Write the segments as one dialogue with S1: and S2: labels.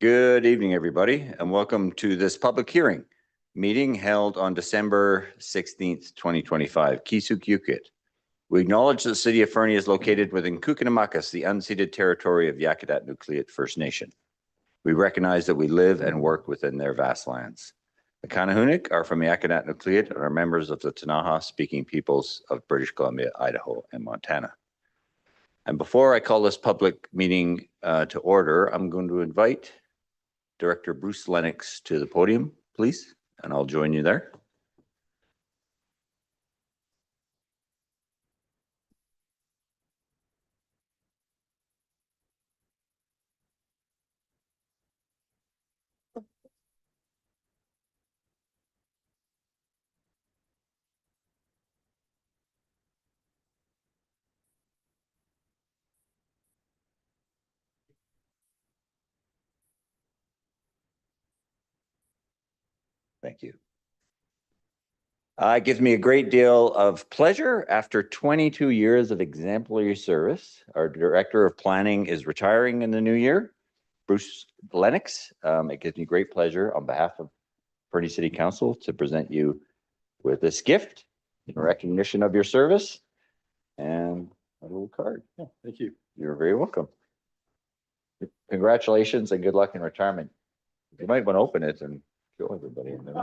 S1: Good evening, everybody, and welcome to this public hearing meeting held on December 16th, 2025, Kisuk Yukit. We acknowledge that the city of Fernie is located within Kukinamakis, the unceded territory of Yakutat Nucleat First Nation. We recognize that we live and work within their vast lands. The Kanahunik are from Yakutat Nucleat and are members of the Tanaha-speaking peoples of British Columbia, Idaho, and Montana. And before I call this public meeting to order, I'm going to invite Director Bruce Lennox to the podium, please, and I'll join you there. Thank you. It gives me a great deal of pleasure. After 22 years of exemplary service, our Director of Planning is retiring in the new year, Bruce Lennox. It gives me great pleasure on behalf of Fernie City Council to present you with this gift in recognition of your service and a little card.
S2: Yeah, thank you.
S1: You're very welcome. Congratulations and good luck in retirement. You might want to open it and show everybody in there.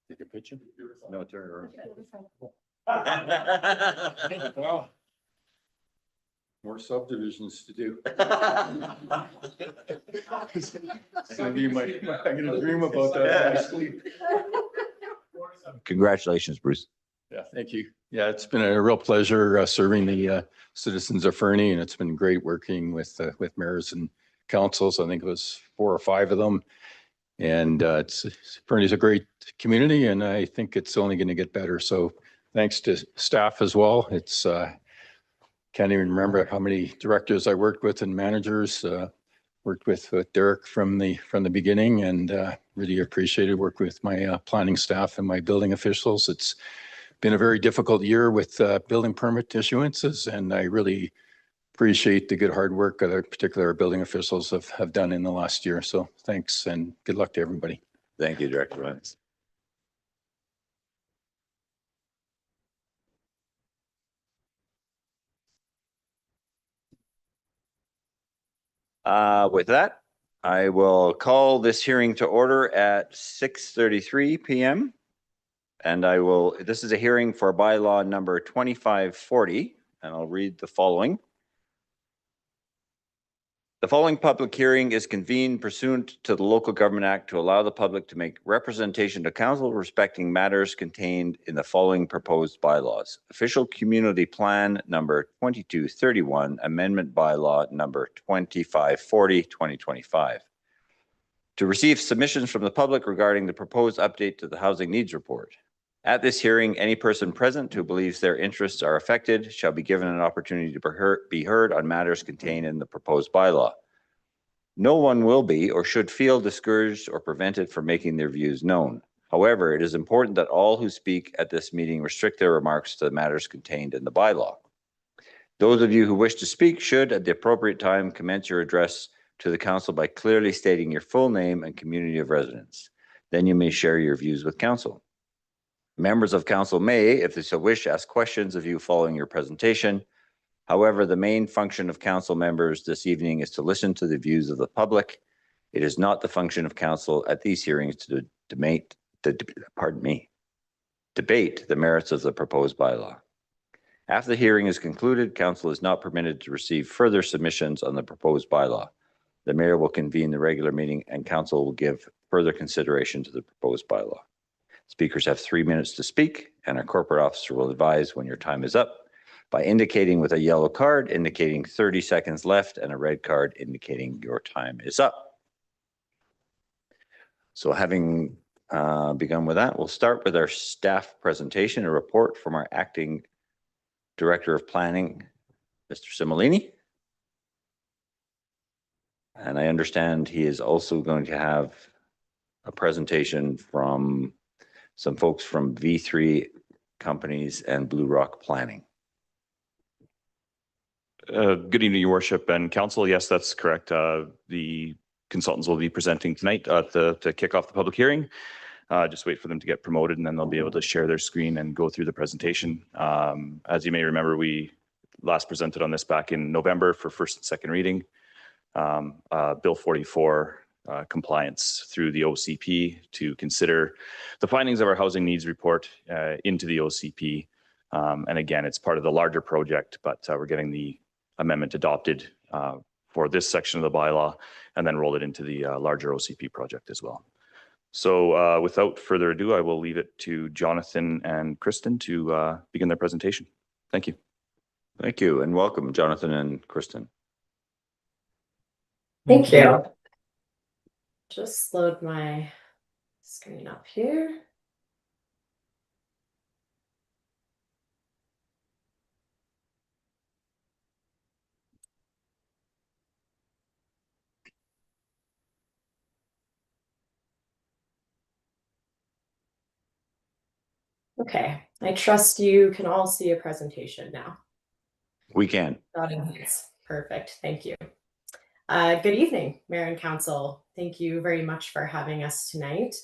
S2: Take a picture?
S1: No, turn it around.
S2: Well, more subdivisions to do. It's gonna be I'm gonna dream about that in my sleep.
S1: Congratulations, Bruce.
S2: Yeah, thank you. Yeah, it's been a real pleasure serving the citizens of Fernie, and it's been great working with mayors and councils. I think it was 4 or 5 of them. And Fernie's a great community, and I think it's only going to get better. So thanks to staff as well. It's can't even remember how many directors I worked with and managers. Worked with Derek from the beginning, and really appreciated working with my planning staff and my building officials. It's been a very difficult year with building permit issuances, and I really appreciate the good hard work that particularly our building officials have done in the last year. So thanks and good luck to everybody.
S1: Thank you, Director Lennox. With that, I will call this hearing to order at 6:33 p.m. And this is a hearing for bylaw number 2540, and I'll read the following. The following public hearing is convened pursuant to the Local Government Act to allow the public to make representation to council respecting matters contained in the following proposed bylaws. Official Community Plan number 2231, Amendment Bylaw number 2540, 2025. To receive submissions from the public regarding the proposed update to the Housing Needs Report. At this hearing, any person present who believes their interests are affected shall be given an opportunity to be heard on matters contained in the proposed bylaw. No one will be or should feel discouraged or prevented from making their views known. However, it is important that all who speak at this meeting restrict their remarks to the matters contained in the bylaw. Those of you who wish to speak should, at the appropriate time, commence your address to the council by clearly stating your full name and community of residence. Then you may share your views with council. Members of council may, if they so wish, ask questions of you following your presentation. However, the main function of council members this evening is to listen to the views of the public. It is not the function of council at these hearings to debate the merits of the proposed bylaw. After the hearing is concluded, council is not permitted to receive further submissions on the proposed bylaw. The mayor will convene the regular meeting and council will give further consideration to the proposed bylaw. Speakers have 3 minutes to speak, and our corporate officer will advise when your time is up by indicating with a yellow card indicating 30 seconds left and a red card indicating your time is up. So having begun with that, we'll start with our staff presentation, a report from our acting Director of Planning, Mr. Simolini. And I understand he is also going to have a presentation from some folks from V3 companies and Blue Rock Planning.
S3: Good evening, Your Worship and Council. Yes, that's correct. The consultants will be presenting tonight to kick off the public hearing. Just wait for them to get promoted and then they'll be able to share their screen and go through the presentation. As you may remember, we last presented on this back in November for first and second reading. Bill 44 compliance through the OCP to consider the findings of our housing needs report into the OCP. And again, it's part of the larger project, but we're getting the amendment adopted for this section of the bylaw and then roll it into the larger OCP project as well. So without further ado, I will leave it to Jonathan and Kristen to begin their presentation. Thank you.
S1: Thank you and welcome, Jonathan and Kristen.
S4: Thank you. Just load my screen up here. Okay, I trust you can all see a presentation now.
S1: We can.
S4: Perfect, thank you. Good evening, Mayor and Council. Thank you very much for having us tonight.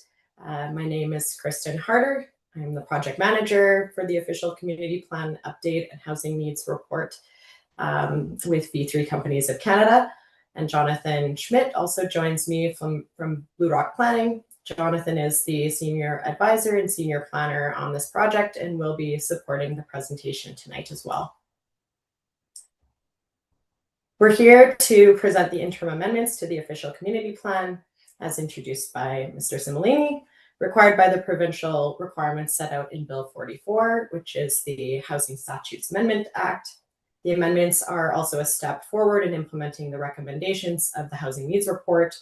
S4: My name is Kristen Harder. I'm the project manager for the official community plan update and housing needs report with V3 Companies of Canada. And Jonathan Schmidt also joins me from Blue Rock Planning. Jonathan is the senior advisor and senior planner on this project and will be supporting the presentation tonight as well. We're here to present the interim amendments to the official community plan as introduced by Mr. Similini, required by the provincial requirements set out in Bill 44, which is the Housing Statutes Amendment Act. The amendments are also a step forward in implementing the recommendations of the Housing Needs Report,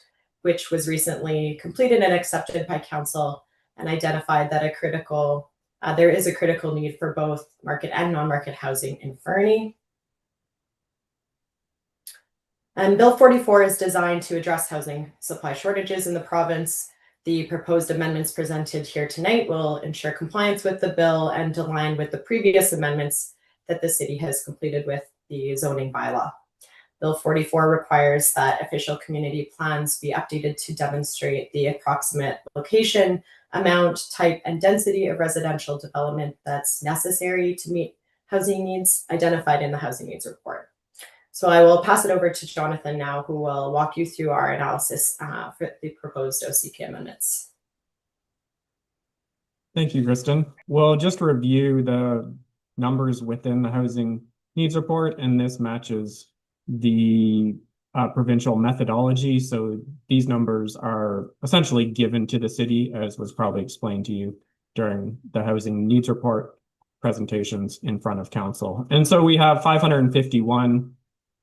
S4: which was recently completed and accepted by Council and identified that there is a critical need for both market and non-market housing in Fernie. And Bill 44 is designed to address housing supply shortages in the province. The proposed amendments presented here tonight will ensure compliance with the bill and align with the previous amendments that the city has completed with the zoning bylaw. Bill 44 requires that official community plans be updated to demonstrate the approximate location, amount, type, and density of residential development that's necessary to meet housing needs identified in the housing needs report. So I will pass it over to Jonathan now, who will walk you through our analysis for the proposed OCP amendments.
S5: Thank you, Kristen. We'll just review the numbers within the housing needs report, and this matches the provincial methodology. So these numbers are essentially given to the city, as was probably explained to you during the housing needs report presentations in front of council. And so we have 551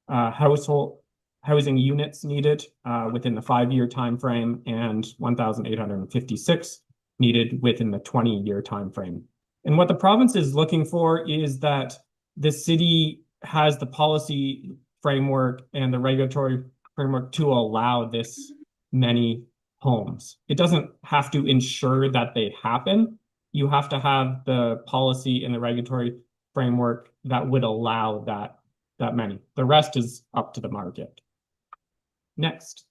S5: household housing units needed within the 5-year time frame and 1,856 needed within the 20-year time frame. And what the province is looking for is that the city has the policy framework and the regulatory framework to allow this many homes. It doesn't have to ensure that they happen. You have to have the policy and the regulatory framework that would allow that many. The rest is up to the market. Next.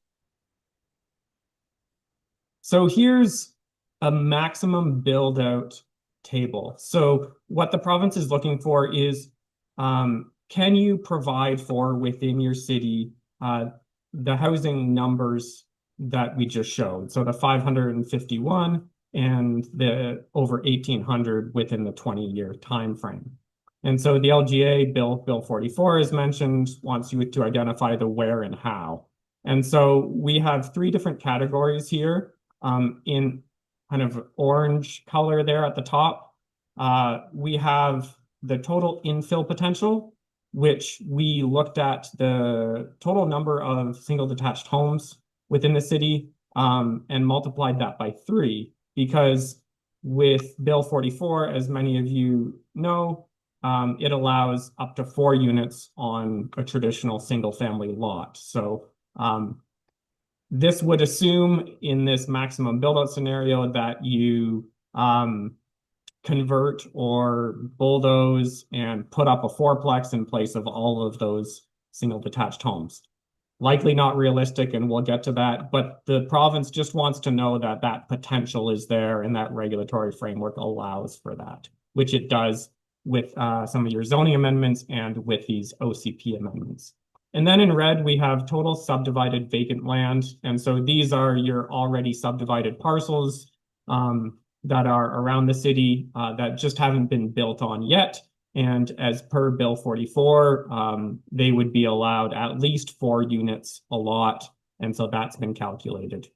S5: So here's a maximum build out table. So what the province is looking for is, can you provide for within your city the housing numbers that we just showed? So the 551 and the over 1,800 within the 20-year time frame. And so the LGA Bill 44, as mentioned, wants you to identify the where and how. And so we have 3 different categories here in kind of orange color there at the top. We have the total infill potential, which we looked at the total number of single detached homes within the city and multiplied that by 3, because with Bill 44, as many of you know, it allows up to 4 units on a traditional single family lot. So this would assume in this maximum build out scenario that you convert or bulldoze and put up a fourplex in place of all of those single detached homes. Likely not realistic, and we'll get to that, but the province just wants to know that that potential is there and that regulatory framework allows for that, which it does with some of your zoning amendments and with these OCP amendments. And then in red, we have total subdivided vacant land. And so these are your already subdivided parcels that are around the city that just haven't been built on yet. And as per Bill 44, they would be allowed at least 4 units a lot. And so that's been calculated.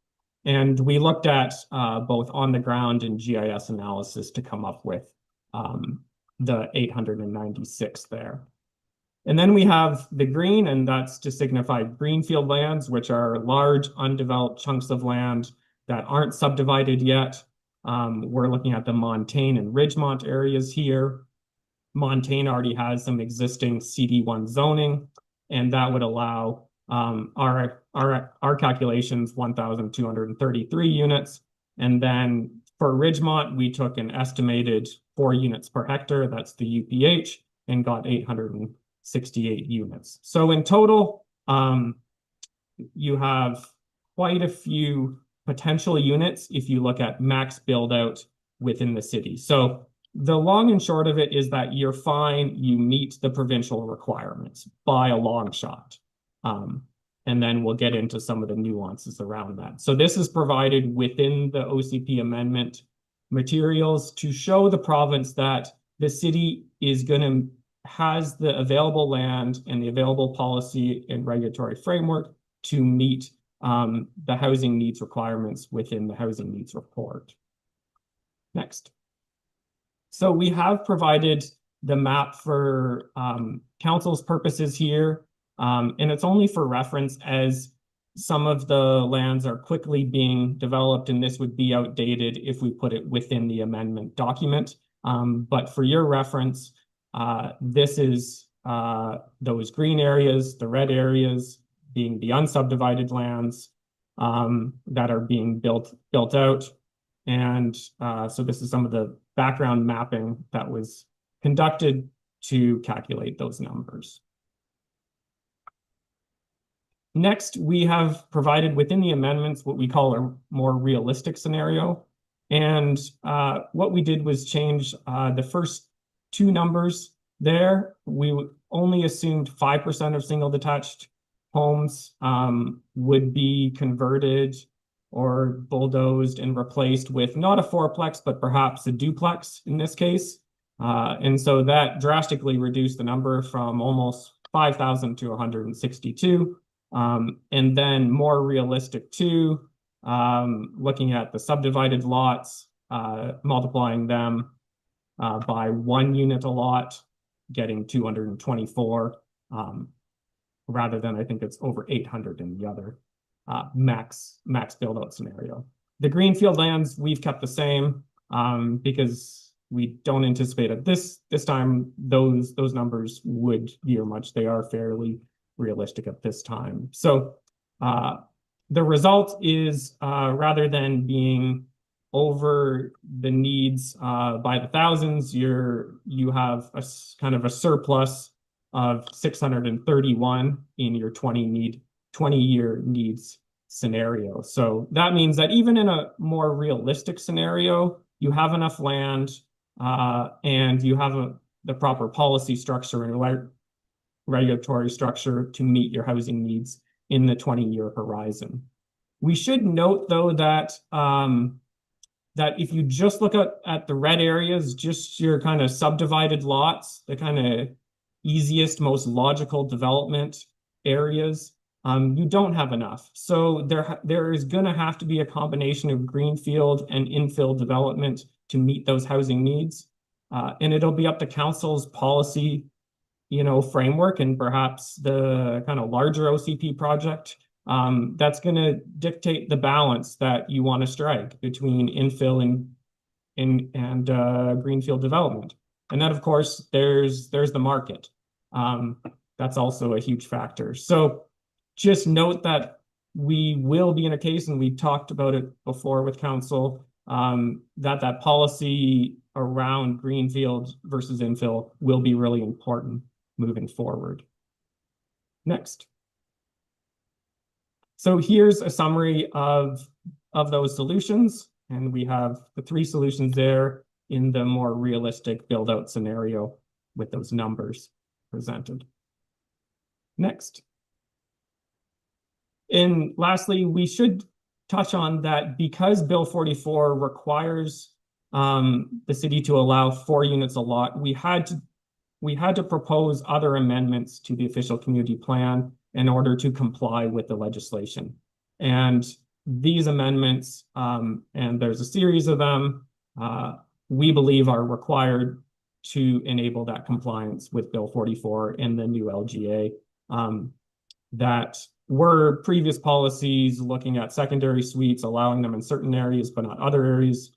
S5: And we looked at both on the ground and GIS analysis to come up with the 896 there. And then we have the green, and that's to signify greenfield lands, which are large undeveloped chunks of land that aren't subdivided yet. We're looking at the Montaigne and Ridgemont areas here. Montaigne already has some existing CD1 zoning, and that would allow our calculations 1,233 units. And then for Ridgemont, we took an estimated 4 units per hectare, that's the UPH, and got 868 units. So in total, you have quite a few potential units if you look at max build out within the city. So the long and short of it is that you're fine, you meet the provincial requirements by a long shot. And then we'll get into some of the nuances around that. So this is provided within the OCP amendment materials to show the province that the city has the available land and the available policy and regulatory framework to meet the housing needs requirements within the housing needs report. Next. So we have provided the map for council's purposes here, and it's only for reference as some of the lands are quickly being developed, and this would be outdated if we put it within the amendment document. But for your reference, this is those green areas, the red areas being the unsubdivided lands that are being built out. And so this is some of the background mapping that was conducted to calculate those numbers. Next, we have provided within the amendments what we call a more realistic scenario. And what we did was change the first 2 numbers there. We only assumed 5% of single detached homes would be converted or bulldozed and replaced with not a fourplex, but perhaps a duplex in this case. And so that drastically reduced the number from almost 5,000 to 162. And then more realistic too, looking at the subdivided lots, multiplying them by 1 unit a lot, getting 224, rather than I think it's over 800 in the other max build out scenario. The greenfield lands we've kept the same because we don't anticipate at this time those numbers would veer much. They are fairly realistic at this time. So the result is rather than being over the needs by the thousands, you have a kind of a surplus of 631 in your 20-year needs scenario. So that means that even in a more realistic scenario, you have enough land and you have the proper policy structure and regulatory structure to meet your housing needs in the 20-year horizon. We should note, though, that that if you just look at the red areas, just your kind of subdivided lots, the kind of easiest, most logical development areas, you don't have enough. So there is going to have to be a combination of greenfield and infill development to meet those housing needs. And it'll be up to council's policy, framework and perhaps the kind of larger OCP project that's going to dictate the balance that you want to strike between infill and greenfield development. And then, of course, there's the market. That's also a huge factor. So just note that we will be in a case, and we talked about it before with council, that policy around greenfield versus infill will be really important moving forward. Next. So here's a summary of those solutions, and we have the 3 solutions there in the more realistic build-out scenario with those numbers presented. Next. And lastly, we should touch on that because Bill 44 requires the city to allow 4 units a lot, we had to propose other amendments to the official community plan in order to comply with the legislation. And these amendments, and there's a series of them, we believe are required to enable that compliance with Bill 44 and the new LGA. That were previous policies looking at secondary suites, allowing them in certain areas, but not other areas.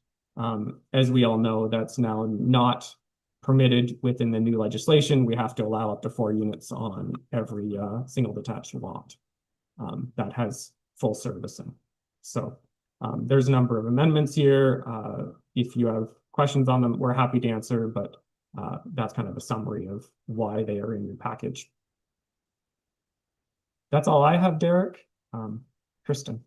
S5: As we all know, that's now not permitted within the new legislation. We have to allow up to 4 units on every single detached lot that has full servicing. So there's a number of amendments here. If you have questions on them, we're happy to answer, but that's kind of a summary of why they are in your package. That's all I have, Derek. Kristen.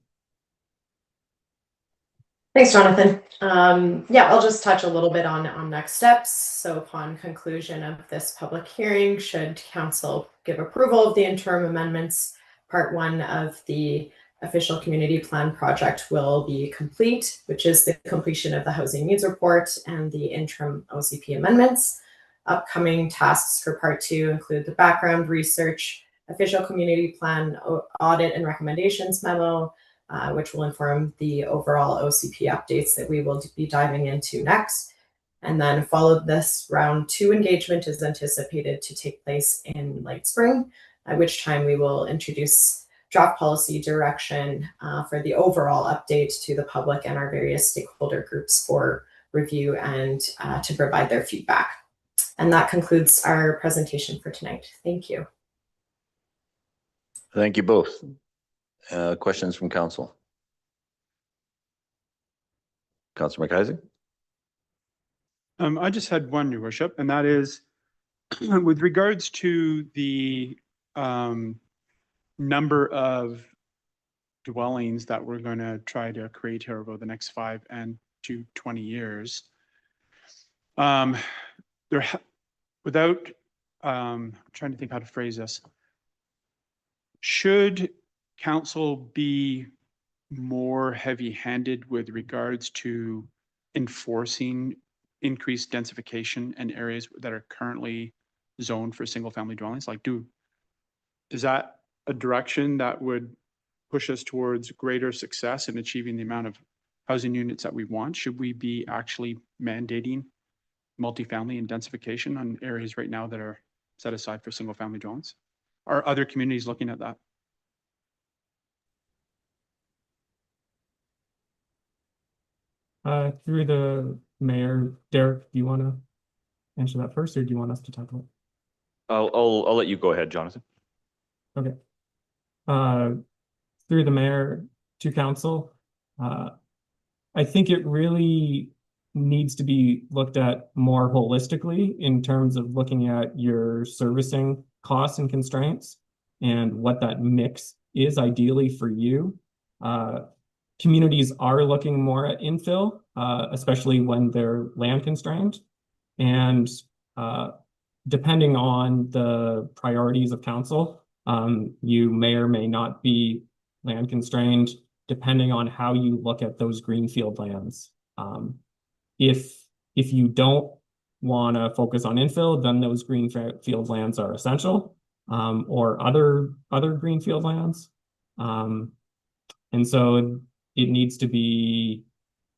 S4: Thanks, Jonathan. Yeah, I'll just touch a little bit on next steps. So upon conclusion of this public hearing, should council give approval of the interim amendments, part 1 of the official community plan project will be complete, which is the completion of the housing needs report and the interim OCP amendments. Upcoming tasks for part 2 include the background research, official community plan audit and recommendations memo, which will inform the overall OCP updates that we will be diving into next. And then follow this, round 2 engagement is anticipated to take place in late spring, at which time we will introduce draft policy direction for the overall update to the public and our various stakeholder groups for review and to provide their feedback. And that concludes our presentation for tonight. Thank you.
S1: Thank you both. Questions from council? Councilor McIsaac?
S6: I just had one, Your Worship, and that is with regards to the number of dwellings that we're going to try to create here over the next 5 and to 20 years. Without trying to think how to phrase this, should council be more heavy-handed with regards to enforcing increased densification in areas that are currently zoned for single-family dwellings? Like, is that a direction that would push us towards greater success in achieving the amount of housing units that we want? Should we be actually mandating multifamily and densification on areas right now that are set aside for single-family dwellings? Are other communities looking at that?
S5: Through the mayor, Derek, do you want to answer that first, or do you want us to talk about it?
S3: I'll let you go ahead, Jonathan.
S5: Okay. Through the mayor to council, I think it really needs to be looked at more holistically in terms of looking at your servicing costs and constraints and what that mix is ideally for you. Communities are looking more at infill, especially when they're land constrained. And depending on the priorities of council, you may or may not be land constrained, depending on how you look at those greenfield lands. If you don't want to focus on infill, then those greenfield lands are essential, or other greenfield lands. And so it needs to be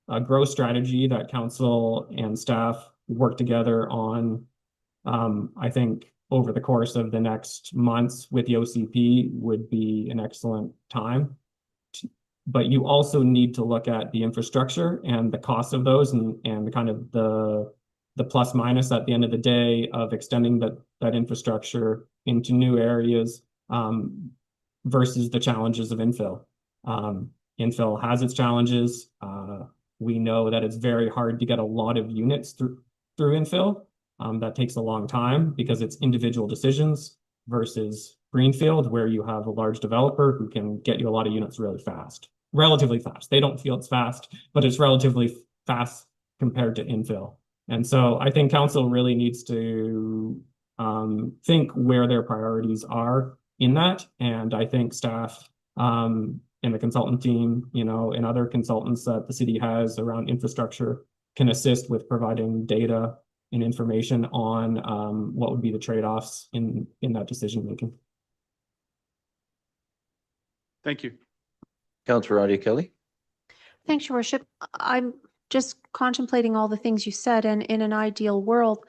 S5: a growth strategy that council and staff work together on. I think over the course of the next months with the OCP would be an excellent time. But you also need to look at the infrastructure and the cost of those and kind of the plus minus at the end of the day of extending that infrastructure into new areas versus the challenges of infill. Infill has its challenges. We know that it's very hard to get a lot of units through infill. That takes a long time because it's individual decisions versus greenfield, where you have a large developer who can get you a lot of units really fast, relatively fast. They don't feel it's fast, but it's relatively fast compared to infill. And so I think council really needs to think where their priorities are in that. And I think staff and the consultant team, you know, and other consultants that the city has around infrastructure can assist with providing data and information on what would be the trade-offs in that decision making.
S6: Thank you.
S1: Councillor Adia Kelly.
S7: Thanks, Your Worship. I'm just contemplating all the things you said, and in an ideal world,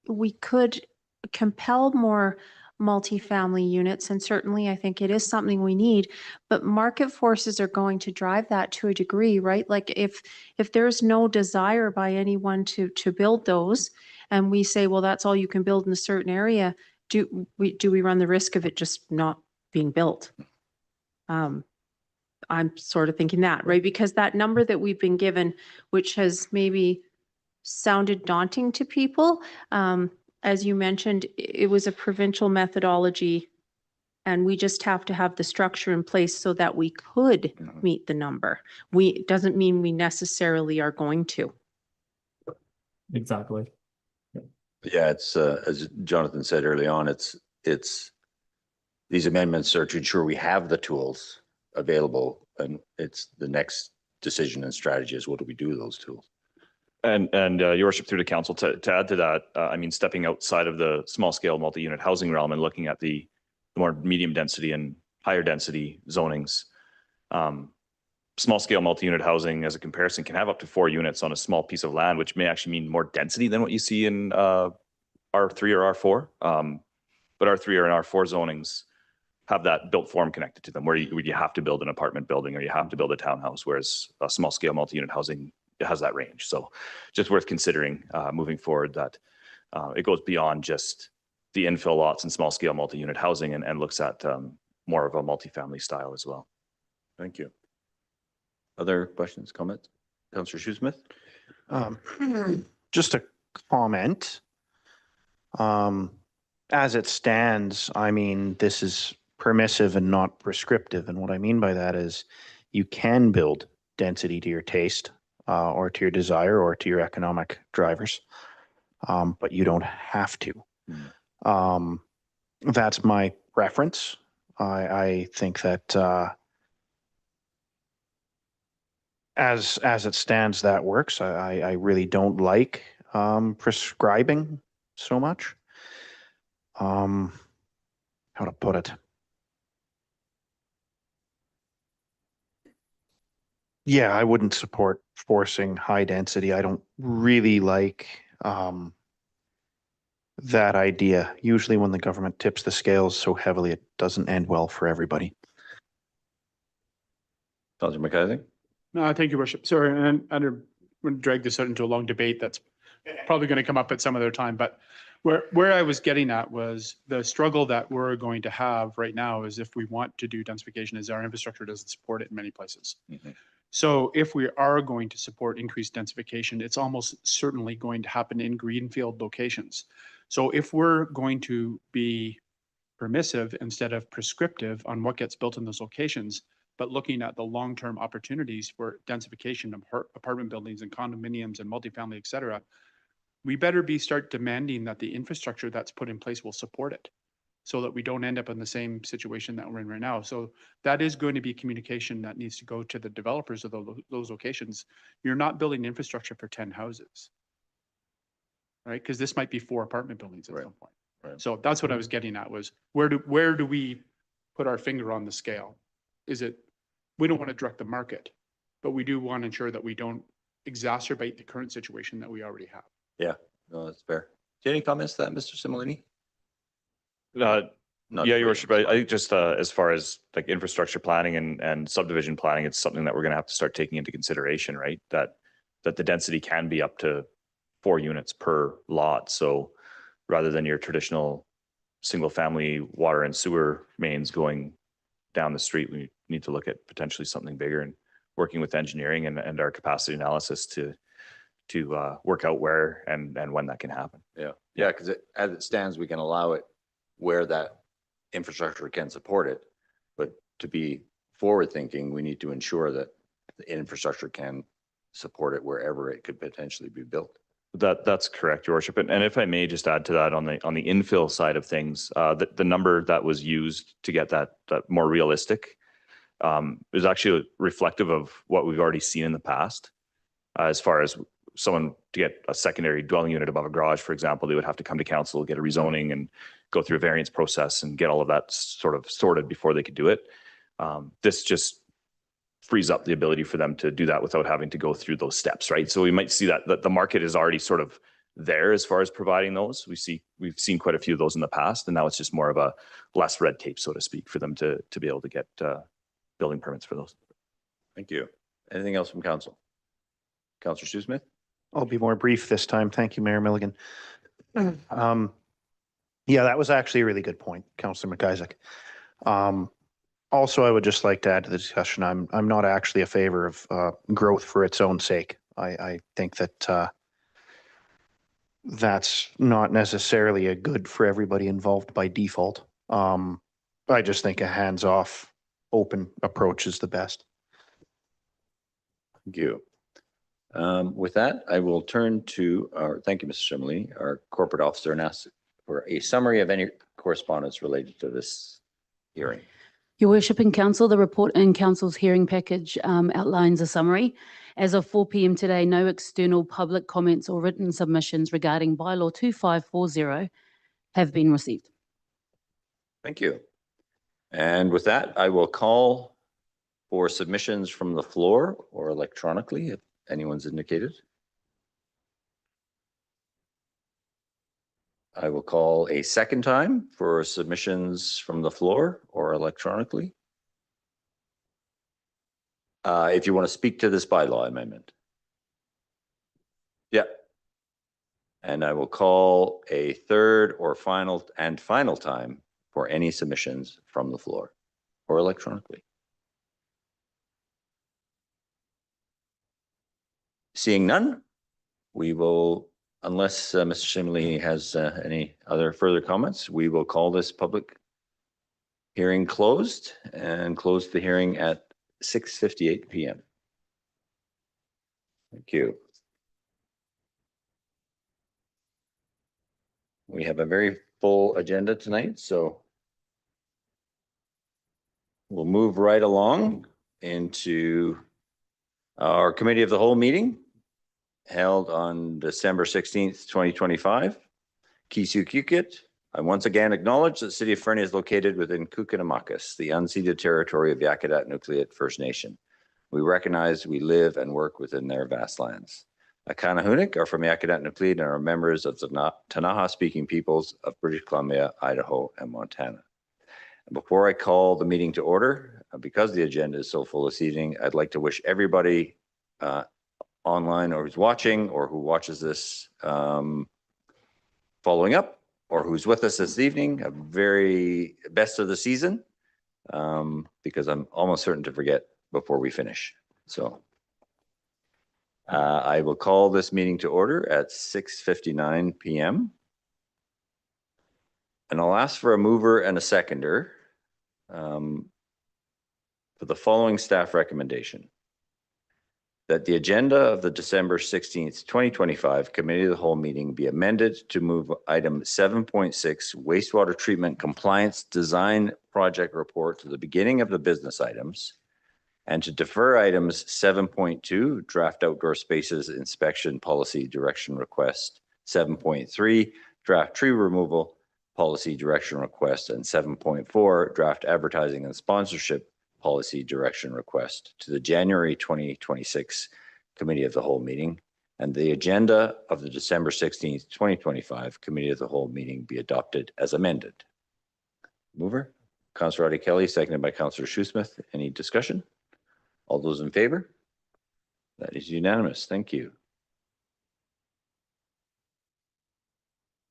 S7: we could compel more multifamily units, and certainly I think it is something we need, but market forces are going to drive that to a degree, right? Like if there's no desire by anyone to build those, and we say, well, that's all you can build in a certain area, do we run the risk of it just not being built? I'm sort of thinking that, right? Because that number that we've been given, which has maybe sounded daunting to people, as you mentioned, it was a provincial methodology, and we just have to have the structure in place so that we could meet the number. Doesn't mean we necessarily are going to.
S5: Exactly.
S1: Yeah, it's as Jonathan said early on, it's these amendments are to ensure we have the tools available, and it's the next decision and strategy is what do we do with those tools.
S3: And Your Worship, through the council, to add to that, I mean, stepping outside of the small scale multi-unit housing realm and looking at the more medium density and higher density zonings, small scale multi-unit housing as a comparison can have up to 4 units on a small piece of land, which may actually mean more density than what you see in R3 or R4. But R3 or R4 zonings have that built form connected to them, where you have to build an apartment building or you have to build a townhouse, whereas a small scale multi-unit housing has that range. So just worth considering moving forward that it goes beyond just the infill lots and small scale multi-unit housing and looks at more of a multifamily style as well.
S1: Thank you. Other questions, comments? Councillor Shoesmith?
S8: Just a comment. As it stands, I mean, this is permissive and not prescriptive. And what I mean by that is you can build density to your taste or to your desire or to your economic drivers, but you don't have to. That's my preference. I think that as it stands, that works. I really don't like prescribing so much. How to put it? Yeah, I wouldn't support forcing high density. I don't really like that idea. Usually when the government tips the scales so heavily, it doesn't end well for everybody.
S1: Councillor McCarthy?
S6: No, thank you, Worship. Sorry, and I don't want to drag this out into a long debate that's probably going to come up at some other time, but where I was getting at was the struggle that we're going to have right now is if we want to do densification, is our infrastructure doesn't support it in many places. So if we are going to support increased densification, it's almost certainly going to happen in greenfield locations. So if we're going to be permissive instead of prescriptive on what gets built in those locations, but looking at the long-term opportunities for densification of apartment buildings and condominiums and multifamily, et cetera, we better start demanding that the infrastructure that's put in place will support it so that we don't end up in the same situation that we're in right now. So that is going to be communication that needs to go to the developers of those locations. You're not building infrastructure for 10 houses, right? Because this might be 4 apartment buildings at some point.
S1: Right.
S6: So that's what I was getting at was where do we put our finger on the scale? Is it, we don't want to direct the market, but we do want to ensure that we don't exacerbate the current situation that we already have.
S1: Yeah, no, that's fair. Do you have any comments to that, Mr. Simolini?
S3: Yeah, Your Worship, I think just as far as like infrastructure planning and subdivision planning, it's something that we're going to have to start taking into consideration, right? That the density can be up to 4 units per lot. So rather than your traditional single family water and sewer mains going down the street, we need to look at potentially something bigger. And working with engineering and our capacity analysis to work out where and when that can happen.
S1: Yeah, yeah, because as it stands, we can allow it where that infrastructure can support it. But to be forward thinking, we need to ensure that the infrastructure can support it wherever it could potentially be built.
S3: That's correct, Your Worship. And if I may just add to that on the infill side of things, the number that was used to get that more realistic is actually reflective of what we've already seen in the past. As far as someone to get a secondary dwelling unit above a garage, for example, they would have to come to council, get a rezoning and go through a variance process and get all of that sort of sorted before they could do it. This just frees up the ability for them to do that without having to go through those steps, right? So we might see that the market is already sort of there as far as providing those. We've seen quite a few of those in the past, and now it's just more of a less red tape, so to speak, for them to be able to get building permits for those.
S1: Thank you. Anything else from council? Councillor Shoesmith?
S8: I'll be more brief this time. Thank you, Mayor Milligan. Yeah, that was actually a really good point, Councillor McIsaac. Also, I would just like to add to the discussion, I'm not actually a favor of growth for its own sake. I think that that's not necessarily a good for everybody involved by default. I just think a hands-off, open approach is the best.
S1: Thank you. With that, I will turn to thank you, Mr. Shimley, our corporate officer, and ask for a summary of any correspondence related to this hearing.
S9: Your Worship and Council, the report in Council's hearing package outlines a summary. As of 4 p.m. today, no external public comments or written submissions regarding bylaw 2540 have been received.
S1: Thank you. And with that, I will call for submissions from the floor or electronically, if anyone's indicated. I will call a second time for submissions from the floor or electronically. If you want to speak to this bylaw amendment. Yeah. And I will call a third or final time for any submissions from the floor or electronically. Seeing none, we will, unless Mr. Shimley has any other further comments, we will call this public hearing closed and close the hearing at 6:58 p.m. Thank you. We have a very full agenda tonight, so we'll move right along into our Committee of the Whole meeting held on December 16th, 2025. Kisukukit. I once again acknowledge that the City of Fernie is located within Kukinamakis, the unceded territory of Yakutat Nucleate First Nation. We recognize we live and work within their vast lands. Akanahunik are from Yakutat Nucleate and are members of the Tanaha-speaking peoples of British Columbia, Idaho, and Montana. And before I call the meeting to order, because the agenda is so full this evening, I'd like to wish everybody online or who's watching or who watches this following up or who's with us this evening a very best of the season, because I'm almost certain to forget before we finish. So I will call this meeting to order at 6:59 p.m. And I'll ask for a mover and a seconder for the following staff recommendation: that the agenda of the December 16th, 2025 Committee of the Whole meeting be amended to move item 7.6 wastewater treatment compliance design project report to the beginning of the business items, and to defer items 7.2 draft outdoor spaces inspection policy direction request, 7.3 draft tree removal policy direction request, and 7.4 draft advertising and sponsorship policy direction request to the January 2026 Committee of the Whole meeting, and the agenda of the December 16th, 2025 Committee of the Whole meeting be adopted as amended. Mover, Councillor Roddy Kelly, seconded by Councillor Shoesmith. Any discussion? All those in favor? That is unanimous. Thank you.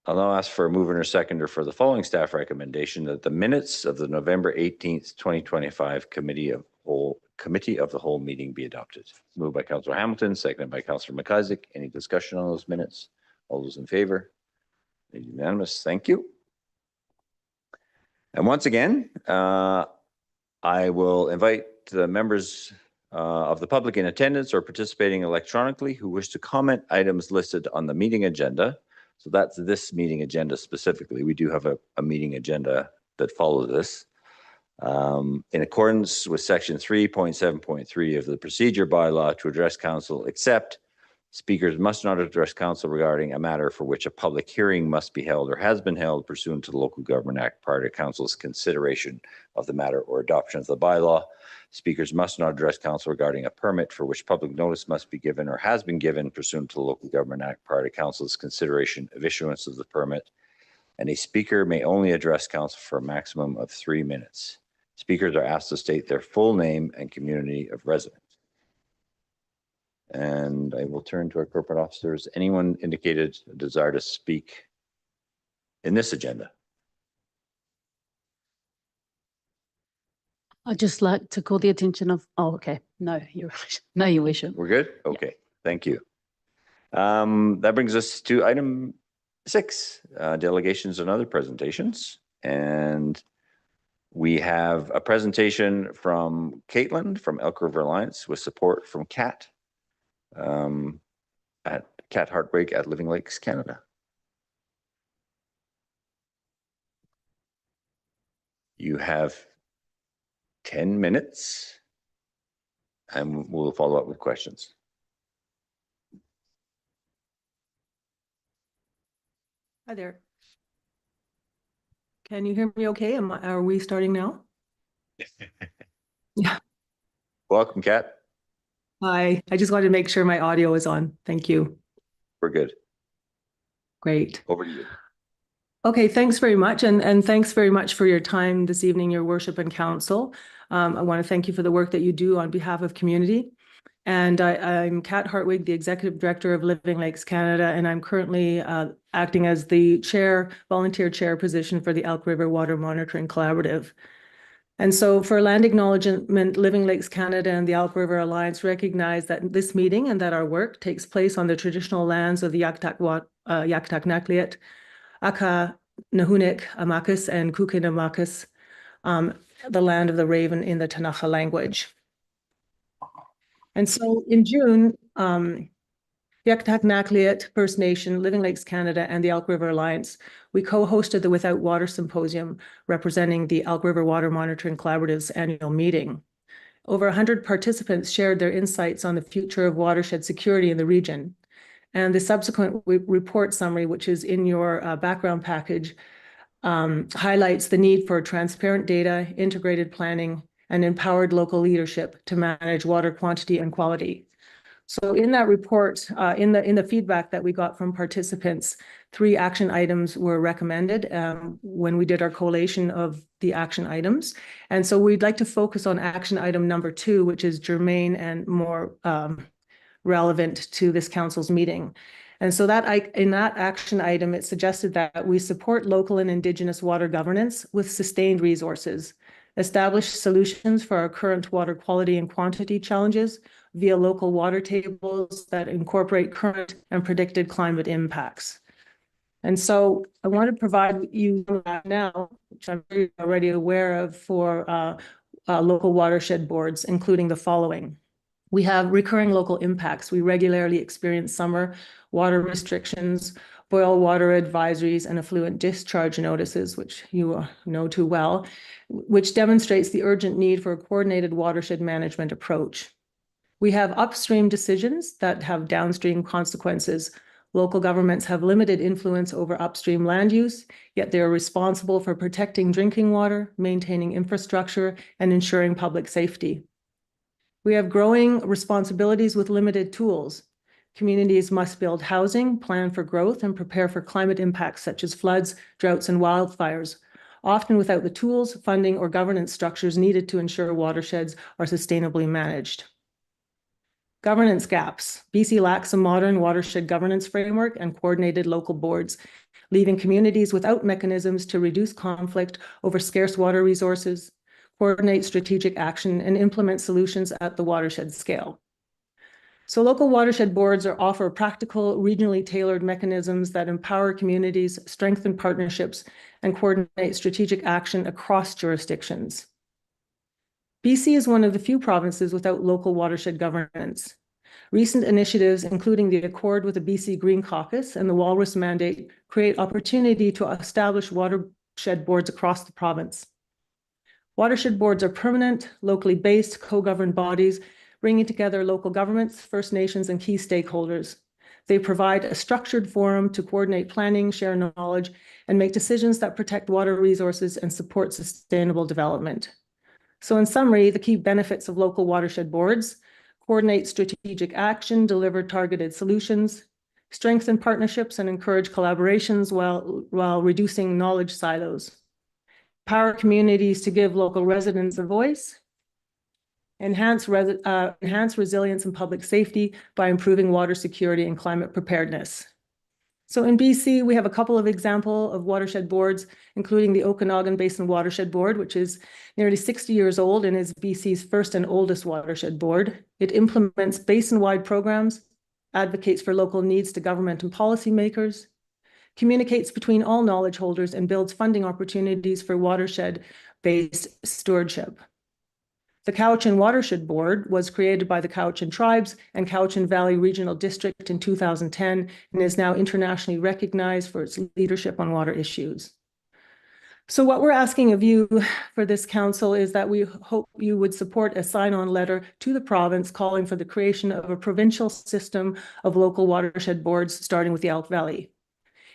S1: I'll now ask for a mover and a seconder for the following staff recommendation: that the minutes of the November 18th, 2025 Committee of Whole committee of the whole meeting be adopted. Moved by Councillor Hamilton, seconded by Councillor McIsaac. Any discussion on those minutes? All those in favor? Unanimous. Thank you. And once again, I will invite the members of the public in attendance or participating electronically who wish to comment items listed on the meeting agenda. So that's this meeting agenda specifically. We do have a meeting agenda that follows this. In accordance with section 3.7.3 of the procedure bylaw, to address council, except speakers must not address council regarding a matter for which a public hearing must be held or has been held pursuant to the Local Government Act prior to council's consideration of the matter or adoption of the bylaw. Speakers must not address council regarding a permit for which public notice must be given or has been given pursuant to the Local Government Act prior to council's consideration of issuance of the permit. And a speaker may only address council for a maximum of 3 minutes. Speakers are asked to state their full name and community of residence. And I will turn to our corporate officers. Anyone indicated a desire to speak in this agenda?
S9: I'd just like to call the attention of, oh, okay. No, you're right. No, your worship.
S1: We're good? Okay, thank you. That brings us to item 6, delegations and other presentations. And we have a presentation from Caitlin from Elk River Alliance with support from Kat at Kat Hartwig at Living Lakes, Canada. You have 10 minutes and we'll follow up with questions.
S10: Hi there. Can you hear me okay? Are we starting now? Yeah.
S1: Welcome, Kat.
S10: Hi. I just wanted to make sure my audio is on. Thank you.
S1: We're good.
S10: Great.
S1: Over to you.
S10: Okay, thanks very much. And thanks very much for your time this evening, your worship and council. I want to thank you for the work that you do on behalf of community. And I'm Kat Hartwig, the Executive Director of Living Lakes Canada, and I'm currently acting as the volunteer chair position for the Elk River Water Monitoring Collaborative. And so for land acknowledgement, Living Lakes Canada and the Elk River Alliance recognize that this meeting and that our work takes place on the traditional lands of the Yaktaq-Nakliet, Aka, Nahunik, Amakus, and Kukinamakus, the land of the raven in the Tanakha language. And so in June, Yaktaq-Nakliet First Nation, Living Lakes Canada, and the Elk River Alliance, we co-hosted the Without Water Symposium representing the Elk River Water Monitoring Collaborative's annual meeting. Over 100 participants shared their insights on the future of watershed security in the region. And the subsequent report summary, which is in your background package, highlights the need for transparent data, integrated planning, and empowered local leadership to manage water quantity and quality. So in that report, in the feedback that we got from participants, 3 action items were recommended when we did our collation of the action items. And so we'd like to focus on action item number 2, which is germane and more relevant to this council's meeting. And so in that action item, it suggested that we support local and Indigenous water governance with sustained resources, establish solutions for our current water quality and quantity challenges via local water tables that incorporate current and predicted climate impacts. And so I want to provide you that now, which I'm already aware of for local watershed boards, including the following. We have recurring local impacts. We regularly experience summer water restrictions, boil water advisories, and effluent discharge notices, which you know too well, which demonstrates the urgent need for a coordinated watershed management approach. We have upstream decisions that have downstream consequences. Local governments have limited influence over upstream land use, yet they are responsible for protecting drinking water, maintaining infrastructure, and ensuring public safety. We have growing responsibilities with limited tools. Communities must build housing, plan for growth, and prepare for climate impacts such as floods, droughts, and wildfires, often without the tools, funding, or governance structures needed to ensure watersheds are sustainably managed. Governance gaps. BC lacks a modern watershed governance framework and coordinated local boards, leaving communities without mechanisms to reduce conflict over scarce water resources, coordinate strategic action, and implement solutions at the watershed scale. So local watershed boards offer practical, regionally tailored mechanisms that empower communities, strengthen partnerships, and coordinate strategic action across jurisdictions. BC is one of the few provinces without local watershed governance. Recent initiatives, including the Accord with the BC Green Caucus and the Walrus Mandate, create opportunity to establish watershed boards across the province. Watershed boards are permanent, locally based, co-governed bodies bringing together local governments, First Nations, and key stakeholders. They provide a structured forum to coordinate planning, share knowledge, and make decisions that protect water resources and support sustainable development. So in summary, the key benefits of local watershed boards: coordinate strategic action, deliver targeted solutions, strengthen partnerships and encourage collaborations while reducing knowledge silos, empower communities to give local residents a voice, enhance resilience and public safety by improving water security and climate preparedness. So in BC, we have a couple of examples of watershed boards, including the Okanagan Basin Watershed Board, which is nearly 60 years old and is BC's first and oldest watershed board. It implements basin-wide programs, advocates for local needs to government and policymakers, communicates between all knowledge holders, and builds funding opportunities for watershed-based stewardship. The Cowichan Watershed Board was created by the Cowichan Tribes and Cowichan Valley Regional District in 2010 and is now internationally recognized for its leadership on water issues. So what we're asking of you for this council is that we hope you would support a sign-on letter to the province calling for the creation of a provincial system of local watershed boards, starting with the Elk Valley.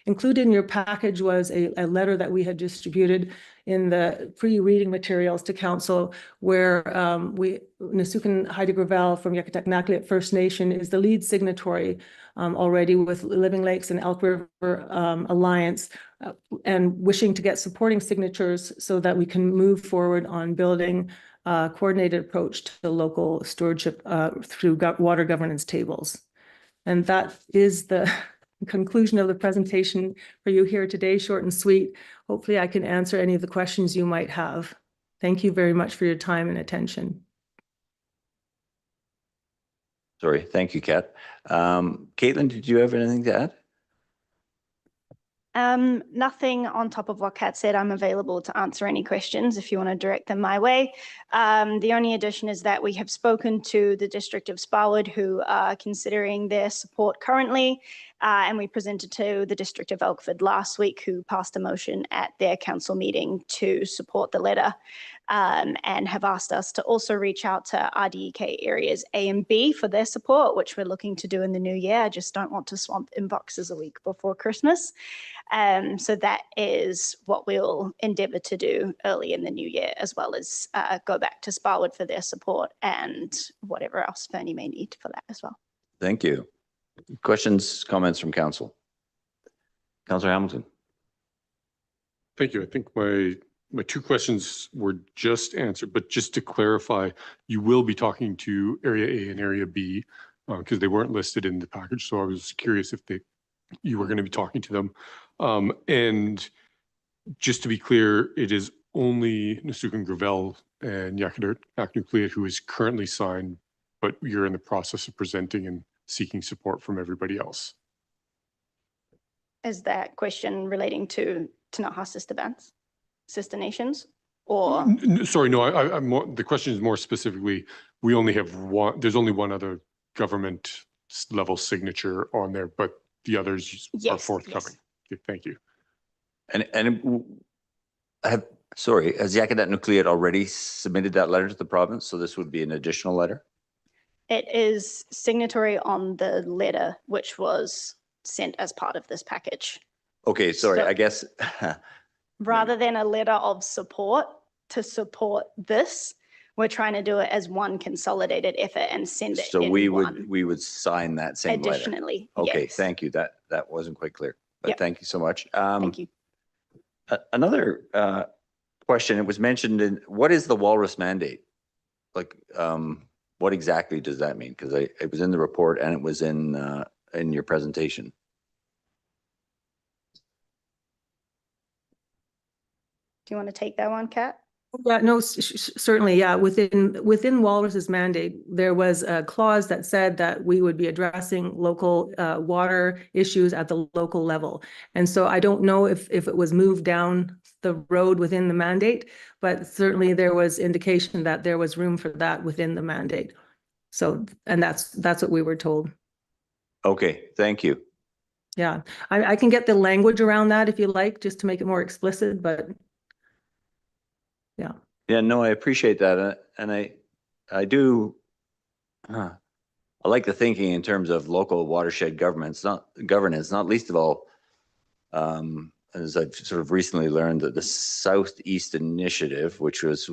S10: Included in your package was a letter that we had distributed in the pre-reading materials to council, where Nisukan Haida Gravel from Yakitak First Nation is the lead signatory already with Living Lakes and Elk River Alliance, and wishing to get supporting signatures so that we can move forward on building a coordinated approach to local stewardship through water governance tables. And that is the conclusion of the presentation for you here today, short and sweet. Hopefully I can answer any of the questions you might have. Thank you very much for your time and attention.
S1: Sorry, thank you, Kat. Caitlin, did you have anything to add?
S11: Nothing on top of what Kat said. I'm available to answer any questions if you want to direct them my way. The only addition is that we have spoken to the District of Sparwood, who are considering their support currently, and we presented to the District of Elkford last week, who passed a motion at their council meeting to support the letter, and have asked us to also reach out to RDEK areas A and B for their support, which we're looking to do in the new year. I just don't want to swamp inboxes a week before Christmas. So that is what we'll endeavour to do early in the new year, as well as go back to Sparwood for their support and whatever else Fernie may need for that as well.
S1: Thank you. Questions, comments from council? Councillor Hamilton.
S12: Thank you. I think my two questions were just answered, but just to clarify, you will be talking to Area A and Area B because they weren't listed in the package. So I was curious if you were going to be talking to them. And just to be clear, it is only Nisukan Gravel and Yakitak who is currently signed, but you're in the process of presenting and seeking support from everybody else.
S11: Is that question relating to Tanaha sister nations, or?
S12: Sorry, no, I'm more, the question is more specifically, we only have one, there's only one other government level signature on there, but the others are forthcoming.
S11: Yes.
S12: Okay, thank you.
S1: Sorry, has Yakitat Nucleate already submitted that letter to the province? So this would be an additional letter?
S11: It is signatory on the letter, which was sent as part of this package.
S1: Okay, sorry,
S11: So-
S1: I guess.
S11: Rather than a letter of support to support this, we're trying to do it as one consolidated effort and send it
S1: So
S11: in
S1: we
S11: one.
S1: would sign that same letter.
S11: Additionally,
S1: Okay,
S11: yes.
S1: thank you. That wasn't quite clear, but
S11: Yep.
S1: thank you so much.
S11: Thank you.
S1: Another question, it was mentioned in, what is the Walrus Mandate? Like, what exactly does that mean? Because it was in the report and it was in your presentation.
S11: Do you want to take that one, Kat?
S10: Yeah, no, certainly, yeah. Within Walrus's mandate, there was a clause that said that we would be addressing local water issues at the local level. And so I don't know if it was moved down the road within the mandate, but certainly there was indication that there was room for that within the mandate. So, and that's what we were told.
S1: Okay, thank you.
S10: Yeah, I can get the language around that if you like, just to make it more explicit, but yeah.
S1: Yeah, no, I appreciate that. And I do, I like the thinking in terms of local watershed governance, not least of all, as I've sort of recently learned that the Southeast Initiative, which was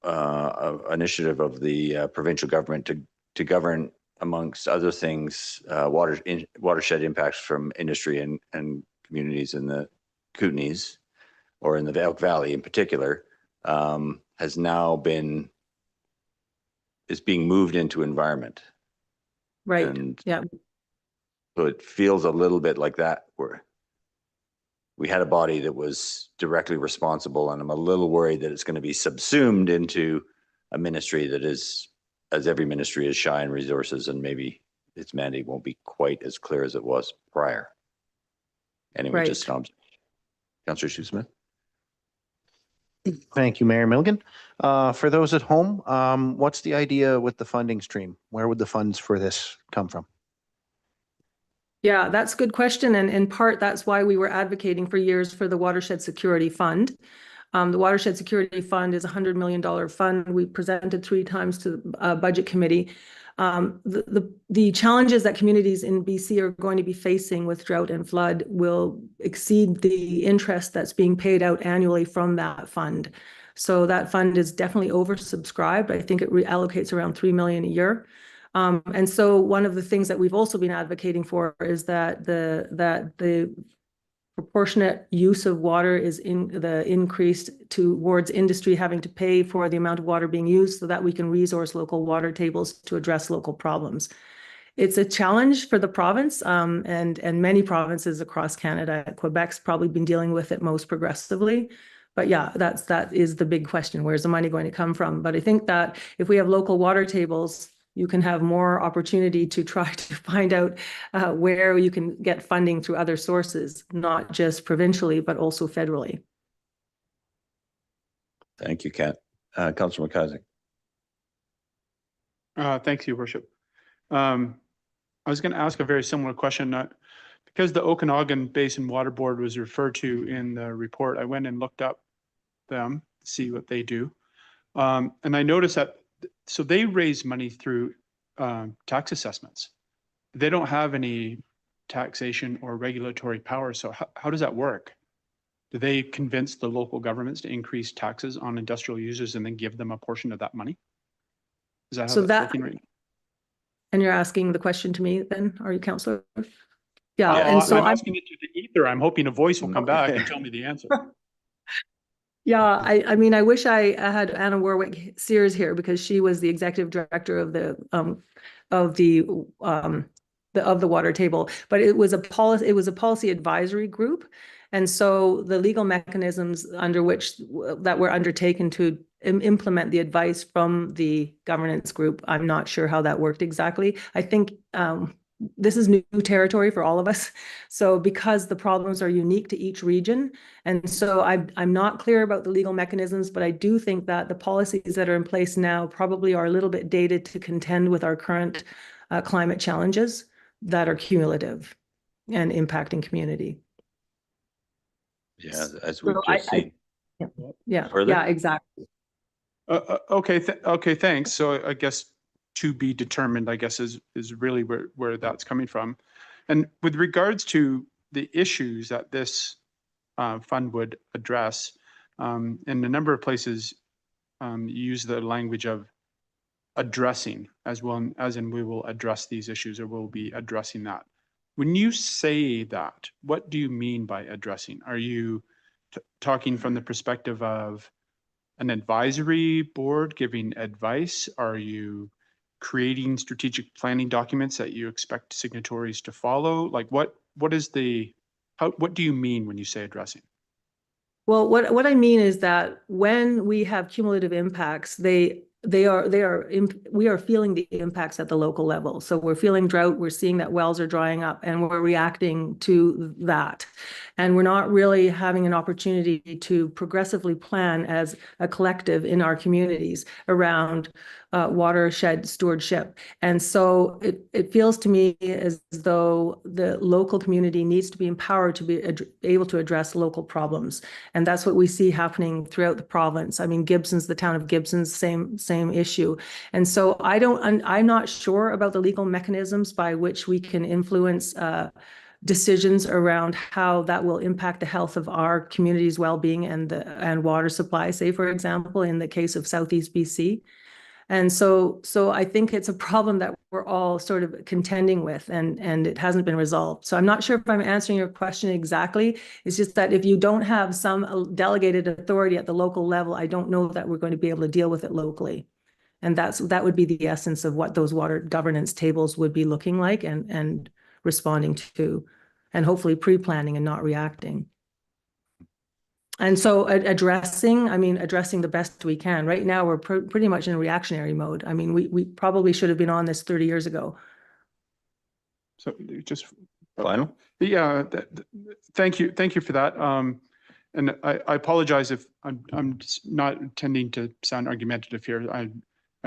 S1: an initiative of the provincial government to govern, amongst other things, watershed impacts from industry and communities in the Kootenays, or in the Elk Valley in particular, has now is being moved into environment.
S10: Right.
S1: And
S10: yeah.
S1: so it feels a little bit like that, where we had a body that was directly responsible, and I'm a little worried that it's going to be subsumed into a ministry that is, as every ministry is, shy in resources, and maybe its mandate won't be quite as clear as it was prior. Anyway,
S10: Right.
S1: just Councillor Shoesmith.
S8: Thank you, Mayor Milligan. For those at home, what's the idea with the funding stream? Where would the funds for this come from?
S10: Yeah, that's a good question. And in part, that's why we were advocating for years for the Watershed Security Fund. The Watershed Security Fund is a $100 million fund. We presented 3 times to the Budget Committee. The challenges that communities in BC are going to be facing with drought and flood will exceed the interest that's being paid out annually from that fund. So that fund is definitely oversubscribed. I think it reallocates around $3 million a year. And so one of the things that we've also been advocating for is that the proportionate use of water is increased towards industry having to pay for the amount of water being used, so that we can resource local water tables to address local problems. It's a challenge for the province, and many provinces across Canada. Quebec's probably been dealing with it most progressively. But yeah, that is the big question. Where's the money going to come from? But I think that if we have local water tables, you can have more opportunity to try to find out where you can get funding through other sources, not just provincially, but also federally.
S1: Thank you, Kat. Councillor McIsaac.
S6: Thanks, Your Worship. I was going to ask a very similar question. Because the Okanagan Basin Water Board was referred to in the report, I went and looked up them to see what they do. And I noticed that, so they raise money through tax assessments. They don't have any taxation or regulatory power. So how does that work? Do they convince the local governments to increase taxes on industrial users and then give them a portion of that money? Is that how that's working right?
S10: And you're asking the question to me then, are you, Councillor? Yeah,
S6: and so I'm asking it to the ether. I'm hoping a voice will come back and tell me the answer.
S10: Yeah, I mean, I wish I had Anna Warwick Sears here, because she was the executive director of the water table, but it was a policy advisory group. And so the legal mechanisms under which that were undertaken to implement the advice from the governance group, I'm not sure how that worked exactly. I think this is new territory for all of us. So because the problems are unique to each region, and so I'm not clear about the legal mechanisms, but I do think that the policies that are in place now probably are a little bit dated to contend with our current climate challenges that are cumulative and impacting community.
S1: Yeah, as we've just seen.
S10: Yeah, exactly.
S6: Okay, thanks. So I guess to be determined, I guess, is really where that's coming from. And with regards to the issues that this fund would address, in a number of places, you use the language of addressing, as well as in we will address these issues, or we'll be addressing that. When you say that, what do you mean by addressing? Are you talking from the perspective of an advisory board giving advice? Are you creating strategic planning documents that you expect signatories to follow? Like what do you mean when you say addressing?
S10: Well, what I mean is that when we have cumulative impacts, we are feeling the impacts at the local level. So we're feeling drought, we're seeing that wells are drying up, and we're reacting to that. And we're not really having an opportunity to progressively plan as a collective in our communities around watershed stewardship. And so it feels to me as though the local community needs to be empowered to be able to address local problems. And that's what we see happening throughout the province. I mean, Gibson's, the town of Gibson's, same issue. And so I'm not sure about the legal mechanisms by which we can influence decisions around how that will impact the health of our community's well-being and water supply, say, for example, in the case of Southeast BC. And so I think it's a problem that we're all sort of contending with, and it hasn't been resolved. So I'm not sure if I'm answering your question exactly. It's just that if you don't have some delegated authority at the local level, I don't know that we're going to be able to deal with it locally. And that would be the essence of what those water governance tables would be looking like and responding to, and hopefully pre-planning and not reacting. And so addressing the best we can. Right now, we're pretty much in a reactionary mode. I mean, we probably should have been on this 30 years ago.
S6: So just
S1: Final?
S6: yeah, thank you for that. And I apologize if I'm not intending to sound argumentative here. I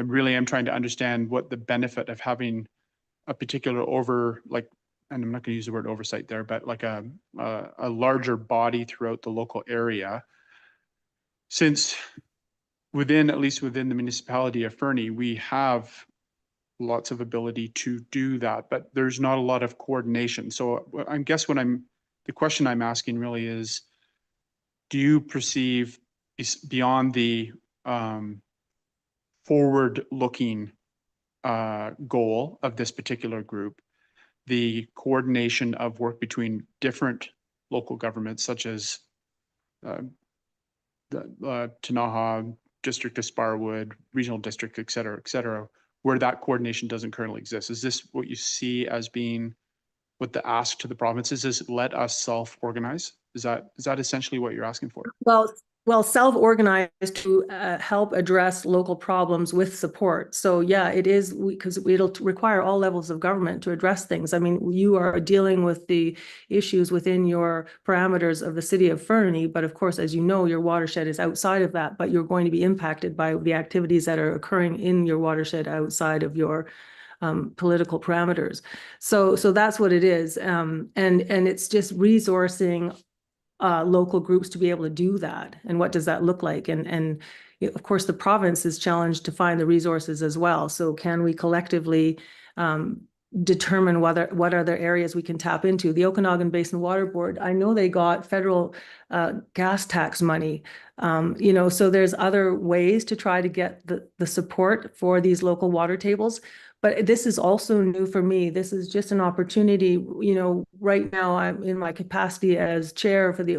S6: really am trying to understand what the benefit of having a particular and I'm not going to use the word oversight there, but like a larger body throughout the local area. Since at least within the municipality of Fernie, we have lots of ability to do that, but there's not a lot of coordination. So I guess the question I'm asking really is, do you perceive beyond the forward-looking goal of this particular group, the coordination of work between different local governments, such as the Tanaha, District of Sparwood, Regional District, et cetera, where that coordination doesn't currently exist? Is this what you see as being what the ask to the provinces is? Let us self-organize? Is that essentially what you're asking for?
S10: Well, self-organized to help address local problems with support. So yeah, it is, because it'll require all levels of government to address things. I mean, you are dealing with the issues within your parameters of the city of Fernie, but of course, as you know, your watershed is outside of that, but you're going to be impacted by the activities that are occurring in your watershed outside of your political parameters. So that's what it is. And it's just resourcing local groups to be able to do that. And what does that look like? And of course, the province is challenged to find the resources as well. So can we collectively determine what other areas we can tap into? The Okanagan Basin Water Board, I know they got federal gas tax money. So there's other ways to try to get the support for these local water tables. But this is also new for me. This is just an opportunity. Right now I'm in my capacity as chair for the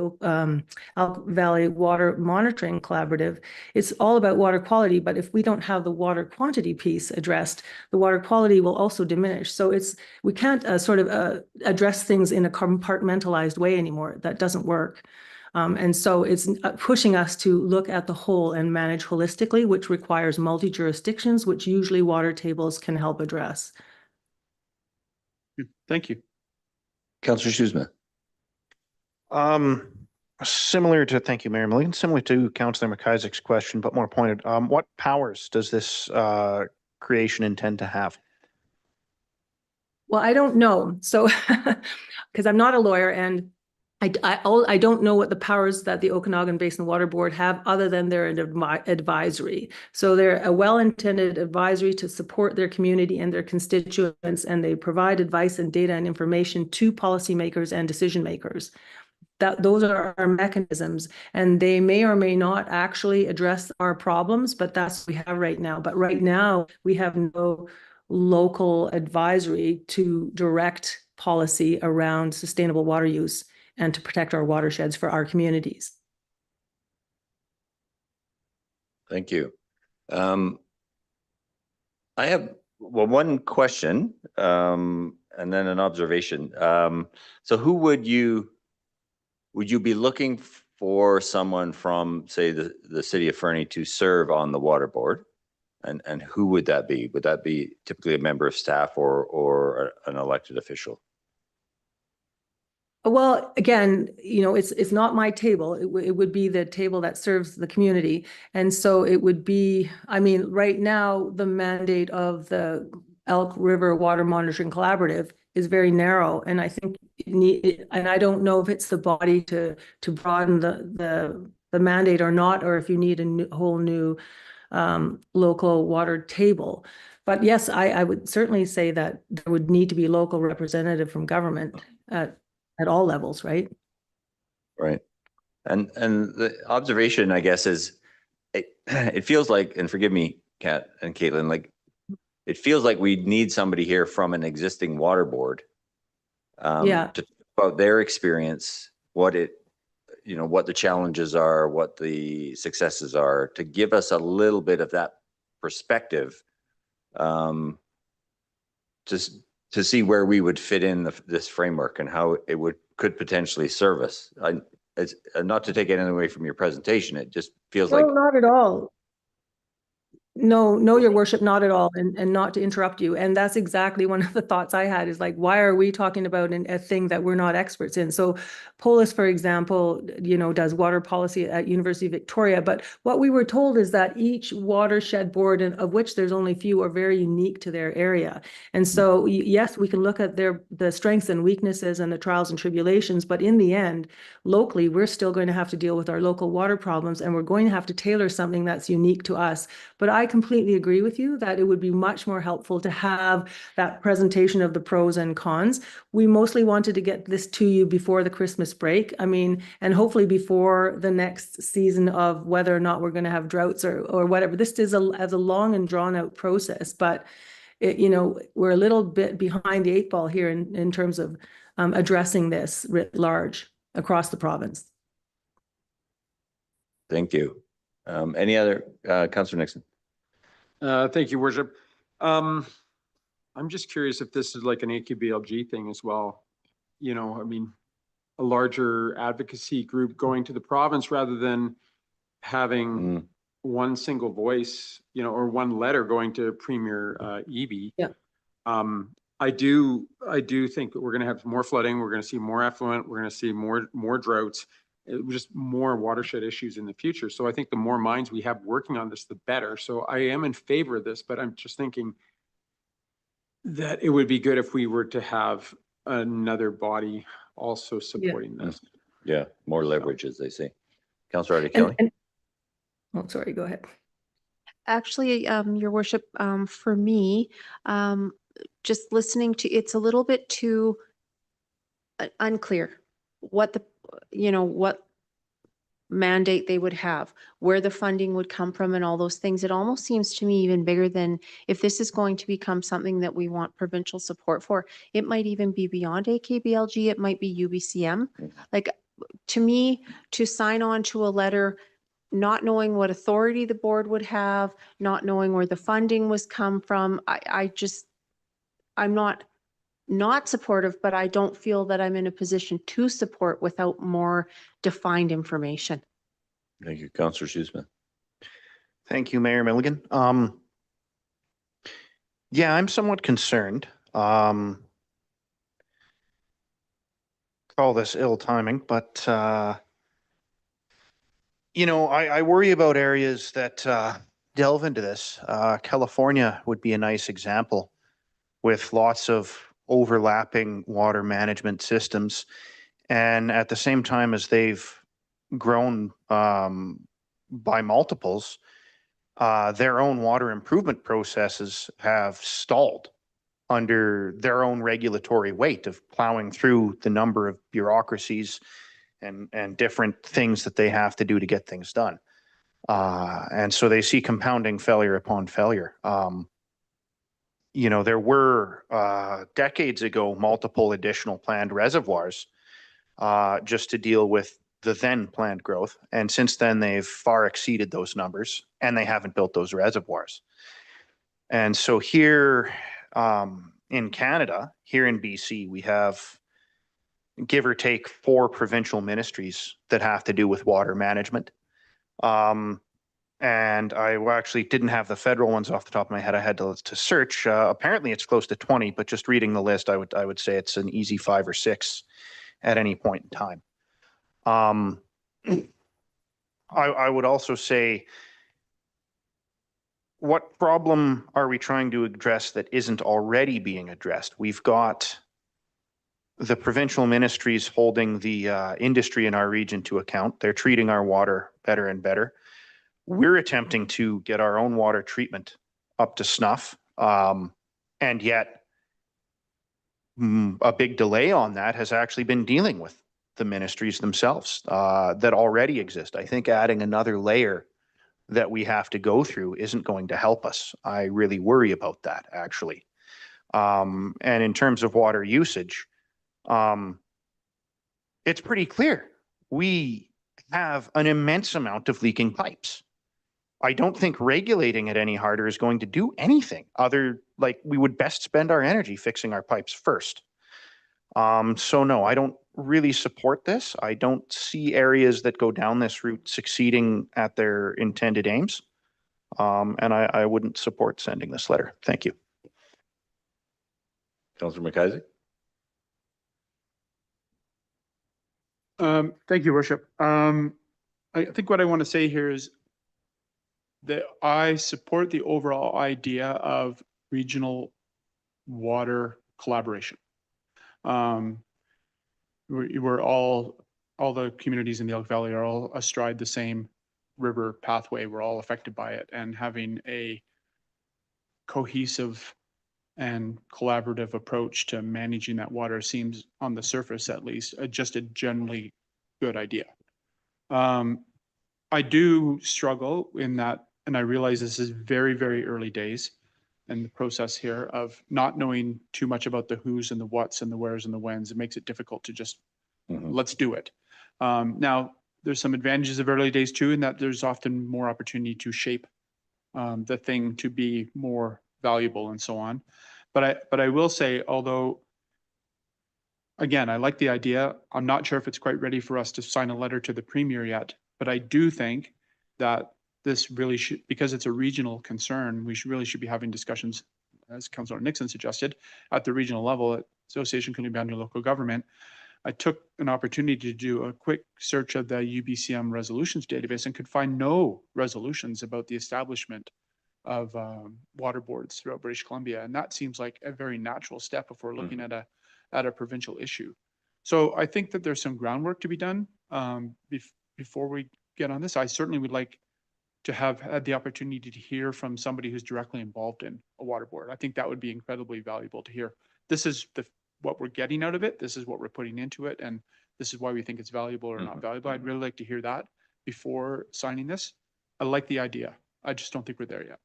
S10: Elk Valley Water Monitoring Collaborative. It's all about water quality, but if we don't have the water quantity piece addressed, the water quality will also diminish. So we can't address things in a compartmentalized way anymore. That doesn't work. And so it's pushing us to look at the whole and manage holistically, which requires multi-jurisdictions, which usually water tables can help address.
S6: Thank you.
S1: Councillor Shoesmith.
S8: Thank you, Mayor Milligan, similar to Councillor McIsaac's question, but more pointed. What powers does this creation intend to have?
S10: Well, I don't know. So, because I'm not a lawyer, and I don't know what the powers that the Okanagan Basin Water Board have other than they're an advisory. So they're a well-intended advisory to support their community and their constituents, and they provide advice and data and information to policymakers and decision makers. Those are our mechanisms, and they may or may not actually address our problems, but that's what we have right now. But right now we have no local advisory to direct policy around sustainable water use and to protect our watersheds for our communities.
S1: Thank you. I have one question and then an observation. So who would you be looking for someone from, say, the city of Fernie to serve on the water board? And who would that be? Would that be typically a member of staff or an elected official?
S10: Well, again, it's not my table. It would be the table that serves the community. And so it would be, I mean, right now, the mandate of the Elk River Water Monitoring Collaborative is very narrow. And I think and I don't know if it's the body to broaden the mandate or not, or if you need a whole new local water table. But yes, I would certainly say that there would need to be local representative from government at all levels, right?
S1: Right. And the observation, I guess, is it feels like, and forgive me, Kat and Caitlin, like it feels like we need somebody here from an existing water board to talk about their experience, what the challenges are, what the successes are, to give us a little bit of that perspective, to see where we would fit in this framework and how it could potentially serve us. It's not to take anything away from your presentation. It just feels like.
S10: No, not at all. No, your worship, not at all. And not to interrupt you. And that's exactly one of the thoughts I had, is like, why are we talking about a thing that we're not experts in? So Polis, for example, does water policy at University of Victoria. But what we were told is that each watershed board, of which there's only few, are very unique to their area. And so, yes, we can look at the strengths and weaknesses and the trials and tribulations, but in the end, locally, we're still going to have to deal with our local water problems, and we're going to have to tailor something that's unique to us. But I completely agree with you that it would be much more helpful to have that presentation of the pros and cons. We mostly wanted to get this to you before the Christmas break. I mean, and hopefully before the next season of whether or not we're going to have droughts or whatever. This is a long and drawn out process, but we're a little bit behind the 8 ball here in terms of addressing this writ large across the province.
S1: Thank you. Any other, Councillor Nixon?
S2: Thank you, Worship. I'm just curious if this is like an AQBLG thing as well. I mean, a larger advocacy group going to the province rather than having one single voice, or one letter going to Premier Eby.
S10: Yeah.
S2: I do think that we're going to have more flooding. We're going to see more effluent. We're going to see more droughts. Just more watershed issues in the future. So I think the more minds we have working on this, the better. So I am in favor of this, but I'm just thinking that it would be good if we were to have another body also supporting this.
S1: Yeah, more leverage, as they say. Councillor Artie Kelly.
S10: Oh, sorry, go ahead.
S7: Actually, your worship, for me, just listening to, it's a little bit too unclear what what mandate they would have, where the funding would come from and all those things. It almost seems to me even bigger than, if this is going to become something that we want provincial support for, it might even be beyond AKBLG. It might be UBCM. Like, to me, to sign on to a letter, not knowing what authority the board would have, not knowing where the funding was come from, I'm not supportive, but I don't feel that I'm in a position to support without more defined information.
S1: Thank you, Councillor Shoesmith.
S8: Thank you, Mayor Milligan. Yeah, I'm somewhat concerned. Call this ill timing, but I worry about areas that delve into this. California would be a nice example, with lots of overlapping water management systems. And at the same time as they've grown by multiples, their own water improvement processes have stalled under their own regulatory weight of plowing through the number of bureaucracies and different things that they have to do to get things done. And so they see compounding failure upon failure. There were decades ago multiple additional planned reservoirs just to deal with the then planned growth. And since then, they've far exceeded those numbers, and they haven't built those reservoirs. And so here in Canada, here in BC, we have, give or take 4 provincial ministries that have to do with water management. And I actually didn't have the federal ones off the top of my head. I had to search. Apparently it's close to 20, but just reading the list, I would say it's an easy 5 or 6 at any point in time. I would also say, what problem are we trying to address that isn't already being addressed? We've got the provincial ministries holding the industry in our region to account. They're treating our water better and better. We're attempting to get our own water treatment up to snuff. And yet a big delay on that has actually been dealing with the ministries themselves that already exist. I think adding another layer that we have to go through isn't going to help us. I really worry about that, actually. And in terms of water usage, it's pretty clear. We have an immense amount of leaking pipes. I don't think regulating it any harder is going to do anything other, like we would best spend our energy fixing our pipes first. So no, I don't really support this. I don't see areas that go down this route succeeding at their intended aims. And I wouldn't support sending this letter. Thank you.
S1: Councillor McIsaac.
S6: Thank you, Worship. I think what I want to say here is that I support the overall idea of regional water collaboration. We're all the communities in the Elk Valley are all astride the same river pathway. We're all affected by it, and having a cohesive and collaborative approach to managing that water seems, on the surface at least, just a generally good idea. I do struggle in that, and I realize this is very, very early days in the process here of not knowing too much about the who's and the what's and the where's and the when's. It makes it difficult to just, let's do it. Now, there's some advantages of early days too, in that there's often more opportunity to shape the thing to be more valuable and so on. But I will say, although, again, I like the idea, I'm not sure if it's quite ready for us to sign a letter to the Premier yet, but I do think that this really should, because it's a regional concern, we really should be having discussions, as Councillor Nixon suggested, at the regional level, at Association Country Local Government. I took an opportunity to do a quick search of the UBCM resolutions database and could find no resolutions about the establishment of water boards throughout British Columbia. And that seems like a very natural step if we're looking at a provincial issue. So I think that there's some groundwork to be done before we get on this. I certainly would like to have had the opportunity to hear from somebody who's directly involved in a water board. I think that would be incredibly valuable to hear. This is what we're getting out of it. This is what we're putting into it. And this is why we think it's valuable or not valuable. I'd really like to hear that before signing this. I like the idea. I just don't think we're there yet.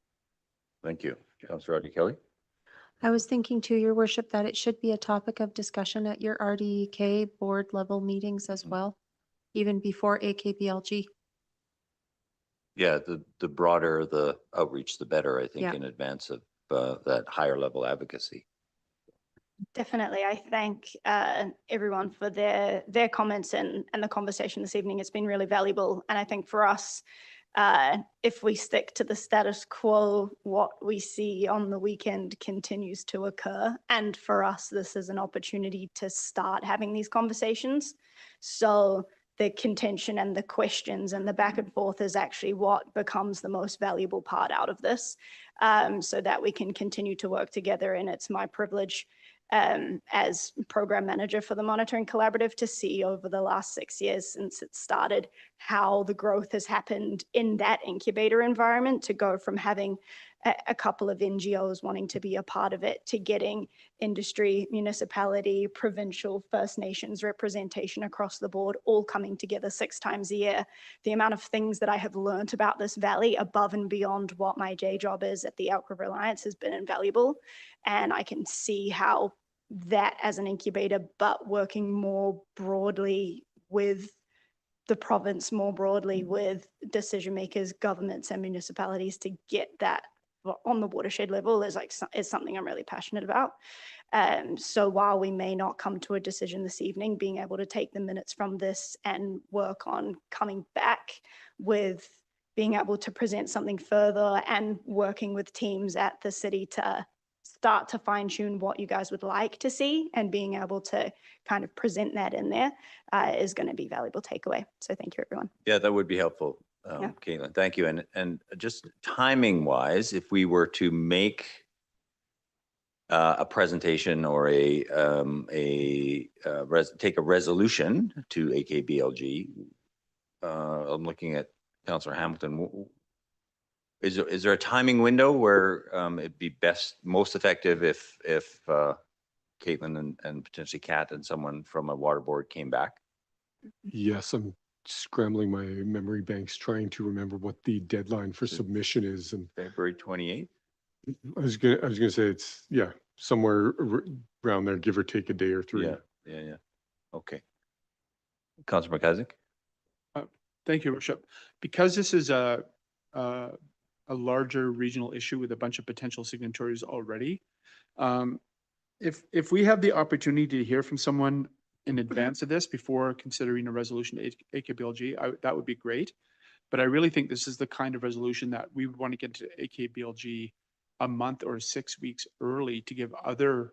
S1: Thank you. Councillor Rodney Kelly.
S7: I was thinking to your worship that it should be a topic of discussion at your RDK board level meetings as well, even before AKPLG.
S1: Yeah, the broader the outreach, the better, I think,
S7: Yeah.
S1: in advance of that higher level advocacy.
S11: Definitely. I thank everyone for their comments and the conversation this evening. It's been really valuable. And I think for us, if we stick to the status quo, what we see on the weekend continues to occur. And for us, this is an opportunity to start having these conversations. So the contention and the questions and the back and forth is actually what becomes the most valuable part out of this, so that we can continue to work together. And it's my privilege as program manager for the Monitoring Collaborative to see over the last 6 years since it started how the growth has happened in that incubator environment, to go from having a couple of NGOs wanting to be a part of it to getting industry, municipality, provincial, First Nations representation across the board, all coming together 6 times a year. The amount of things that I have learned about this valley above and beyond what my day job is at the Elk River Alliance has been invaluable. And I can see how that as an incubator, but working more broadly with the province, more broadly with decision makers, governments and municipalities to get that on the watershed level is something I'm really passionate about. So while we may not come to a decision this evening, being able to take the minutes from this and work on coming back with being able to present something further and working with teams at the city to start to fine tune what you guys would like to see, and being able to kind of present that in there is going to be valuable takeaway. So thank you, everyone.
S1: Yeah, that would be helpful,
S11: Yeah.
S1: Caitlin. Thank you. And just timing wise, if we were to make a presentation or take a resolution to AKBLG, I'm looking at Councillor Hamilton. Is there a timing window where it'd be most effective if Caitlin and potentially Kat and someone from a water board came back?
S12: Yes, I'm scrambling my memory banks trying to remember what the deadline for submission is. And
S1: February 28th?
S12: I was gonna say it's, yeah, somewhere around there, give or take a day or three.
S1: Yeah. Okay. Councillor McIsaac?
S6: Thank you, Worship. Because this is a larger regional issue with a bunch of potential signatories already, if we have the opportunity to hear from someone in advance of this before considering a resolution to AKBLG, that would be great. But I really think this is the kind of resolution that we would want to get to AKBLG a month or 6 weeks early to give other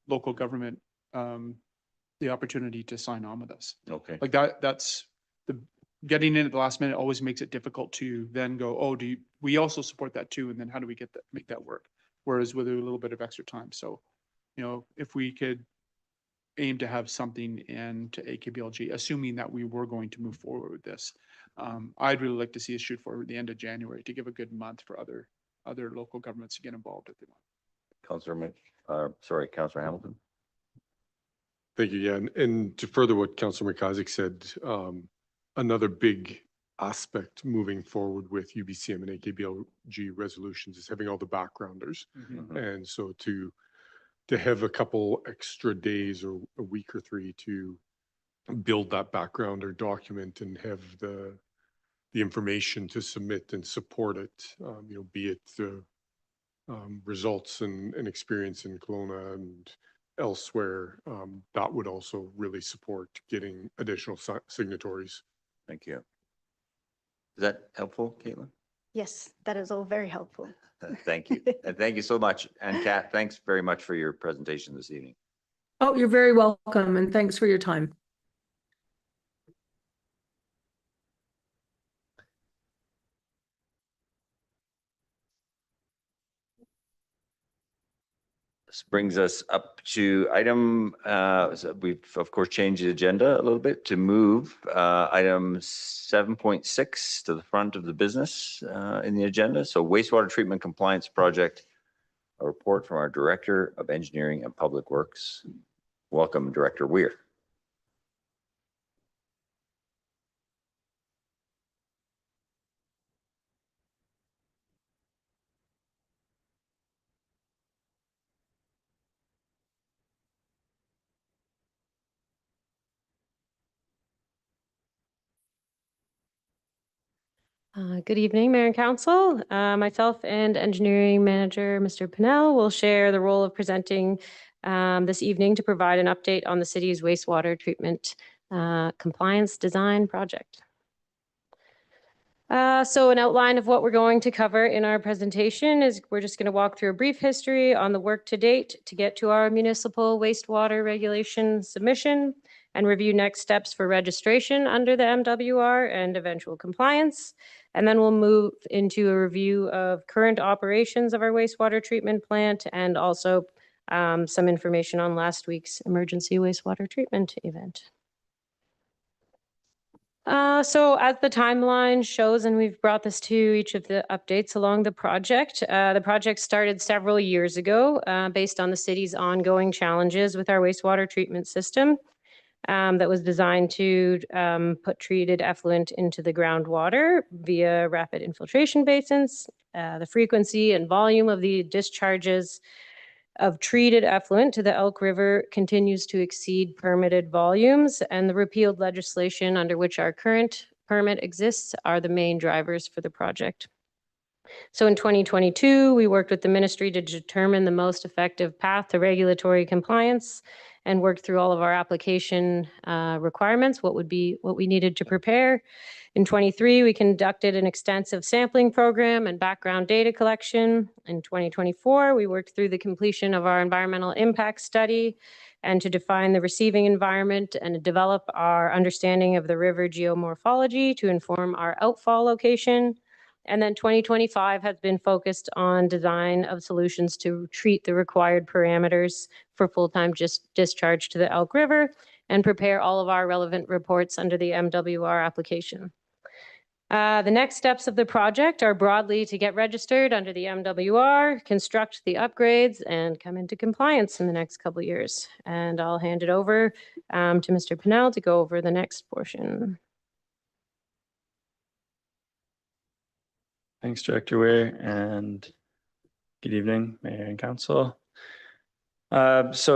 S6: local government the opportunity to sign on with us.
S1: Okay.
S6: Like that's the getting in at the last minute always makes it difficult to then go, oh, we also support that too? And then how do we make that work? Whereas with a little bit of extra time. So, if we could aim to have something in to AKBLG, assuming that we were going to move forward with this, I'd really like to see us shoot for the end of January to give a good month for other local governments to get involved if they want.
S1: Councillor Hamilton.
S12: Thank you. Yeah, and to further what Councillor McIsaac said, another big aspect moving forward with UBCM and AKBLG resolutions is having all the backgrounders. And so to have a couple extra days or a week or three to build that backgrounder document and have the information to submit and support it, be it the results and experience in Kelowna and elsewhere, that would also really support getting additional signatories.
S1: Thank you. Is that helpful, Caitlin?
S11: Yes, that is all very helpful.
S1: Thank you. And thank you so much. And Kat, thanks very much for your presentation this evening.
S10: Oh, you're very welcome, and thanks for your time.
S1: This brings us up to item, so we've of course changed the agenda a little bit to move item 7.6 to the front of the business in the agenda. So wastewater treatment compliance project, a report from our Director of Engineering and Public Works. Welcome, Director Weir.
S13: Good evening, Mayor and Council. Myself and Engineering Manager, Mr. Pinnell, will share the role of presenting this evening to provide an update on the city's wastewater treatment compliance design project. So an outline of what we're going to cover in our presentation is we're just going to walk through a brief history on the work to date to get to our municipal wastewater regulation submission and review next steps for registration under the MWR and eventual compliance. And then we'll move into a review of current operations of our wastewater treatment plant and also some information on last week's emergency wastewater treatment event. So as the timeline shows, and we've brought this to each of the updates along the project started several years ago based on the city's ongoing challenges with our wastewater treatment system that was designed to put treated effluent into the groundwater via rapid infiltration basins. The frequency and volume of the discharges of treated effluent to the Elk River continues to exceed permitted volumes, and the repealed legislation under which our current permit exists are the main drivers for the project. So in 2022, we worked with the ministry to determine the most effective path to regulatory compliance and worked through all of our application requirements, what we needed to prepare. In 23, we conducted an extensive sampling program and background data collection. In 2024, we worked through the completion of our environmental impact study and to define the receiving environment and to develop our understanding of the river geomorphology to inform our outfall location. And then 2025 has been focused on design of solutions to treat the required parameters for full-time discharge to the Elk River and prepare all of our relevant reports under the MWR application. The next steps of the project are broadly to get registered under the MWR, construct the upgrades, and come into compliance in the next couple of years. And I'll hand it over to Mr. Pinnell to go over the next portion.
S14: Thanks, Director Ware, and good evening, Mayor and Council. As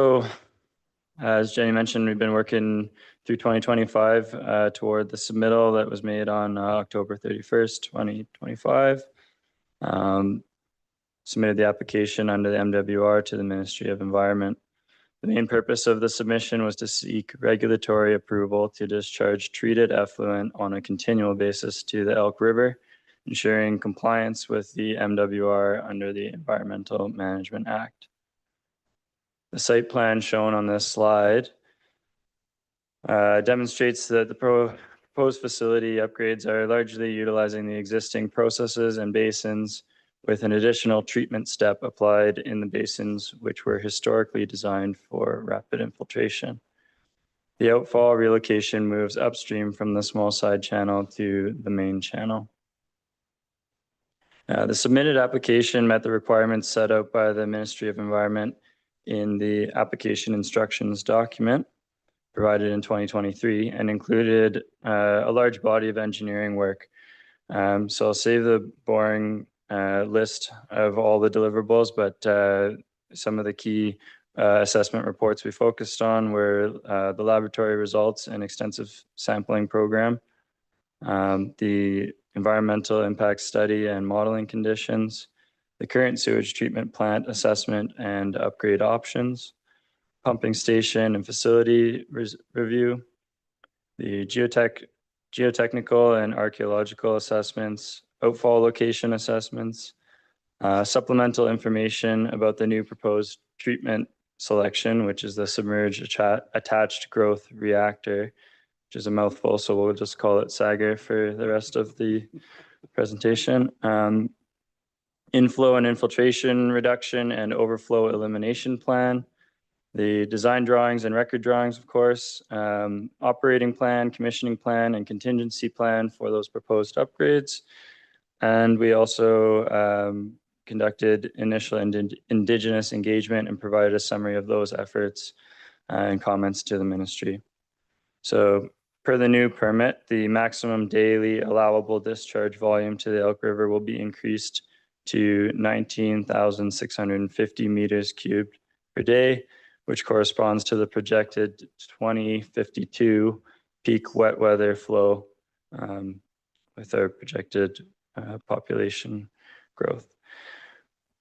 S14: Jenny mentioned, we've been working through 2025 toward the submittal that was made on October 31st, 2025. Submitted the application under the MWR to the Ministry of Environment. The main purpose of the submission was to seek regulatory approval to discharge treated effluent on a continual basis to the Elk River, ensuring compliance with the MWR under the Environmental Management Act. The site plan shown on this slide demonstrates that the proposed facility upgrades are largely utilizing the existing processes and basins with an additional treatment step applied in the basins which were historically designed for rapid infiltration. The outfall relocation moves upstream from the small side channel to the main channel. The submitted application met the requirements set out by the Ministry of Environment in the application instructions document provided in 2023 and included a large body of engineering work. So I'll save the boring list of all the deliverables, but some of the key assessment reports we focused on were the laboratory results and extensive sampling program, the environmental impact study and modeling conditions, the current sewage treatment plant assessment and upgrade options, pumping station and facility review, the geotechnical and archaeological assessments, outfall location assessments, supplemental information about the new proposed treatment selection, which is the submerged attached growth reactor, which is a mouthful, so we'll just call it SAGR for the rest of the presentation. Inflow and infiltration reduction and overflow elimination plan, the design drawings and record drawings, of course, operating plan, commissioning plan, and contingency plan for those proposed upgrades. And we also conducted initial Indigenous engagement and provided a summary of those efforts and comments to the ministry. So per the new permit, the maximum daily allowable discharge volume to the Elk River will be increased to 19,650 meters cubed per day, which corresponds to the projected 2052 peak wet weather flow with our projected population growth.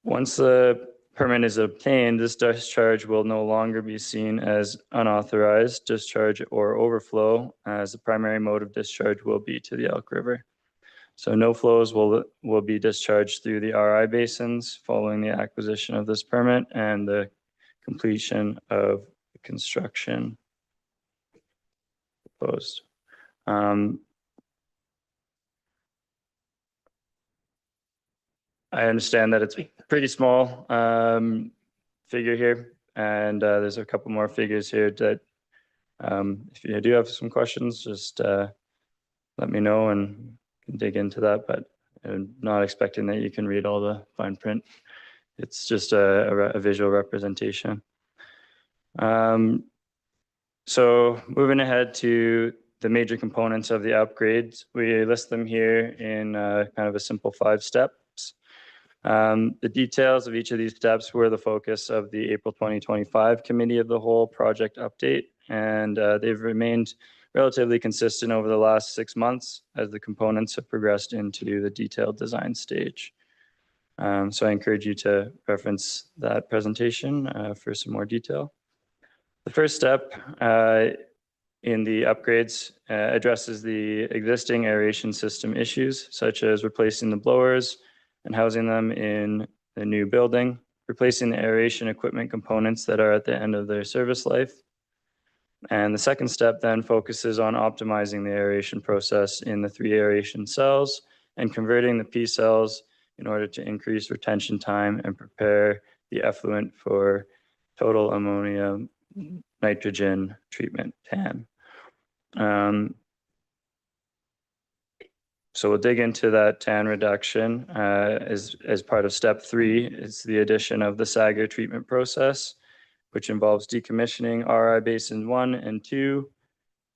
S14: Once the permit is obtained, this discharge will no longer be seen as unauthorized discharge or overflow, as the primary mode of discharge will be to the Elk River. So no flows will be discharged through the RI basins following the acquisition of this permit and the completion of the construction proposed. I understand that it's a pretty small figure here, and there's a couple more figures here that if you do have some questions, just let me know and can dig into that, but I'm not expecting that you can read all the fine print. It's just a visual representation. So moving ahead to the major components of the upgrades, we list them here in kind of a simple 5 steps. The details of each of these steps were the focus of the April 2025 Committee of the Whole project update, and they've remained relatively consistent over the last 6 months as the components have progressed into the detailed design stage. So I encourage you to reference that presentation for some more detail. The first step in the upgrades addresses the existing aeration system issues, such as replacing the blowers and housing them in the new building, replacing the aeration equipment components that are at the end of their service life. And the second step then focuses on optimizing the aeration process in the 3 aeration cells and converting the P cells in order to increase retention time and prepare the effluent for total ammonia nitrogen treatment, TAN. So we'll dig into that TAN reduction as part of step 3. It's the addition of the Sager treatment process, which involves decommissioning RI basin 1 and 2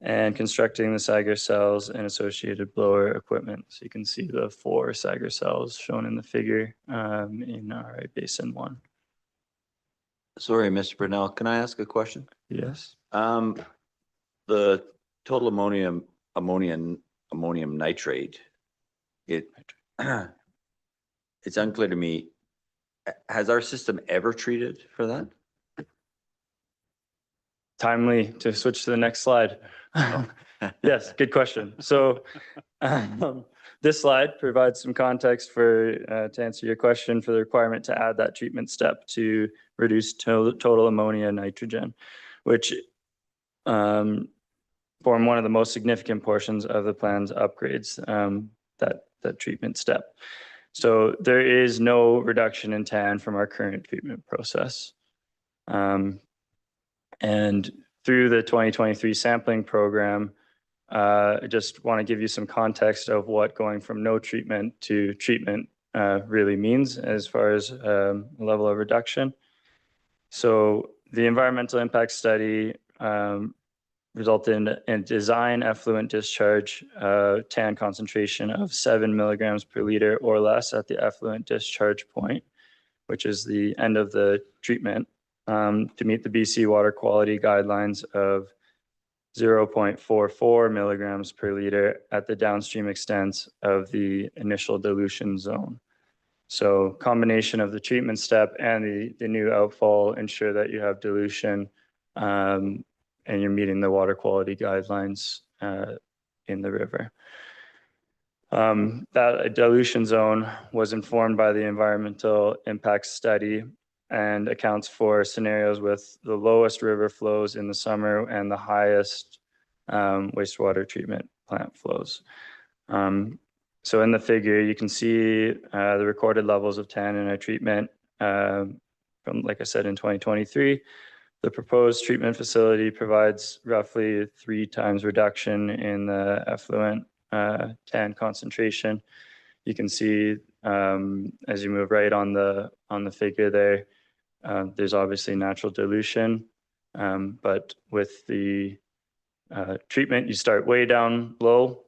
S14: and constructing the Sager cells and associated blower equipment. So you can see the 4 Sager cells shown in the figure in RI basin 1.
S1: Sorry, Mr. Brunel, can I ask a question?
S14: Yes.
S1: The total ammonium nitrate, it's unclear to me. Has our system ever treated for that?
S14: Timely to switch to the next slide. Yes, good question. So this slide provides some context to answer your question for the requirement to add that treatment step to reduce total ammonia nitrogen, which form one of the most significant portions of the plan's upgrades, that treatment step. So there is no reduction in TAN from our current treatment process. And through the 2023 sampling program, I just want to give you some context of what going from no treatment to treatment really means as far as level of reduction. So the environmental impact study resulted in design effluent discharge TAN concentration of 7 milligrams per liter or less at the effluent discharge point, which is the end of the treatment, to meet the BC water quality guidelines of 0.44 milligrams per liter at the downstream extents of the initial dilution zone. So combination of the treatment step and the new outfall ensure that you have dilution and you're meeting the water quality guidelines in the river. That dilution zone was informed by the environmental impact study and accounts for scenarios with the lowest river flows in the summer and the highest wastewater treatment plant flows. So in the figure, you can see the recorded levels of TAN in our treatment from, like I said, in 2023. The proposed treatment facility provides roughly 3 times reduction in the effluent TAN concentration. You can see as you move right on the figure there, there's obviously natural dilution, but with the treatment, you start way down low,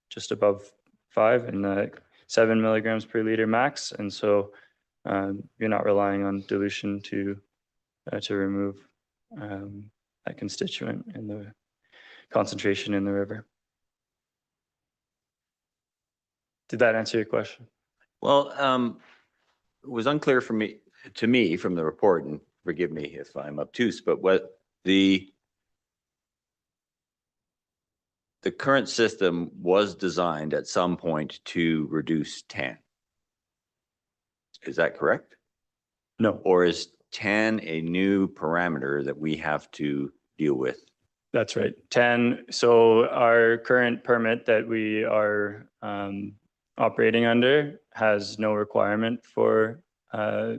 S14: just above 5 and 7 milligrams per liter max, and so you're not relying on dilution to remove that constituent in the concentration in the river. Did that answer your question?
S1: Well, it was unclear to me from the report, and forgive me if I'm obtuse, but what the current system was designed at some point to reduce TAN. Is that correct?
S14: No.
S1: Or is TAN a new parameter that we have to deal with?
S14: That's right. TAN. So our current permit that we are operating under has no requirement for a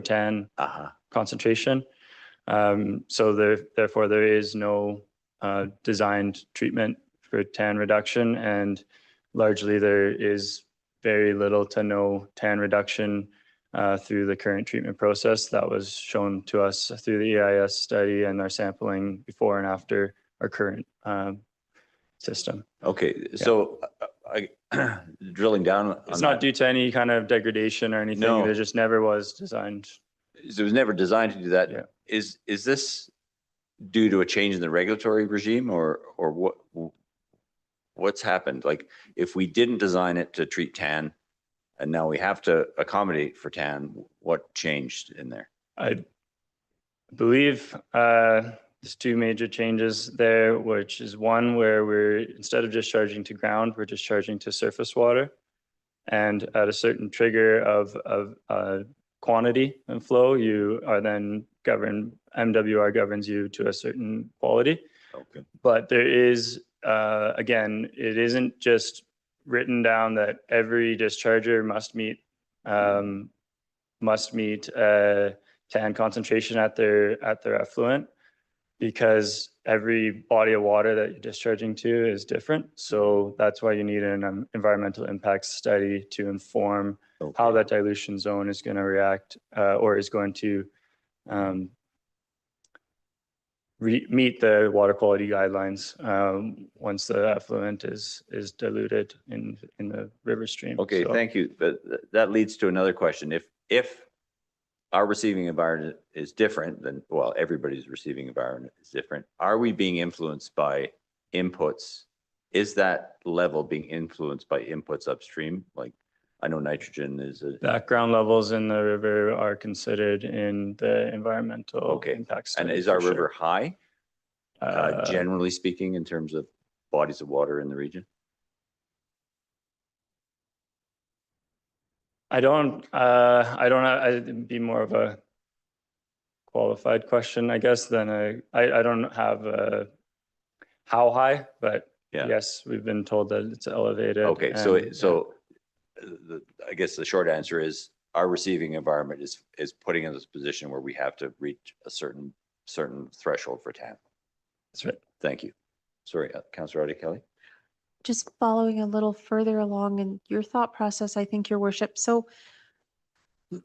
S14: TAN concentration. So therefore there is no designed treatment for TAN reduction, and largely there is very little to no TAN reduction through the current treatment process that was shown to us through the EIS study and our sampling before and after our current system.
S1: Okay, so drilling down on
S14: it's not due to any kind of degradation or anything.
S1: No.
S14: It just never was designed.
S1: It was never designed to do that.
S14: Yeah.
S1: Is this due to a change in the regulatory regime, or what's happened? Like, if we didn't design it to treat TAN, and now we have to accommodate for TAN. What changed in there?
S14: I believe there's two major changes there, which is one where we're, instead of discharging to ground, we're discharging to surface water. And at a certain trigger of quantity and flow, you are then governed, MWR governs you to a certain quality.
S1: Okay.
S14: But there is, again, it isn't just written down that every discharger must meet TAN concentration at their effluent, because every body of water that you're discharging to is different. So that's why you need an environmental impact study to inform how that dilution zone is going to react or is going to meet the water quality guidelines once the effluent is diluted in the river stream.
S1: Okay,
S14: So,
S1: thank you. But that leads to another question. If our receiving environment is different than, well, everybody's receiving environment is different, are we being influenced by inputs? Is that level being influenced by inputs upstream? Like, I know nitrogen is a
S14: background levels in the river are considered in the environmental impact study.
S1: And is our
S14: for
S1: river
S14: sure.
S1: high, generally speaking, in terms of bodies of water in the region? It'd be more of a qualified question, I guess, than I don't have how high, but yes, we've been told that it's elevated. Okay, so I guess the short answer is our receiving environment is putting us in this position where we have to reach a certain threshold for TAN.
S14: That's right.
S1: Thank you. Sorry, Councillor Artie Kelly.
S7: Just following a little further along in your thought process, I think, Your Worship. So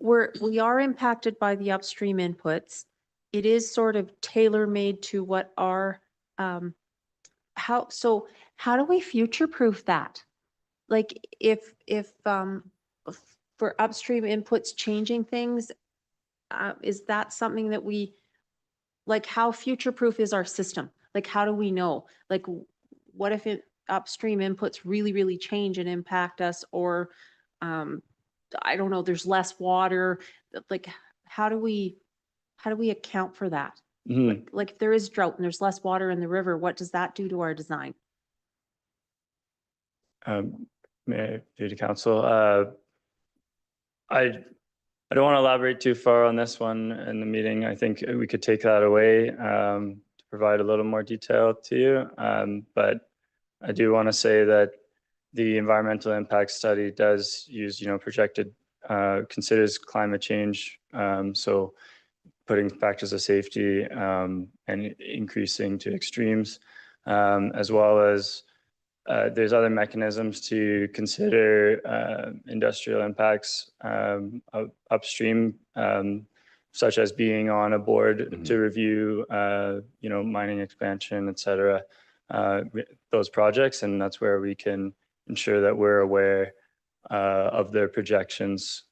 S7: we are impacted by the upstream inputs. It is sort of tailor-made to what our how do we future-proof that? Like if for upstream inputs changing things, is that something that we, like, how future-proof is our system? Like, how do we know? Like, what if upstream inputs really change and impact us, or I don't know, there's less water? Like, how do we account for that? Like if there is drought and there's less water in the river, what does that do to our design?
S14: May I do to council? I don't want to elaborate too far on this one in the meeting. I think we could take that away to provide a little more detail to you. But I do want to say that the environmental impact study does use, projected, considers climate change. So putting factors of safety and increasing to extremes, as well as there's other mechanisms to consider industrial impacts upstream, such as being on a board to review, mining expansion, et cetera, those projects. And that's where we can ensure that we're aware of their projections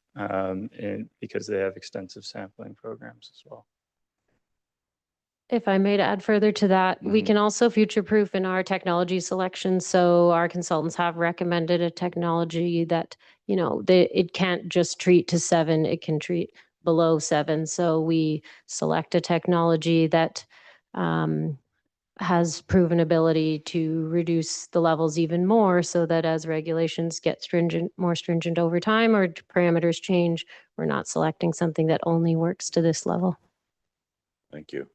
S14: because they have extensive sampling programs as well.
S13: If I may add further to that, we can also future-proof in our technology selection. So our consultants have recommended a technology that, it can't just treat to 7, it can treat below 7. So we select a technology that has proven ability to reduce the levels even more, so that as regulations get more stringent over time, or parameters change, we're not selecting something that only works to this level.
S1: Thank you.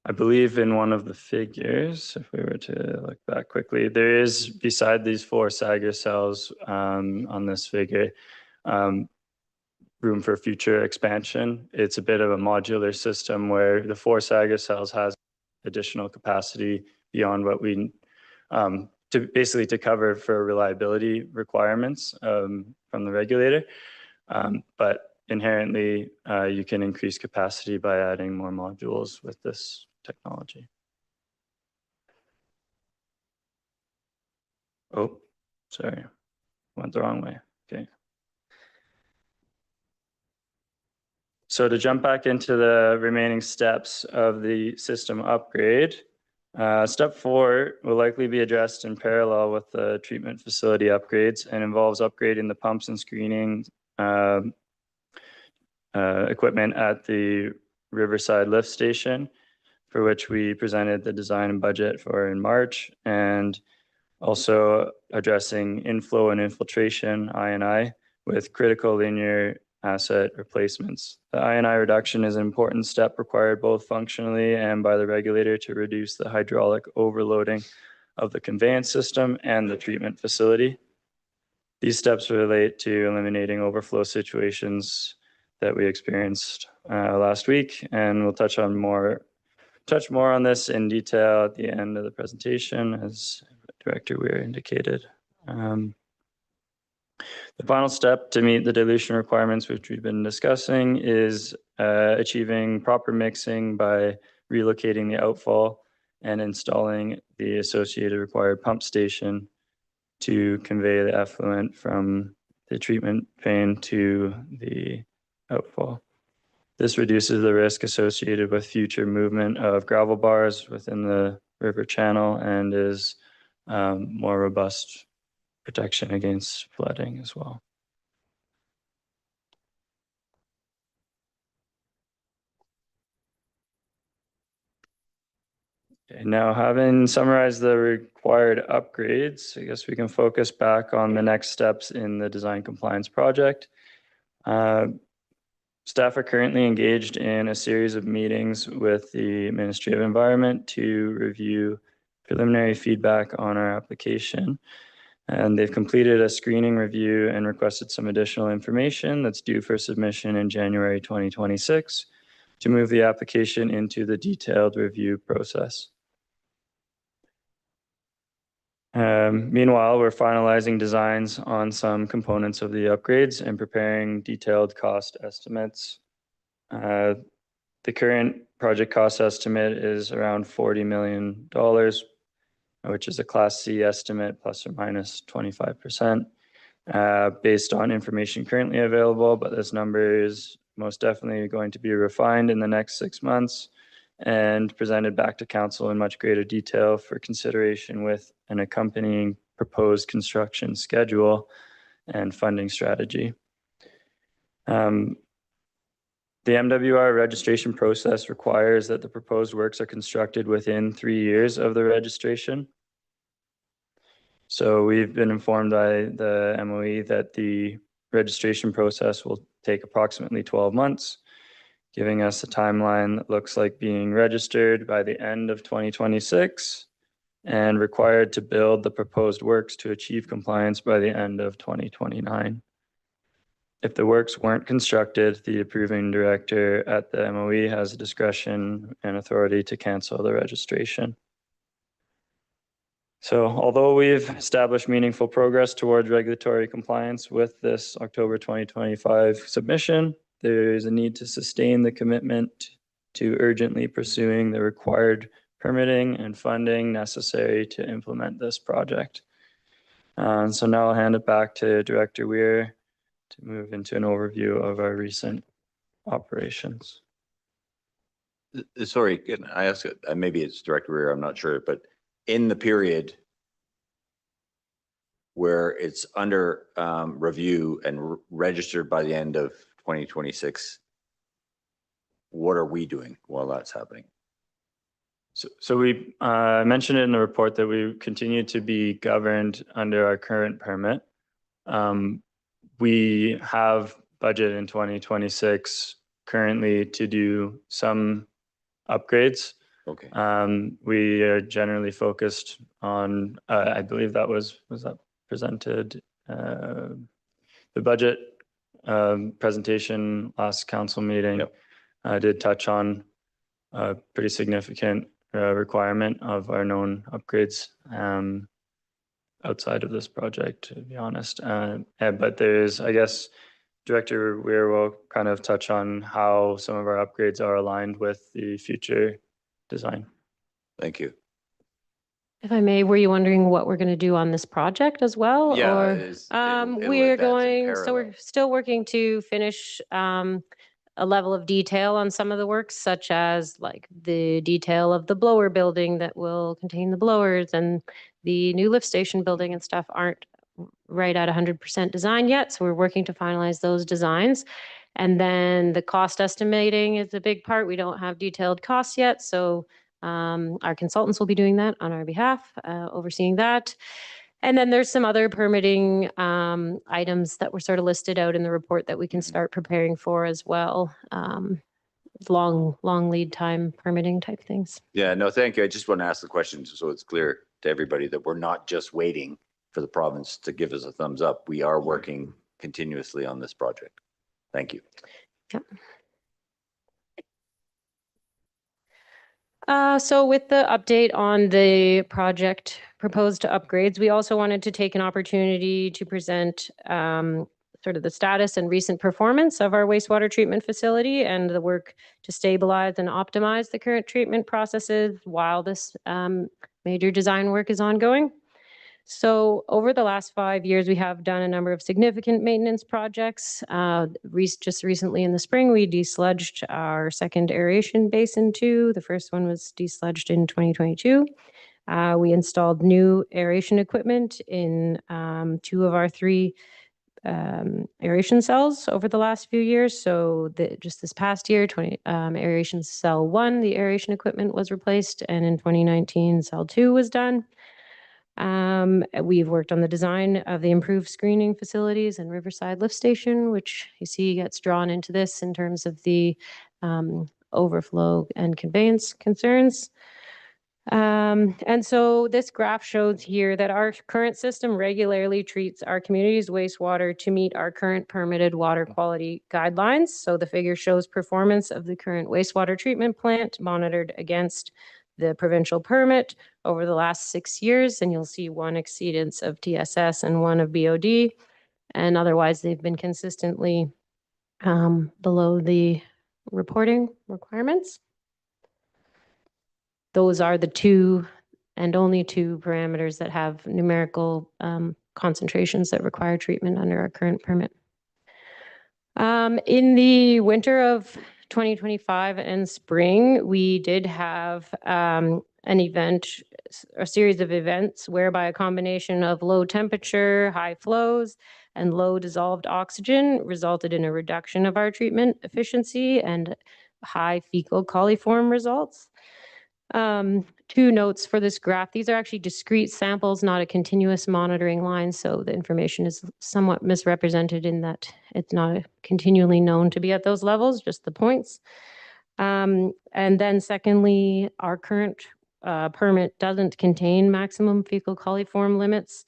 S14: I believe in one of the figures, if we were to look back quickly, there is, beside these 4 Sager cells on this figure, room for future expansion. It's a bit of a modular system where the 4 Sager cells has additional capacity beyond what we, to cover for reliability requirements from the regulator. But inherently, you can increase capacity by adding more modules with this technology. Oh, sorry, went the wrong way. Okay. So to jump back into the remaining steps of the system upgrade, Step 4 will likely be addressed in parallel with the treatment facility upgrades and involves upgrading the pumps and screening equipment at the Riverside Lift Station, for which we presented the design and budget for in March, and also addressing inflow and infiltration I&I with critical linear asset replacements. The I&I reduction is an important step required both functionally and by the regulator to reduce the hydraulic overloading of the conveyance system and the treatment facility. These steps relate to eliminating overflow situations that we experienced last week, and we'll touch more on this in detail at the end of the presentation, as Director Weir indicated. The final step to meet the dilution requirements, which we've been discussing, is achieving proper mixing by relocating the outfall and installing the associated required pump station to convey the effluent from the treatment vein to the outfall. This reduces the risk associated with future movement of gravel bars within the river channel and is more robust protection against flooding as well. Okay, now having summarized the required upgrades, I guess we can focus back on the next steps in the design compliance project. Staff are currently engaged in a series of meetings with the Ministry of Environment to review preliminary feedback on our application. And they've completed a screening review and requested some additional information that's due for submission in January 2026 to move the application into the detailed review process. Meanwhile, we're finalizing designs on some components of the upgrades and preparing detailed cost estimates. The current project cost estimate is around $40 million, which is a Class C estimate plus or minus 25%, based on information currently available, but this number is most definitely going to be refined in the next 6 months and presented back to Council in much greater detail for consideration with an accompanying proposed construction schedule and funding strategy. The MWR registration process requires that the proposed works are constructed within 3 years of the registration. So we've been informed by the MOE that the registration process will take approximately 12 months, giving us a timeline that looks like being registered by the end of 2026 and required to build the proposed works to achieve compliance by the end of 2029. If the works weren't constructed, the approving director at the MOE has a discretion and authority to cancel the registration. So although we've established meaningful progress towards regulatory compliance with this October 2025 submission, there is a need to sustain the commitment to urgently pursuing the required permitting and funding necessary to implement this project. So now I'll hand it back to Director Weir to move into an overview of our recent operations.
S1: Sorry, can I ask, maybe it's Director Weir, I'm not sure, but in the period where it's under review and registered by the end of 2026, what are we doing while that's happening?
S14: So we mentioned in the report that we continue to be governed under our current permit. We have budget in 2026 currently to do some upgrades.
S1: Okay.
S14: We are generally focused on, I believe that was that presented, the budget presentation last council meeting.
S1: Yep.
S14: Did touch on a pretty significant requirement of our known upgrades outside of this project, to be honest. But there's, I guess, Director Weir will kind of touch on how some of our upgrades are aligned with the future design.
S1: Thank you.
S13: If I may, were you wondering what we're going to do on this project as well?
S1: Yeah,
S13: Or,
S1: it'll
S13: we're
S1: advance in
S13: so we're
S1: parallel.
S13: still working to finish a level of detail on some of the works, such as like the detail of the blower building that will contain the blowers, and the new lift station building and stuff aren't right at 100% design yet. So we're working to finalize those designs. And then the cost estimating is a big part. We don't have detailed costs yet. So our consultants will be doing that on our behalf, overseeing that. And then there's some other permitting items that were sort of listed out in the report that we can start preparing for as well. Long lead time permitting type things.
S1: Yeah, no, thank you. I just want to ask the question so it's clear to everybody that we're not just waiting for the province to give us a thumbs up. We are working continuously on this project. Thank you.
S13: So with the update on the project proposed upgrades, we also wanted to take an opportunity to present sort of the status and recent performance of our wastewater treatment facility and the work to stabilize and optimize the current treatment processes while this major design work is ongoing. So over the last 5 years, we have done a number of significant maintenance projects. Just recently in the spring, we desludged our second aeration basin 2. The first one was desludged in 2022. We installed new aeration equipment in 2 of our 3 aeration cells over the last few years. So just this past year, aeration cell 1, the aeration equipment was replaced, and in 2019, cell 2 was done. We've worked on the design of the improved screening facilities and Riverside Lift Station, which you see gets drawn into this in terms of the overflow and conveyance concerns. And so this graph shows here that our current system regularly treats our community's wastewater to meet our current permitted water quality guidelines. So the figure shows performance of the current wastewater treatment plant monitored against the provincial permit over the last 6 years, and you'll see 1 exceedance of TSS and 1 of BOD, and otherwise they've been consistently below the reporting requirements. Those are the 2 and only 2 parameters that have numerical concentrations that require treatment under our current permit. In the winter of 2025 and spring, we did have a series of events whereby a combination of low temperature, high flows, and low dissolved oxygen resulted in a reduction of our treatment efficiency and high fecal coliform results. 2 notes for this graph. These are actually discrete samples, not a continuous monitoring line, so the information is somewhat misrepresented in that it's not continually known to be at those levels, just the points. And then secondly, our current permit doesn't contain maximum fecal coliform limits.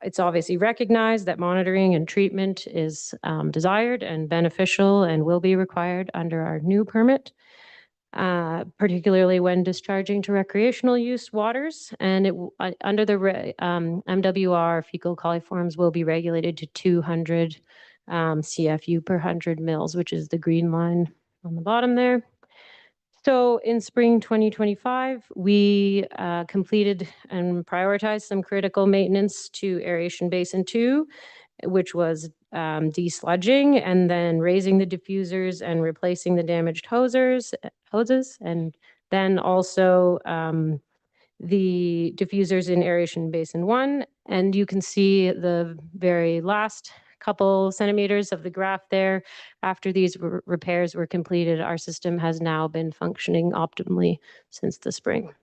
S13: It's obviously recognized that monitoring and treatment is desired and beneficial and will be required under our new permit. Particularly when discharging to recreational use waters, and under the MWR, fecal coliforms will be regulated to 200 CFU per 100 mils, which is the green line on the bottom there. So in spring 2025, we completed and prioritized some critical maintenance to aeration basin 2, which was desludging and then raising the diffusers and replacing the damaged hoses, and then also the diffusers in aeration basin 1. And you can see the very last couple centimeters of the graph there. After these repairs were completed, our system has now been functioning optimally since the spring.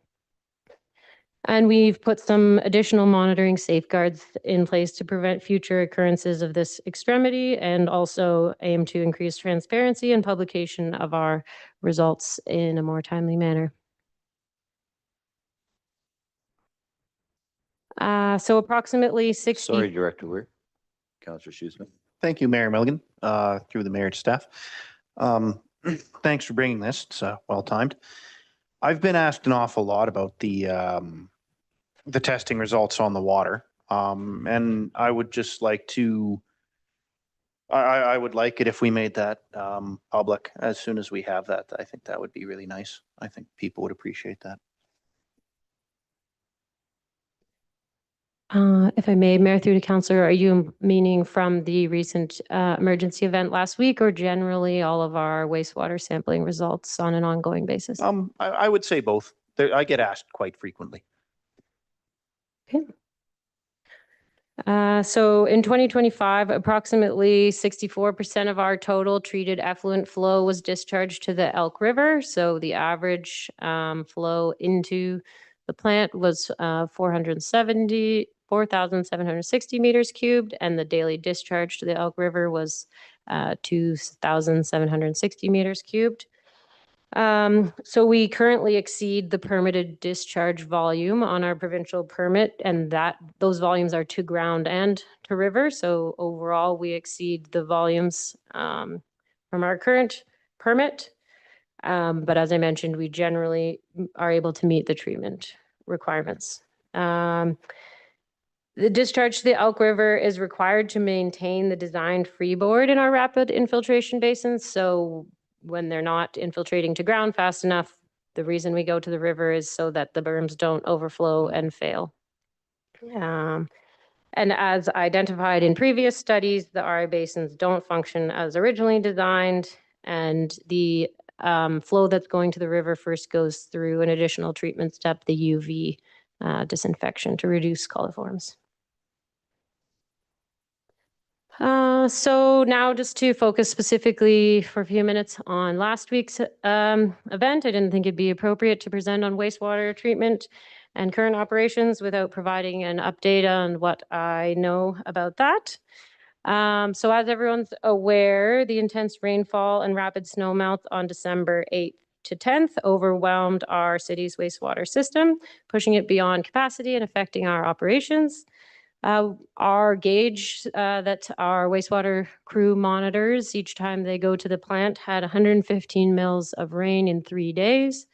S13: And we've put some additional monitoring safeguards in place to prevent future occurrences of this extremity, and also aim to increase transparency and publication of our results in a more timely manner. So approximately 60.
S1: Sorry, Director Weir. Councillor Shoesmith.
S8: Thank you, Mayor Milligan, through the mayor to staff. Thanks for bringing this. It's well timed. I've been asked an awful lot about the testing results on the water, and I would just like to. I would like it if we made that public as soon as we have that. I think that would be really nice. I think people would appreciate that.
S13: If I may, Mayor through to Councillor, are you meaning from the recent emergency event last week or generally all of our wastewater sampling results on an ongoing basis?
S8: I would say both. I get asked quite frequently.
S13: Okay. So in 2025, approximately 64% of our total treated effluent flow was discharged to the Elk River. So the average flow into the plant was 4,760 meters cubed, and the daily discharge to the Elk River was 2,760 meters cubed. So we currently exceed the permitted discharge volume on our provincial permit, and those volumes are to ground and to river. So overall, we exceed the volumes from our current permit. But as I mentioned, we generally are able to meet the treatment requirements. The discharge to the Elk River is required to maintain the designed freeboard in our rapid infiltration basins. So when they're not infiltrating to ground fast enough, the reason we go to the river is so that the berms don't overflow and fail. And as identified in previous studies, the RI basins don't function as originally designed, and the flow that's going to the river first goes through an additional treatment step, the UV disinfection to reduce coliforms. So now just to focus specifically for a few minutes on last week's event, I didn't think it'd be appropriate to present on wastewater treatment and current operations without providing an update on what I know about that. So as everyone's aware, the intense rainfall and rapid snowmelt on December 8th to 10th overwhelmed our city's wastewater system, pushing it beyond capacity and affecting our operations. Our gauge that our wastewater crew monitors each time they go to the plant had 115 mils of rain in 3 days.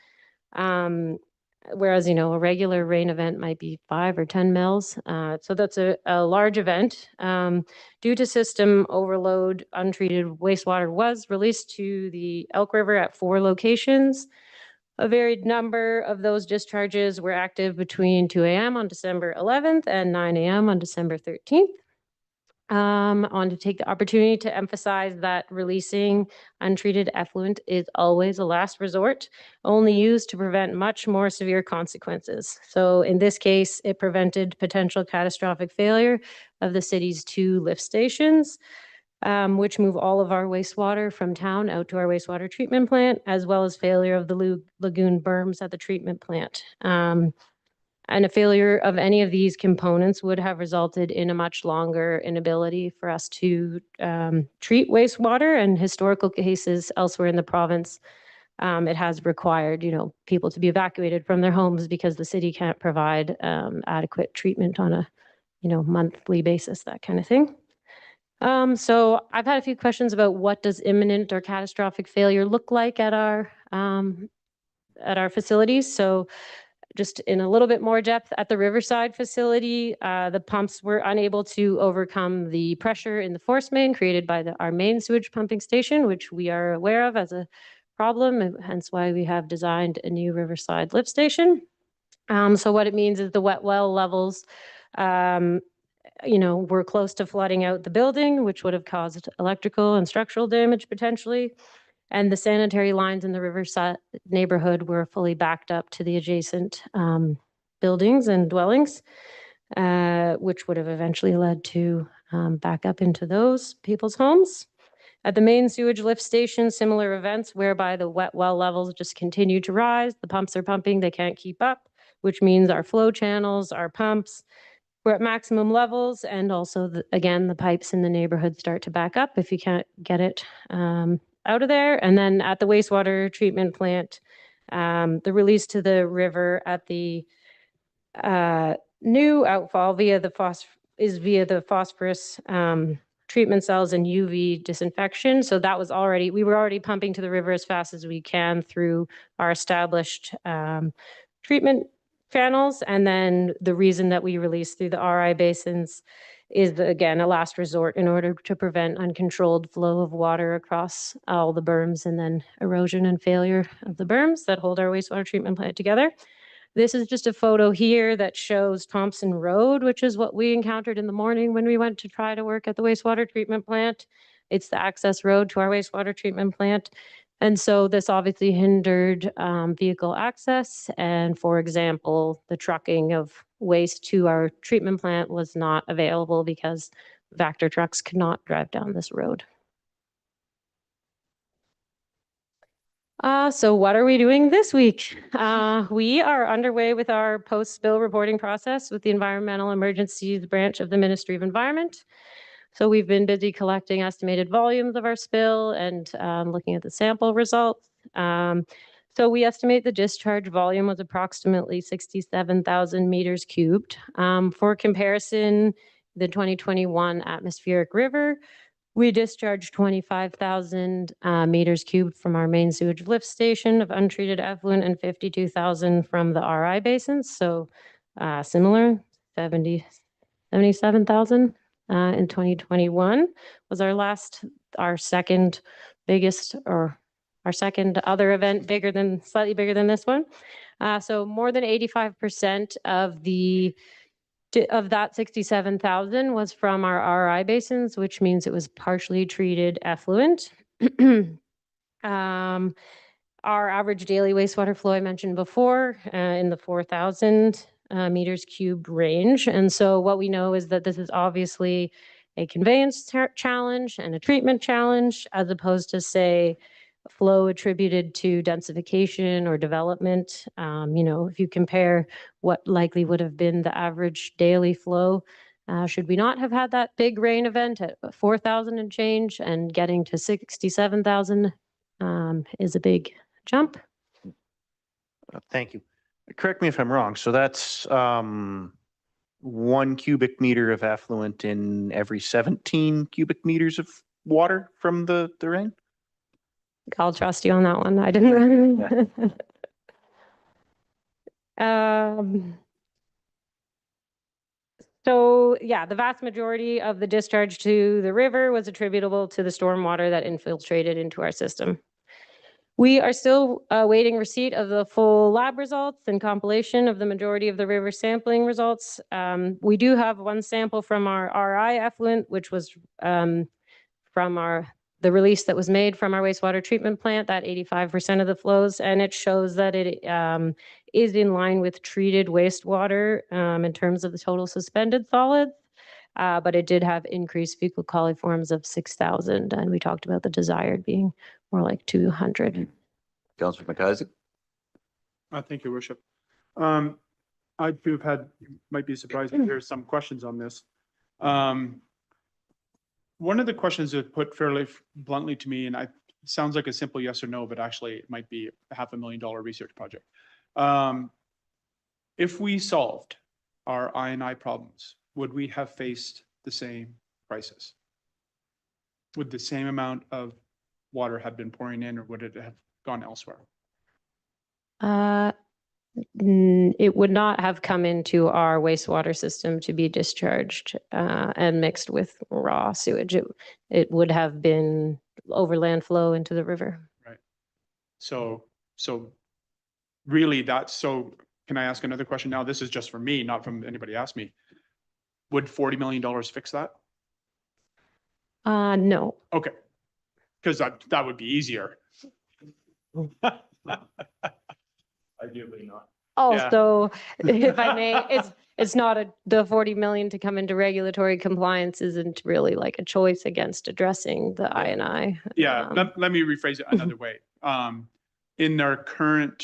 S13: Whereas, a regular rain event might be 5 or 10 mils. So that's a large event. Due to system overload, untreated wastewater was released to the Elk River at 4 locations. A varied number of those discharges were active between 2 a.m. on December 11th and 9 a.m. on December 13th. I want to take the opportunity to emphasize that releasing untreated effluent is always a last resort, only used to prevent much more severe consequences. So in this case, it prevented potential catastrophic failure of the city's 2 lift stations, which move all of our wastewater from town out to our wastewater treatment plant, as well as failure of the lagoon berms at the treatment plant. And a failure of any of these components would have resulted in a much longer inability for us to treat wastewater. And historical cases elsewhere in the province, it has required, people to be evacuated from their homes because the city can't provide adequate treatment on a, monthly basis, that kind of thing. So I've had a few questions about what does imminent or catastrophic failure look like at our facilities. So just in a little bit more depth, at the Riverside facility, the pumps were unable to overcome the pressure in the force main created by our main sewage pumping station, which we are aware of as a problem, hence why we have designed a new Riverside lift station. So what it means is the wet well levels, we're close to flooding out the building, which would have caused electrical and structural damage potentially. And the sanitary lines in the Riverside neighborhood were fully backed up to the adjacent buildings and dwellings, which would have eventually led to back up into those people's homes. At the main sewage lift station, similar events whereby the wet well levels just continue to rise. The pumps are pumping, they can't keep up, which means our flow channels, our pumps, we're at maximum levels, and also, again, the pipes in the neighborhood start to back up if you can't get it out of there. And then at the wastewater treatment plant, the release to the river at the new outfall via the phosphorus treatment cells and UV disinfection. So that was we were already pumping to the river as fast as we can through our established treatment channels. And then the reason that we release through the RI basins is, again, a last resort in order to prevent uncontrolled flow of water across all the berms and then erosion and failure of the berms that hold our wastewater treatment plant together. This is just a photo here that shows Thompson Road, which is what we encountered in the morning when we went to try to work at the wastewater treatment plant. It's the access road to our wastewater treatment plant. And so this obviously hindered vehicle access. And for example, the trucking of waste to our treatment plant was not available because Vector trucks could not drive down this road. So what are we doing this week? We are underway with our post-spill reporting process with the Environmental Emergencies Branch of the Ministry of Environment. So we've been busy collecting estimated volumes of our spill and looking at the sample results. So we estimate the discharge volume was approximately 67,000 meters cubed. For comparison, the 2021 atmospheric river, we discharged 25,000 meters cubed from our main sewage lift station of untreated effluent and 52,000 from the RI basins. So similar, 77,000 in 2021 was our second biggest, or our second other event slightly bigger than this one. So more than 85% of that 67,000 was from our RI basins, which means it was partially treated effluent. Our average daily wastewater flow I mentioned before in the 4,000 meters cubed range. And so what we know is that this is obviously a conveyance challenge and a treatment challenge, as opposed to, say, flow attributed to densification or development. If you compare what likely would have been the average daily flow, should we not have had that big rain event at 4,000 and change, and getting to 67,000 is a big jump.
S8: Thank you. Correct me if I'm wrong. So that's 1 cubic meter of effluent in every 17 cubic meters of water from the rain?
S13: I'll trust you on that one. I didn't. So yeah, the vast majority of the discharge to the river was attributable to the stormwater that infiltrated into our system. We are still awaiting receipt of the full lab results and compilation of the majority of the river sampling results. We do have one sample from our RI effluent, which was from the release that was made from our wastewater treatment plant, that 85% of the flows, and it shows that it is in line with treated wastewater in terms of the total suspended solids, but it did have increased fecal coliforms of 6,000, and we talked about the desired being more like 200.
S1: Councillor McIsaac.
S6: Thank you, Worship. I too have might be surprised to hear some questions on this. One of the questions that put fairly bluntly to me, and it sounds like a simple yes or no, but actually it might be a $500,000 research project. If we solved our I&I problems, would we have faced the same crisis? Would the same amount of water have been pouring in, or would it have gone elsewhere?
S13: It would not have come into our wastewater system to be discharged and mixed with raw sewage. It would have been overland flow into the river.
S6: Right. So really can I ask another question now? This is just for me, not from anybody asked me. Would $40 million fix that?
S13: No.
S6: Okay. Because that would be easier. Ideally not.
S13: Also, if I may, it's not the 40 million to come into regulatory compliance isn't really like a choice against addressing the I&I.
S6: Yeah, let me rephrase it another way. In the current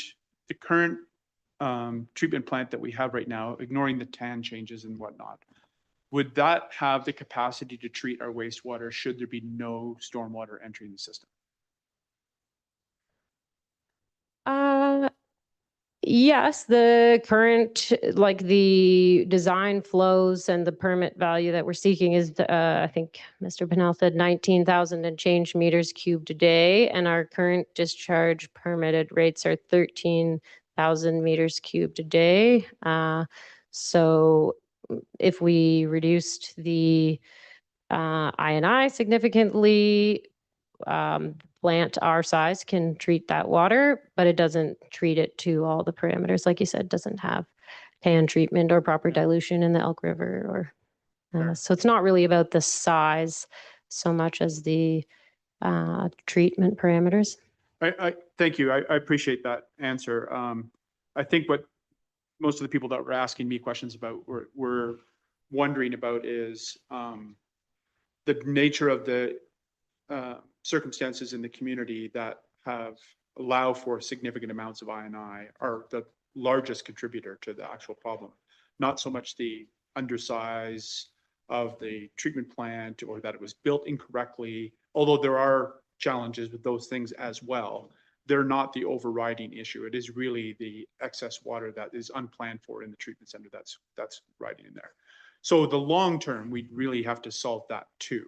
S6: treatment plant that we have right now, ignoring the TAN changes and whatnot, would that have the capacity to treat our wastewater should there be no stormwater entering the system?
S13: Yes, the current, like the design flows and the permit value that we're seeking is, I think Mr. Pennell said 19,000 and change meters cubed a day, and our current discharge permitted rates are 13,000 meters cubed a day. So if we reduced the I&I significantly, plant our size can treat that water, but it doesn't treat it to all the parameters. Like you said, doesn't have pan treatment or proper dilution in the Elk River, or so it's not really about the size so much as the treatment parameters.
S6: I thank you. I appreciate that answer. I think what most of the people that were asking me questions about were wondering about is the nature of the circumstances in the community that allow for significant amounts of I&I are the largest contributor to the actual problem. Not so much the undersize of the treatment plant or that it was built incorrectly, although there are challenges with those things as well. They're not the overriding issue. It is really the excess water that is unplanned for in the treatment center that's riding in there. So the long term, we really have to solve that too.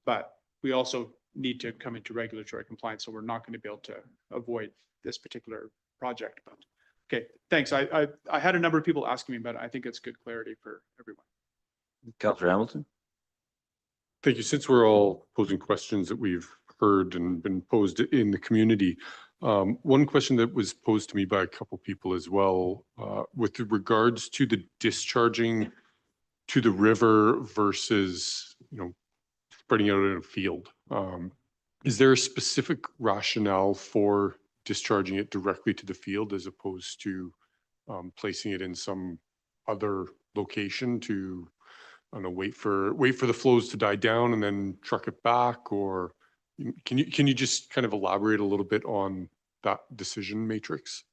S6: But we also need to come into regulatory compliance, so we're not going to be able to avoid this particular project. But okay, thanks. I had a number of people asking me about it. I think it's good clarity for everyone.
S1: Councillor Hamilton.
S12: Thank you. Since we're all posing questions that we've heard and been posed in the community, one question that was posed to me by a couple people as well, with regards to the discharging to the river versus, spreading out in a field. Is there a specific rationale for discharging it directly to the field as opposed to placing it in some other location to, I don't know, wait for the flows to die down and then truck it back? Or can you just kind of elaborate a little bit on that decision matrix?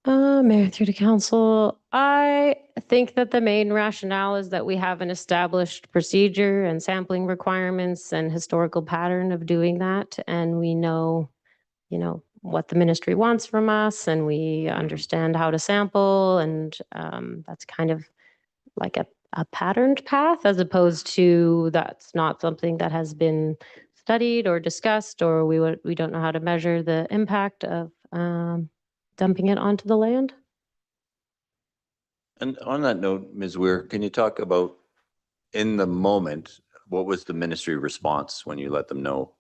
S13: Mayor through to council. I think that the main rationale is that we have an established procedure and sampling requirements and historical pattern of doing that. And we know, what the ministry wants from us, and we understand how to sample. And that's kind of like a patterned path, as opposed to that's not something that has been studied or discussed, or we don't know how to measure the impact of dumping it onto the land.
S1: And on that note, Ms. Weir, can you talk about, in the moment, what was the ministry response when you let them know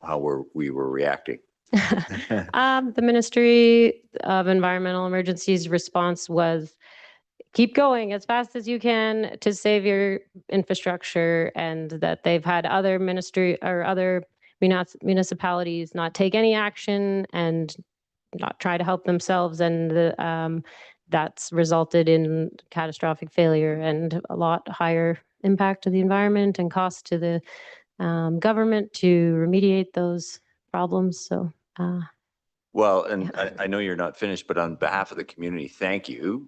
S1: how we were reacting?
S13: The Ministry of Environmental Emergencies response was, keep going as fast as you can to save your infrastructure, and that they've had other ministry or other municipalities not take any action and not try to help themselves, and that's resulted in catastrophic failure and a lot higher impact to the environment and cost to the government to remediate those problems. So,
S1: Well, and I know you're not finished, but on behalf of the community, thank you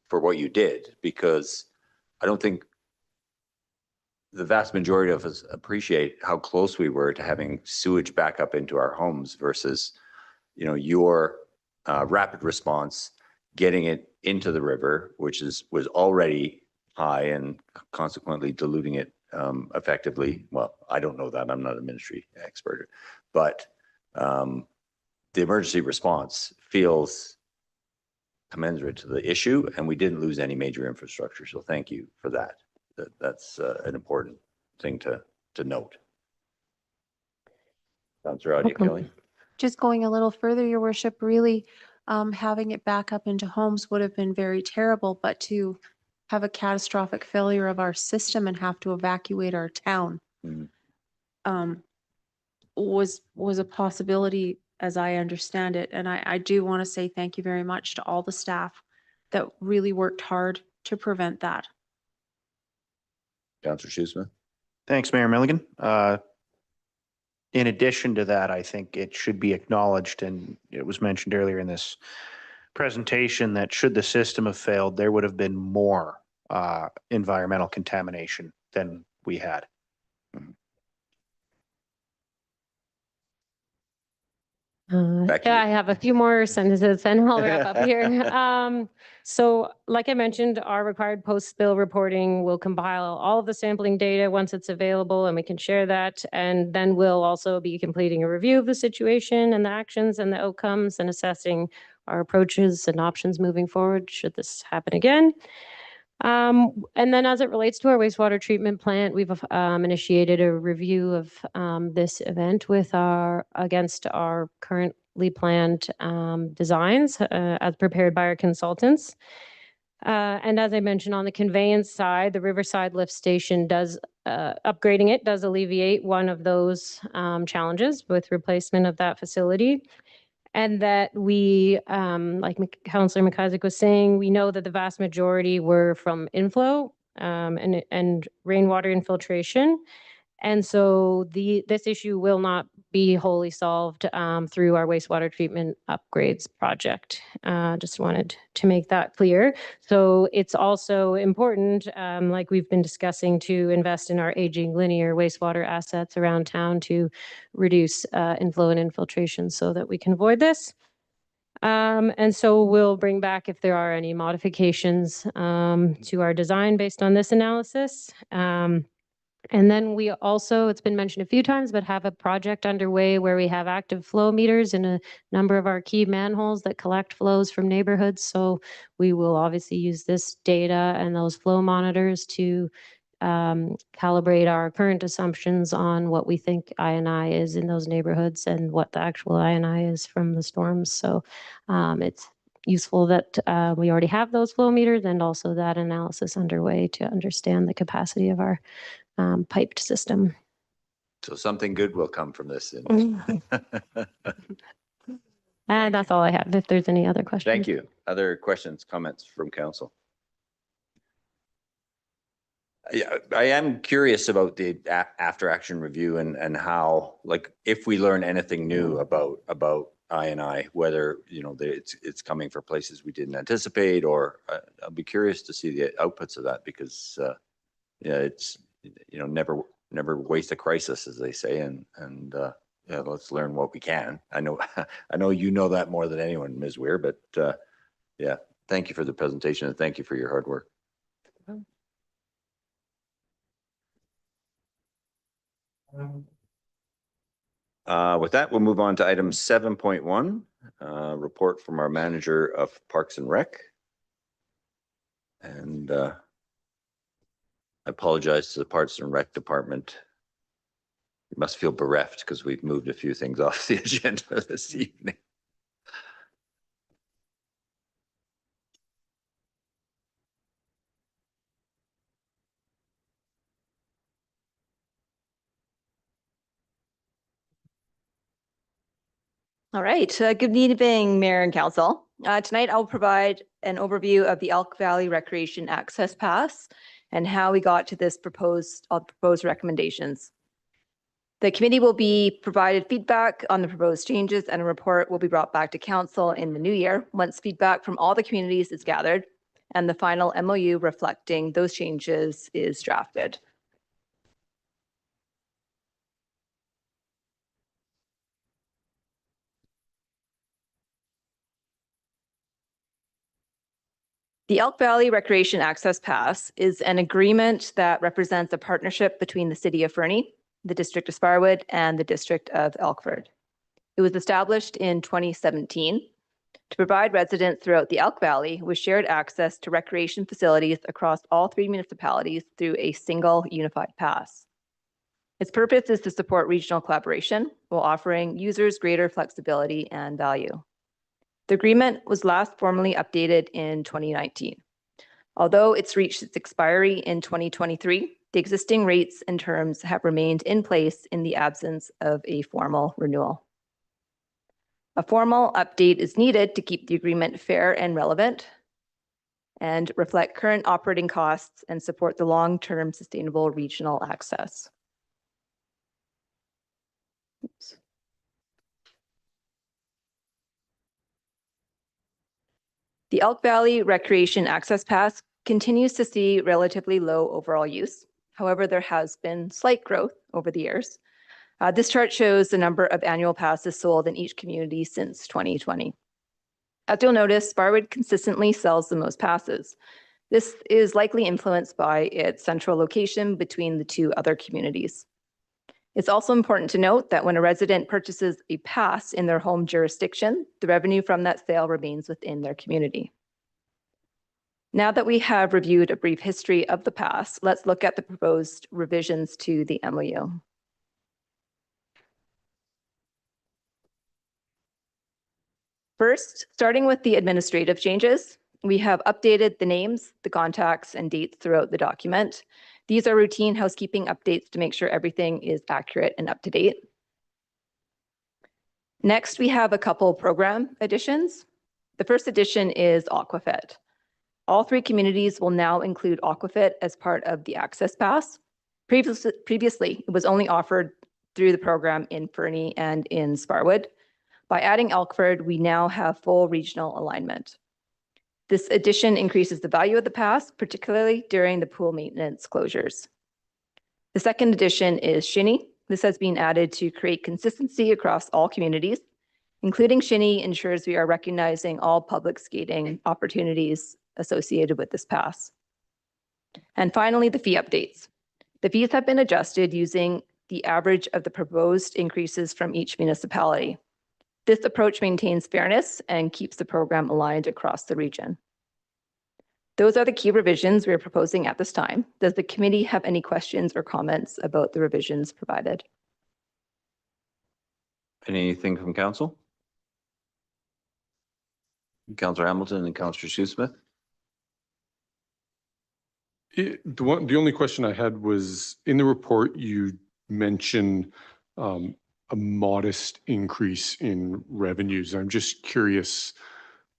S1: for what you did, because I don't think the vast majority of us appreciate how close we were to having sewage back up into our homes versus your rapid response, getting it into the river, which was already high, and consequently diluting it effectively. Well, I don't know that. I'm not a ministry expert, but the emergency response feels commensurate to the issue, and we didn't lose any major infrastructure. So thank you for that. That's an important thing to note. Councillor Audia Kelly.
S7: Just going a little further, Your Worship, really having it back up into homes would have been very terrible, but to have a catastrophic failure of our system and have to evacuate our town was a possibility, as I understand it. And I do want to say thank you very much to all the staff that really worked hard to prevent that.
S1: Councillor Shoesmith.
S8: Thanks, Mayor Milligan. In addition to that, I think it should be acknowledged, and it was mentioned earlier in this presentation, that should the system have failed, there would have been more environmental contamination than we had.
S13: I have a few more sentences and I'll wrap up here. So like I mentioned, our required post-spill reporting will compile all of the sampling data once it's available, and we can share that. And then we'll also be completing a review of the situation and the actions and the outcomes, and assessing our approaches and options moving forward should this happen again. And then as it relates to our wastewater treatment plant, we've initiated a review of this event against our currently planned designs as prepared by our consultants. And as I mentioned, on the conveyance side, the Riverside Lift Station upgrading it does alleviate one of those challenges with replacement of that facility. And that we, like Councillor McIsaac was saying, we know that the vast majority were from inflow and rainwater infiltration. And so this issue will not be wholly solved through our wastewater treatment upgrades project. Just wanted to make that clear. So it's also important, like we've been discussing, to invest in our aging linear wastewater assets around town to reduce inflow and infiltration so that we can avoid this. And so we'll bring back if there are any modifications to our design based on this analysis. And then we also, it's been mentioned a few times, but have a project underway where we have active flow meters in a number of our key manholes that collect flows from neighborhoods. So we will obviously use this data and those flow monitors to calibrate our current assumptions on what we think I&I is in those neighborhoods and what the actual I&I is from the storms. So it's useful that we already have those flow meters and also that analysis underway to understand the capacity of our piped system.
S1: So something good will come from this.
S13: And that's all I have. If there's any other questions.
S1: Thank you. Other questions, comments from council? Yeah, I am curious about the after action review and how, like, if we learn anything new about I&I, whether, you know, it's coming for places we didn't anticipate, or I'll be curious to see the outputs of that, because yeah, it's, you know, never waste a crisis, as they say, and yeah, let's learn what we can. I know you know that more than anyone, Ms. Weir, but yeah, thank you for the presentation and thank you for your hard work. With that, we'll move on to item 7.1, report from our manager of Parks and Rec. And I apologize to the Parks and Rec department. You must feel bereft because we've moved a few things off the agenda this evening.
S15: All right. Good evening, Mayor and Council. Tonight, I'll provide an overview of the Elk Valley Recreation Access Pass and how we got to this proposed recommendations. The committee will be provided feedback on the proposed changes, and a report will be brought back to Council in the new year once feedback from all the communities is gathered and the final MOU reflecting those changes is drafted. The Elk Valley Recreation Access Pass is an agreement that represents a partnership between the City of Fernie, the District of Sparwood, and the District of Elkford. It was established in 2017 to provide residents throughout the Elk Valley with shared access to recreation facilities across all 3 municipalities through a single unified pass. Its purpose is to support regional collaboration while offering users greater flexibility and value. The agreement was last formally updated in 2019. Although it's reached its expiry in 2023, the existing rates and terms have remained in place in the absence of a formal renewal. A formal update is needed to keep the agreement fair and relevant and reflect current operating costs and support the long-term sustainable regional access. Oops. The Elk Valley Recreation Access Pass continues to see relatively low overall use. However, there has been slight growth over the years. This chart shows the number of annual passes sold in each community since 2020. As you'll notice, Sparwood consistently sells the most passes. This is likely influenced by its central location between the 2 other communities. It's also important to note that when a resident purchases a pass in their home jurisdiction, the revenue from that sale remains within their community. Now that we have reviewed a brief history of the past, let's look at the proposed revisions to the MOU. First, starting with the administrative changes, we have updated the names, the contacts, and dates throughout the document. These are routine housekeeping updates to make sure everything is accurate and up to date. Next, we have a couple program additions. The first addition is Aquafit. All 3 communities will now include Aquafit as part of the Access Pass. Previously, it was only offered through the program in Fernie and in Sparwood. By adding Elkford, we now have full regional alignment. This addition increases the value of the pass, particularly during the pool maintenance closures. The second addition is Shinny. This has been added to create consistency across all communities. Including Shinny ensures we are recognizing all public skating opportunities associated with this pass. And finally, the fee updates. The fees have been adjusted using the average of the proposed increases from each municipality. This approach maintains fairness and keeps the program aligned across the region. Those are the key revisions we are proposing at this time. Does the committee have any questions or comments about the revisions provided?
S1: Anything from council? Councillor Hamilton and Councillor Shoesmith.
S12: The only question I had was, in the report, you mentioned a modest increase in revenues. I'm just curious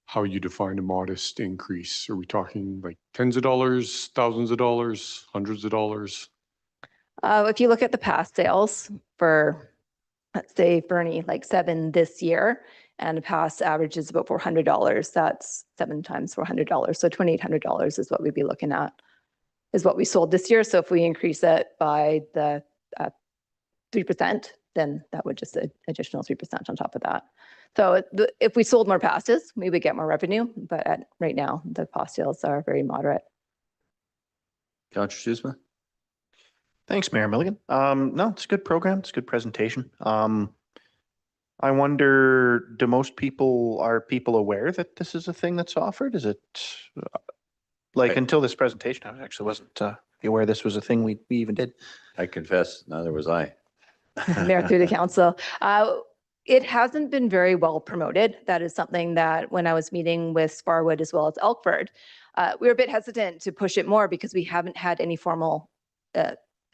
S12: how you define a modest increase. Are we talking like tens of dollars, thousands of dollars, hundreds of dollars?
S15: If you look at the past sales for, let's say, Fernie, like 7 this year, and the past average is about $400, that's 7 times $400. So $2,800 is what we'd be looking at, is what we sold this year. So if we increase it by the 3%, then that would just additional 3% on top of that. So if we sold more passes, we would get more revenue. But right now, the pass sales are very moderate.
S1: Councillor Shoesmith.
S8: Thanks, Mayor Milligan. No, it's a good program. It's a good presentation. I wonder, are people aware that this is a thing that's offered? Is it until this presentation, I actually wasn't aware this was a thing we even did.
S1: I confess, neither was I.
S15: Mayor, through the council. It hasn't been very well promoted. That is something that when I was meeting with Sparwood as well as Elkford, we were a bit hesitant to push it more because we haven't had any formal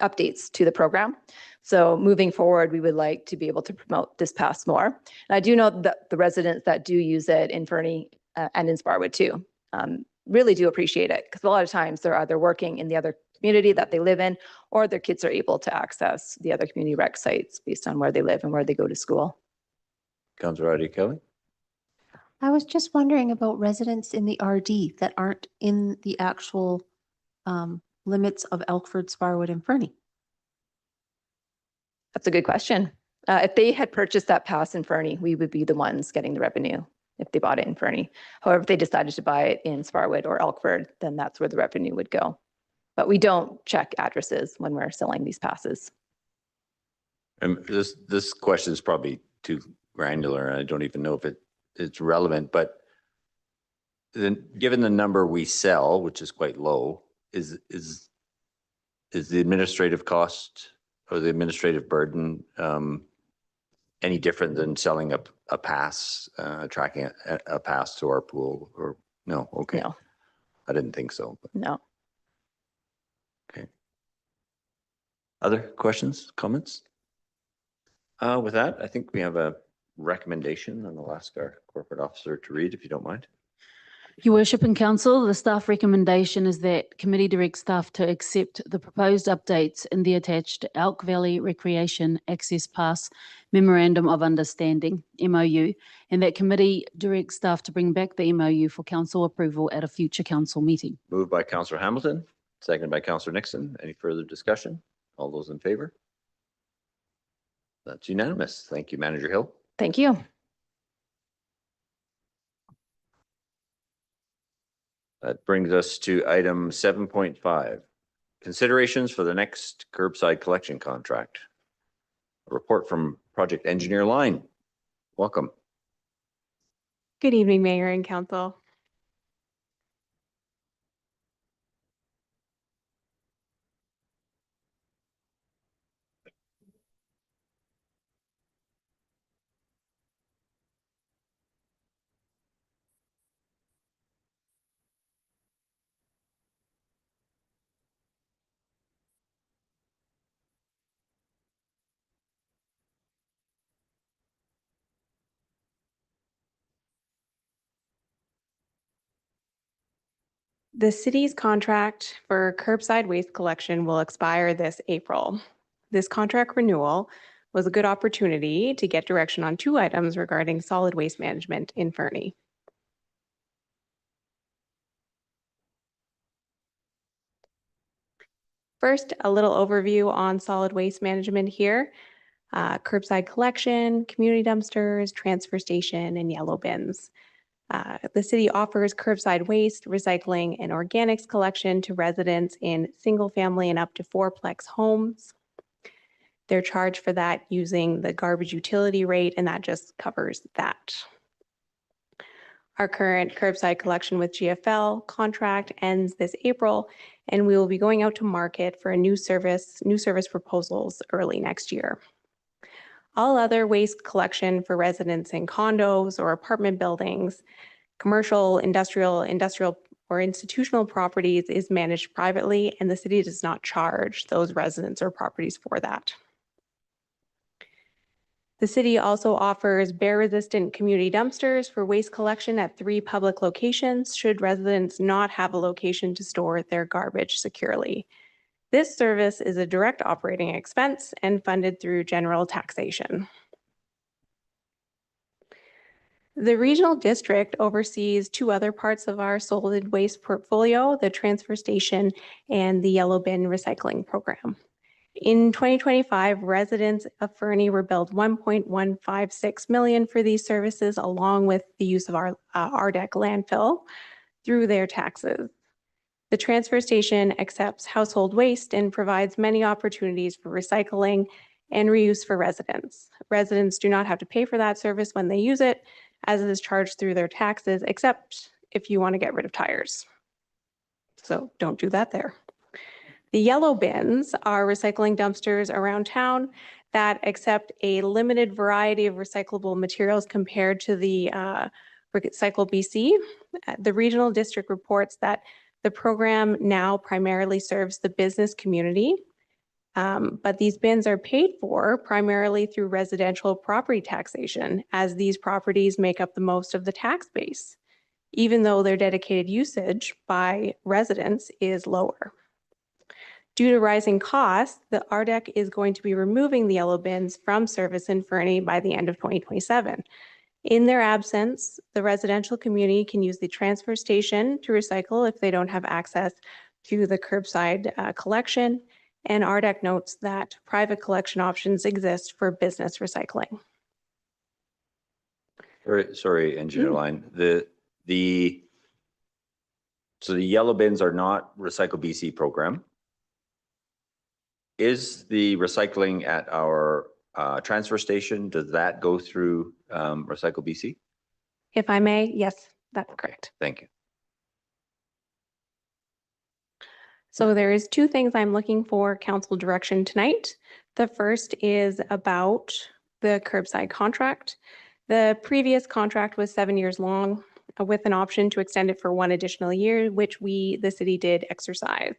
S15: updates to the program. So moving forward, we would like to be able to promote this pass more. And I do know that the residents that do use it in Fernie and in Sparwood too, really do appreciate it, because a lot of times they're either working in the other community that they live in, or their kids are able to access the other community rec sites based on where they live and where they go to school.
S1: Councillor Adi Kelly.
S7: I was just wondering about residents in the RD that aren't in the actual limits of Elkford, Sparwood, and Fernie.
S15: That's a good question. If they had purchased that pass in Fernie, we would be the ones getting the revenue if they bought it in Fernie. However, if they decided to buy it in Sparwood or Elkford, then that's where the revenue would go. But we don't check addresses when we're selling these passes.
S1: And this question is probably too granular, and I don't even know if it's relevant, but then given the number we sell, which is quite low, is the administrative cost or the administrative burden any different than selling a pass, tracking a pass to our pool? Or no? Okay.
S15: No.
S1: I didn't think so. But.
S15: No.
S1: Okay. Other questions, comments? With that, I think we have a recommendation, and I'll ask our corporate officer to read, if you don't mind.
S9: Your Worship and Council, the staff recommendation is that committee directs staff to accept the proposed updates in the attached Elk Valley Recreation Access Pass Memorandum of Understanding, MOU, and that committee directs staff to bring back the MOU for council approval at a future council meeting.
S1: Moved by Councillor Hamilton, seconded by Councillor Nixon. Any further discussion? All those in favor? That's unanimous. Thank you, Manager Hill.
S15: Thank you.
S1: That brings us to item 7.5, considerations for the next curbside collection contract. A report from Project Engineer Line. Welcome.
S16: Good evening, Mayor and Council. The city's contract for curbside waste collection will expire this April. This contract renewal was a good opportunity to get direction on 2 items regarding solid waste management in Fernie. First, a little overview on solid waste management here. Curbside collection, community dumpsters, transfer station, and yellow bins. The city offers curbside waste, recycling, and organics collection to residents in single-family and up to 4-plex homes. They're charged for that using the garbage utility rate, and that just covers that. Our current curbside collection with GFL contract ends this April, and we will be going out to market for a new service proposals early next year. All other waste collection for residents in condos or apartment buildings, commercial, industrial, or institutional properties is managed privately, and the city does not charge those residents or properties for that. The city also offers bear-resistant community dumpsters for waste collection at 3 public locations should residents not have a location to store their garbage securely. This service is a direct operating expense and funded through general taxation. The regional district oversees 2 other parts of our solid waste portfolio, the transfer station and the yellow bin recycling program. In 2025, residents of Fernie were billed $1.156 million for these services, along with the use of our RDEC landfill through their taxes. The transfer station accepts household waste and provides many opportunities for recycling and reuse for residents. Residents do not have to pay for that service when they use it, as it is charged through their taxes, except if you want to get rid of tires. So don't do that there. The yellow bins are recycling dumpsters around town that accept a limited variety of recyclable materials compared to the Recycle BC. The regional district reports that the program now primarily serves the business community, but these bins are paid for primarily through residential property taxation, as these properties make up the most of the tax base, even though their dedicated usage by residents is lower. Due to rising costs, the RDEC is going to be removing the yellow bins from service in Fernie by the end of 2027. In their absence, the residential community can use the transfer station to recycle if they don't have access to the curbside collection, and RDEC notes that private collection options exist for business recycling.
S1: Sorry, Engineer Line. So the yellow bins are not Recycle BC program. Is the recycling at our transfer station, does that go through Recycle BC?
S16: If I may, yes, that's correct.
S1: Thank you.
S16: So there is 2 things I'm looking for council direction tonight. The first is about the curbside contract. The previous contract was 7 years long with an option to extend it for 1 additional year, which the city did exercise.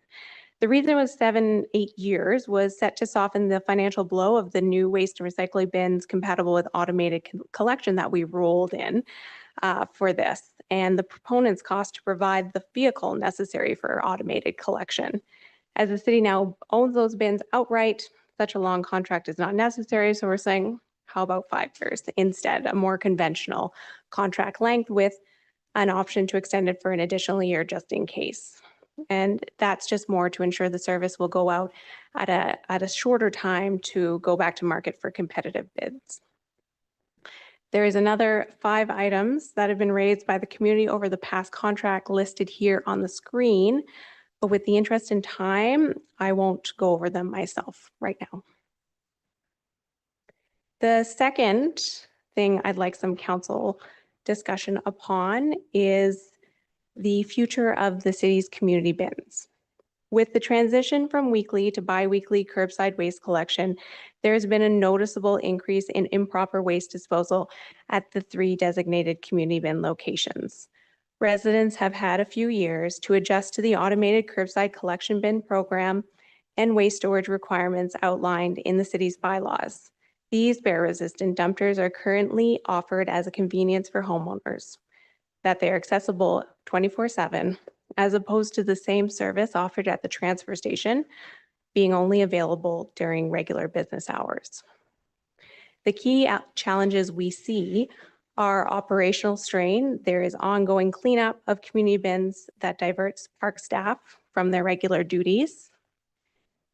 S16: The reason it was 7-8 years was set to soften the financial blow of the new waste and recycling bins compatible with automated collection that we rolled in for this, and the proponents' cost to provide the vehicle necessary for automated collection. As the city now owns those bins outright, such a long contract is not necessary, so we're saying, how about 5 years instead, a more conventional contract length with an option to extend it for an additional year just in case. And that's just more to ensure the service will go out at a shorter time to go back to market for competitive bids. There is another 5 items that have been raised by the community over the past contract listed here on the screen, but with the interest in time, I won't go over them myself right now. The second thing I'd like some council discussion upon is the future of the city's community bins. With the transition from weekly to bi-weekly curbside waste collection, there's been a noticeable increase in improper waste disposal at the 3 designated community bin locations. Residents have had a few years to adjust to the automated curbside collection bin program and waste storage requirements outlined in the city's bylaws. These bear-resistant dumpsters are currently offered as a convenience for homeowners, that they are accessible 24/7 as opposed to the same service offered at the transfer station being only available during regular business hours. The key challenges we see are operational strain. There is ongoing cleanup of community bins that diverts park staff from their regular duties,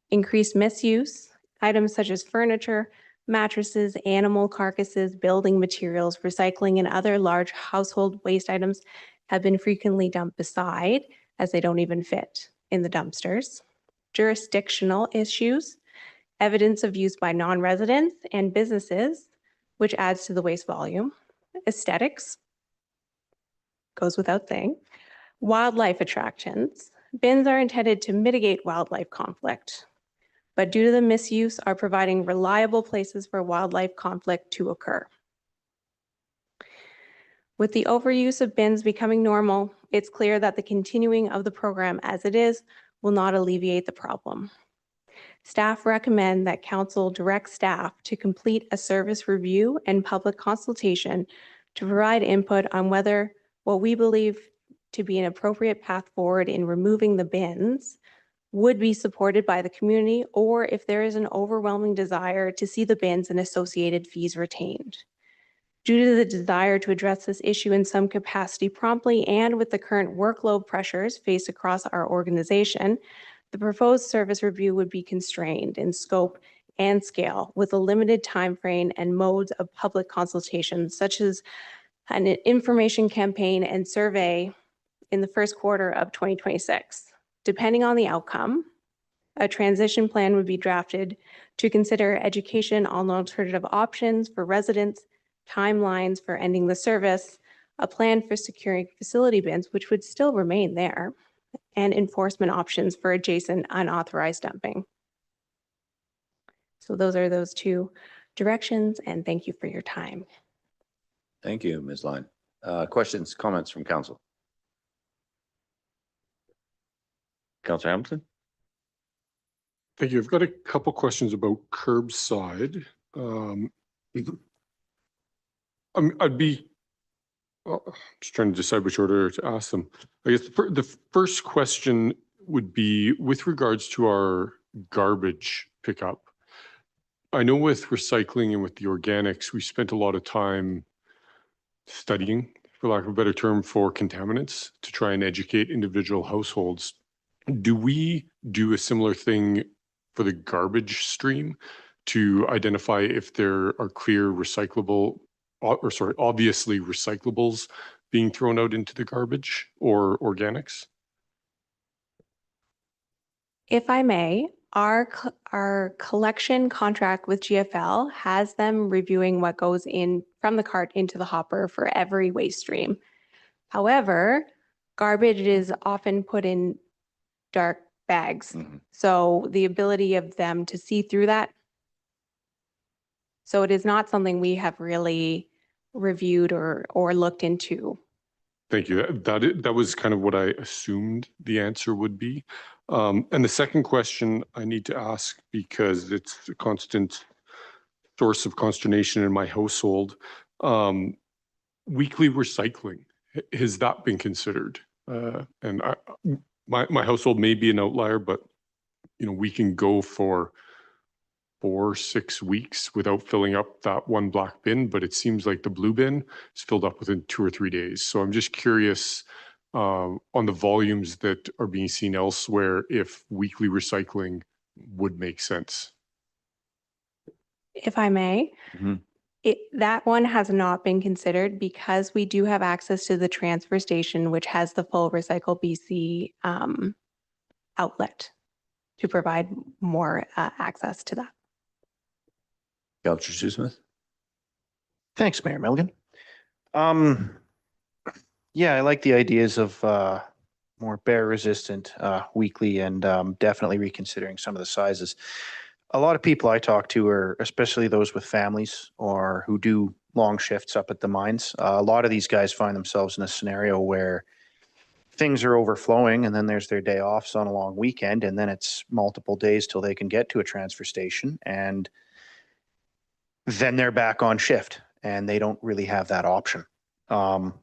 S16: increased misuse, items such as furniture, mattresses, animal carcasses, building materials, recycling, and other large household waste items have been frequently dumped beside, as they don't even fit in the dumpsters. Jurisdictional issues, evidence of use by non-residents and businesses, which adds to the waste volume. Aesthetics, goes without saying. Wildlife attractions. Bins are intended to mitigate wildlife conflict, but due to the misuse are providing reliable places for wildlife conflict to occur. With the overuse of bins becoming normal, it's clear that the continuing of the program as it is will not alleviate the problem. Staff recommend that Council direct staff to complete a service review and public consultation to provide input on whether what we believe to be an appropriate path forward in removing the bins would be supported by the community, or if there is an overwhelming desire to see the bins and associated fees retained. Due to the desire to address this issue in some capacity promptly and with the current workload pressures faced across our organization, the proposed service review would be constrained in scope and scale with a limited time frame and modes of public consultation, such as an information campaign and survey in the first quarter of 2026. Depending on the outcome, a transition plan would be drafted to consider education on alternative options for residents, timelines for ending the service, a plan for securing facility bins, which would still remain there, and enforcement options for adjacent unauthorized dumping. So those are those two directions, and thank you for your time.
S1: Thank you, Ms. Line. Questions, comments from council? Councilor Hamilton?
S12: Thank you. I've got a couple questions about curbside. I'd be just trying to decide which order to ask them. I guess the first question would be with regards to our garbage pickup. I know with recycling and with the organics, we spent a lot of time studying, for lack of a better term, for contaminants to try and educate individual households. Do we do a similar thing for the garbage stream to identify if there are clear recyclable, or sorry, obviously recyclables being thrown out into the garbage or organics?
S16: If I may, our collection contract with GFL has them reviewing what goes in from the cart into the hopper for every waste stream. However, garbage is often put in dark bags. So the ability of them to see through that. So it is not something we have really reviewed or looked into.
S12: Thank you. That was kind of what I assumed the answer would be. And the second question I need to ask, because it's a constant source of consternation in my household, weekly recycling, has that been considered? And my household may be an outlier, but we can go for 4-6 weeks without filling up that one black bin, but it seems like the blue bin is filled up within 2 or 3 days. So I'm just curious on the volumes that are being seen elsewhere, if weekly recycling would make sense.
S16: If I may, that one has not been considered because we do have access to the transfer station, which has the full Recycle BC outlet to provide more access to that.
S1: Councilor Smith?
S8: Thanks, Mayor Milligan. Yeah, I like the ideas of more bear resistant weekly and definitely reconsidering some of the sizes. A lot of people I talk to are, especially those with families or who do long shifts up at the mines. A lot of these guys find themselves in a scenario where things are overflowing and then there's their day offs on a long weekend and then it's multiple days till they can get to a transfer station and then they're back on shift and they don't really have that option. And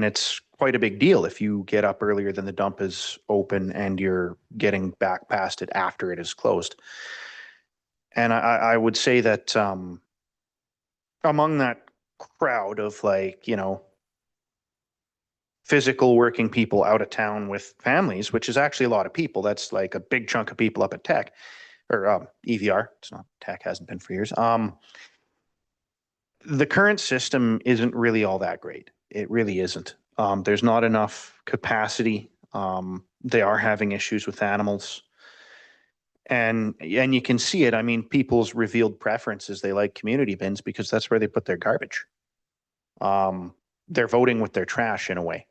S8: it's quite a big deal if you get up earlier than the dump is open and you're getting back past it after it is closed. And I would say that among that crowd of like, you know, physical working people out of town with families, which is actually a lot of people, that's like a big chunk of people up at Tech or EVR. It's not Tech, hasn't been for years. The current system isn't really all that great. It really isn't. There's not enough capacity. They are having issues with animals. And you can see it. I mean, people's revealed preferences, they like community bins because that's where they put their garbage. They're voting with their trash in a way.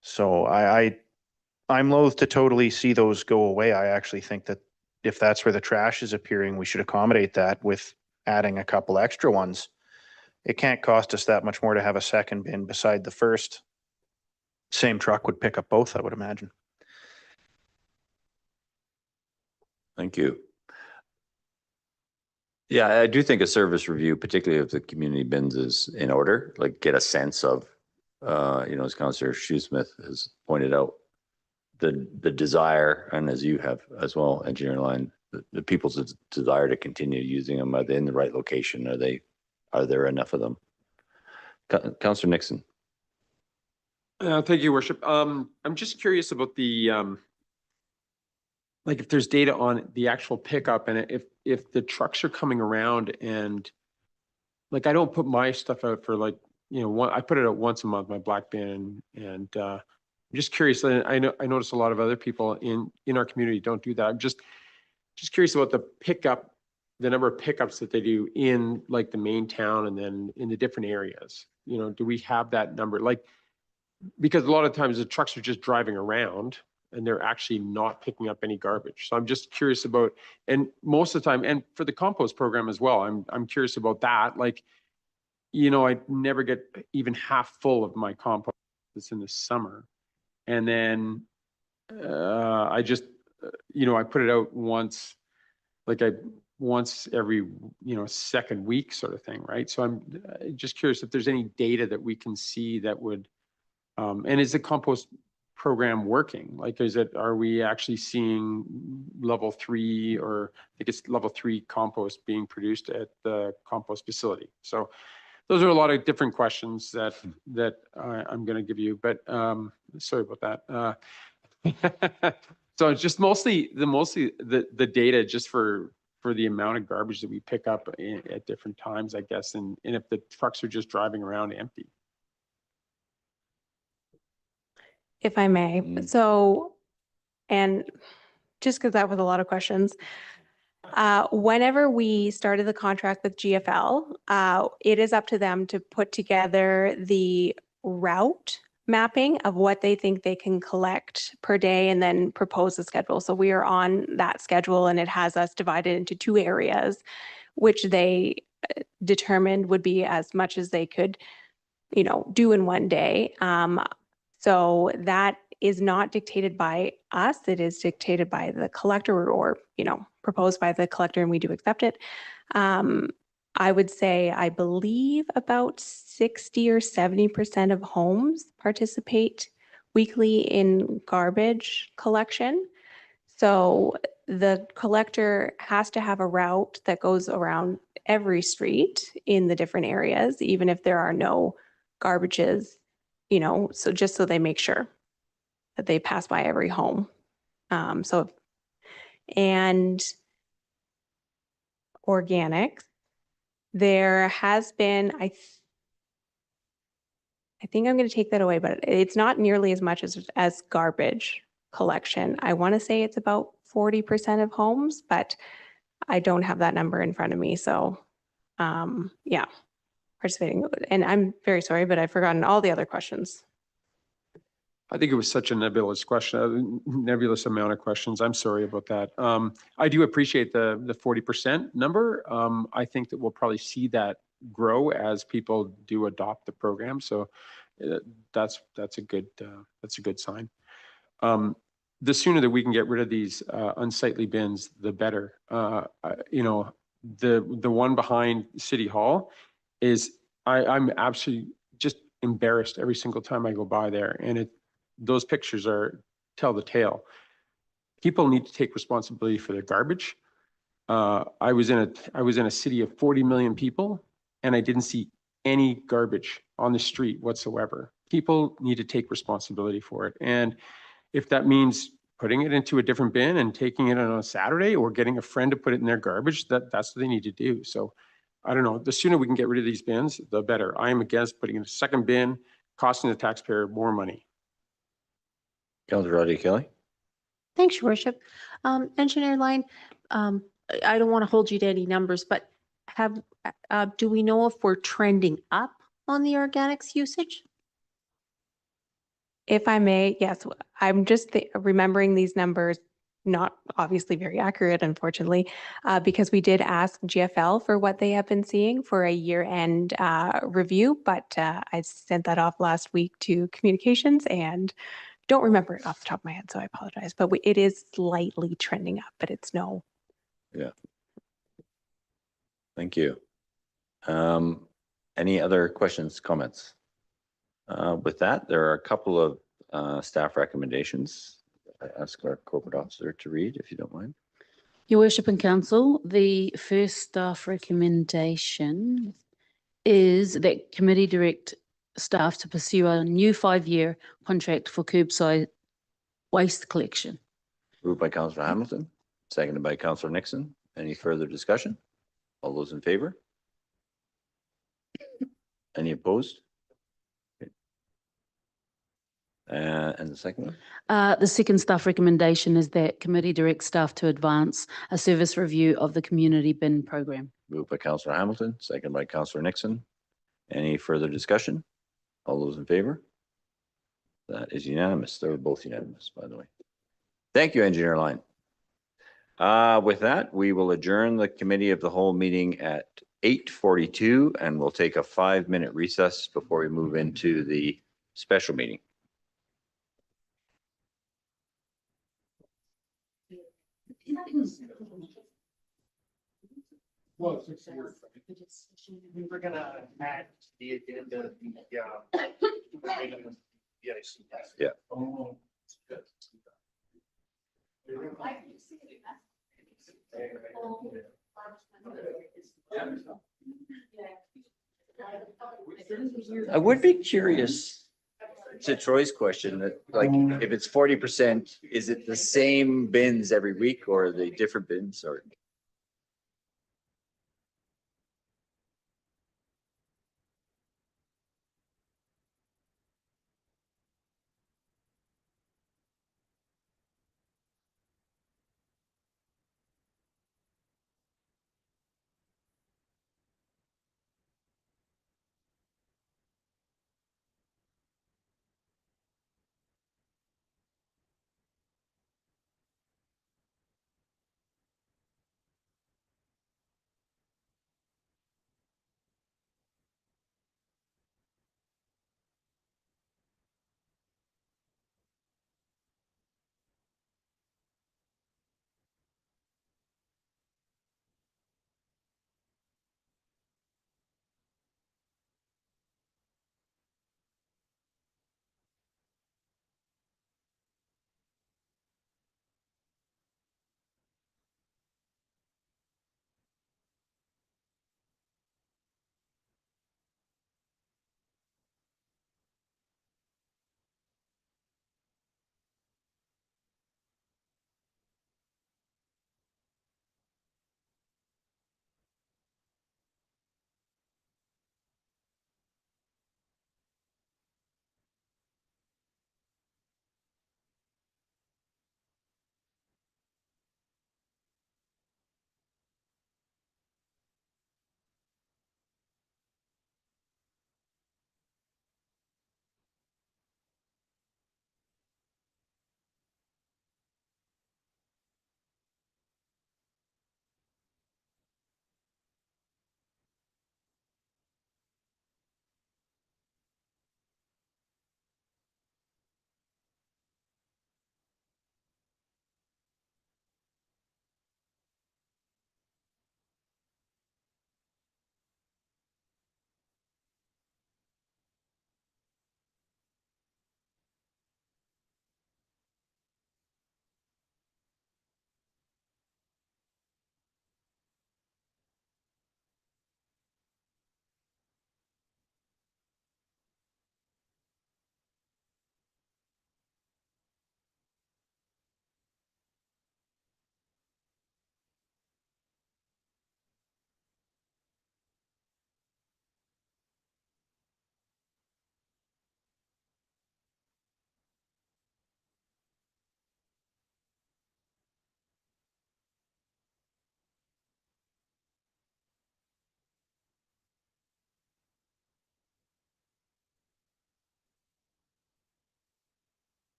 S8: So I'm loath to totally see those go away. I actually think that if that's where the trash is appearing, we should accommodate that with adding a couple extra ones. It can't cost us that much more to have a second bin beside the first. Same truck would pick up both, I would imagine.
S1: Thank you. Yeah, I do think a service review, particularly of the community bins, is in order. Like, get a sense of, you know, as Councillor Shoesmith has pointed out, the desire, and as you have as well, Engineer Line, the people's desire to continue using them. Are they in the right location? Are there enough of them? Councillor Nixon.
S17: Thank you, Worship. I'm just curious about the like if there's data on the actual pickup and if the trucks are coming around and like I don't put my stuff out for like, you know, I put it out once a month, my black bin, and I'm just curious. I notice a lot of other people in our community don't do that. I'm just curious about the pickup, the number of pickups that they do in like the main town and then in the different areas. You know, do we have that number? Like, because a lot of times the trucks are just driving around and they're actually not picking up any garbage. So I'm just curious about, and most of the time, and for the compost program as well, I'm curious about that. Like, you know, I never get even half full of my compost that's in the summer. And then I just, you know, I put it out once, like once every, you know, second week sort of thing, right? So I'm just curious if there's any data that we can see that would, and is the compost program working? Like, are we actually seeing level 3, or I think it's level 3 compost being produced at the compost facility? So those are a lot of different questions that I'm going to give you, but sorry about that. So it's just mostly the data just for the amount of garbage that we pick up at different times, I guess, and if the trucks are just driving around empty.
S16: If I may. So, and just because that was a lot of questions, whenever we started the contract with GFL, it is up to them to put together the route mapping of what they think they can collect per day and then propose the schedule. So we are on that schedule, and it has us divided into 2 areas, which they determined would be as much as they could, you know, do in one day. So that is not dictated by us. It is dictated by the collector, or, you know, proposed by the collector, and we do accept it. I would say, I believe about 60 or 70% of homes participate weekly in garbage collection. So the collector has to have a route that goes around every street in the different areas, even if there are no garbages, you know, so just so they make sure that they pass by every home. And organics, there has been, I think I'm going to take that away, but it's not nearly as much as garbage collection. I want to say it's about 40% of homes, but I don't have that number in front of me. So yeah, participating. And I'm very sorry, but I've forgotten all the other questions.
S17: I think it was such a nebulous question, a nebulous amount of questions. I'm sorry about that. I do appreciate the 40% number. I think that we'll probably see that grow as people do adopt the program. So that's a good sign. The sooner that we can get rid of these unsightly bins, the better. You know, the one behind City Hall is I'm absolutely just embarrassed every single time I go by there. And those pictures tell the tale. People need to take responsibility for their garbage. I was in a city of 40 million people, and I didn't see any garbage on the street whatsoever. People need to take responsibility for it. And if that means putting it into a different bin and taking it on a Saturday, or getting a friend to put it in their garbage, that's what they need to do. So I don't know, the sooner we can get rid of these bins, the better. I am against putting in a second bin, costing the taxpayer more money.
S1: Councillor Roddy Kelly.
S16: Thanks, Your Worship. Engineer Line, I don't want to hold you to any numbers, but do we know if we're trending up on the organics usage?
S18: If I may, yes, I'm just remembering these numbers, not obviously very accurate, unfortunately, because we did ask GFL for what they have been seeing for a year-end review, but I sent that off last week to communications and don't remember it off the top of my head, so I apologize. But it is slightly trending up, but it's no.
S1: Yeah. Thank you. Any other questions, comments? With that, there are a couple of staff recommendations. I ask our corporate officer to read, if you don't mind.
S9: Your Worship and Council, the first staff recommendation is that committee direct staff to pursue a new 5-year contract for curbside waste collection.
S1: Moved by Councillor Hamilton, seconded by Councillor Nixon. Any further discussion? All those in favor? Any opposed? Okay. And the second one?
S9: The second staff recommendation is that committee direct staff to advance a service review of the community bin program.
S1: Moved by Councillor Hamilton, seconded by Councillor Nixon. Any further discussion? All those in favor? That is unanimous. They were both unanimous, by the way. Thank you, Engineer Line. With that, we will adjourn the committee of the whole meeting at 8:42, and we'll take a 5-minute recess before we move into the special meeting.
S8: We were gonna add the agenda,
S1: Yeah. I would be curious to Troy's question that, like, if it's 40%, is it the same bins every week, or are they different bins, or?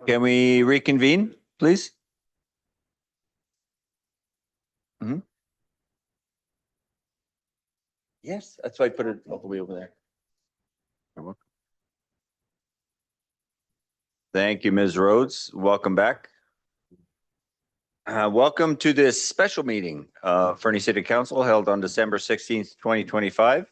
S1: Can we reconvene, please? Mhm. Yes, that's why I put it all the way over there. You're welcome. Thank you, Ms. Rhodes. Welcome back. Welcome to this special meeting of Fernie City Council held on December 16th, 2025.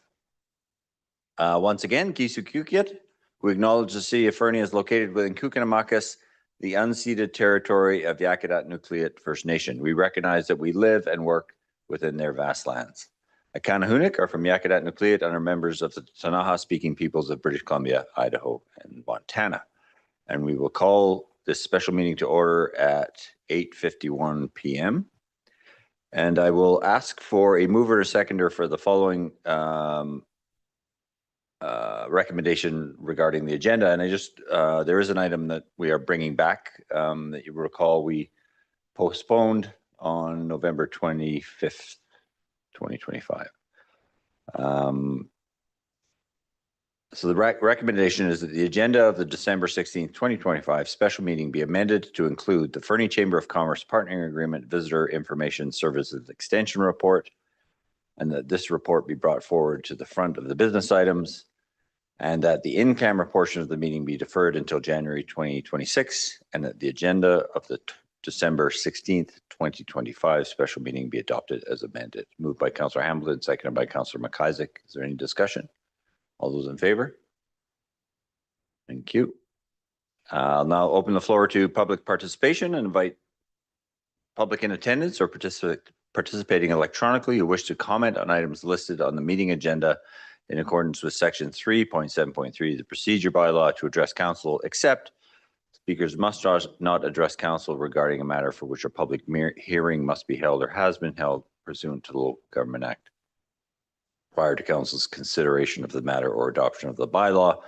S1: Once again, Kisu Kukiat, we acknowledge the city of Fernie is located within Kukanamakas, the unceded territory of Yakutat Nucleat First Nation. We recognize that we live and work within their vast lands. Akanahunik are from Yakutat Nucleat and are members of the Tanaha-speaking peoples of British Columbia, Idaho, and Montana. And we will call this special meeting to order at 8:51 p.m. And I will ask for a mover or seconder for the following recommendation regarding the agenda. And I just, there is an item that we are bringing back that you recall we postponed on November 25th, 2025. So the recommendation is that the agenda of the December 16th, 2025 special meeting be amended to include the Fernie Chamber of Commerce Partnering Agreement Visitor Information Services Extension Report, and that this report be brought forward to the front of the business items, and that the in-camera portion of the meeting be deferred until January 2026, and that the agenda of the December 16th, 2025 special meeting be adopted as amended. Moved by Councillor Hamilton, seconded by Councillor McIsaac. Is there any discussion? All those in favor? Thank you. I'll now open the floor to public participation and invite public in attendance or participating electronically who wish to comment on items listed on the meeting agenda in accordance with section 3.7.3 of the procedure bylaw to address council, except speakers must not address council regarding a matter for which a public hearing must be held or has been held pursuant to the Local Government Act. Prior to council's consideration of the matter or adoption of the bylaw,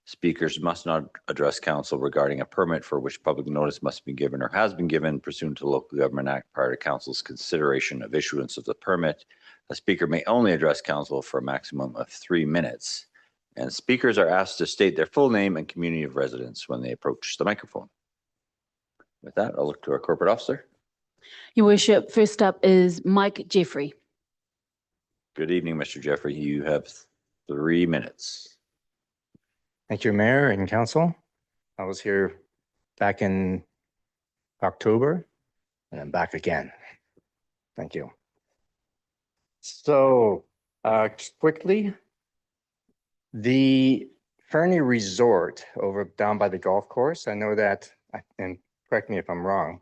S1: speakers must not address council regarding a permit for which public notice must be given or has been given pursuant to the Local Government Act prior to council's consideration of issuance of the permit. A speaker may only address council for a maximum of 3 minutes, and speakers are asked to state their full name and community of residence when they approach the microphone. With that, I'll look to our corporate officer.
S9: Your Worship, first up is Mike Jeffrey.
S1: Good evening, Mr. Jeffrey. You have 3 minutes.
S19: Thank you, Mayor and Council. I was here back in October and I'm back again. Thank you. So just quickly, the Fernie Resort over down by the golf course, I know that, and correct me if I'm wrong,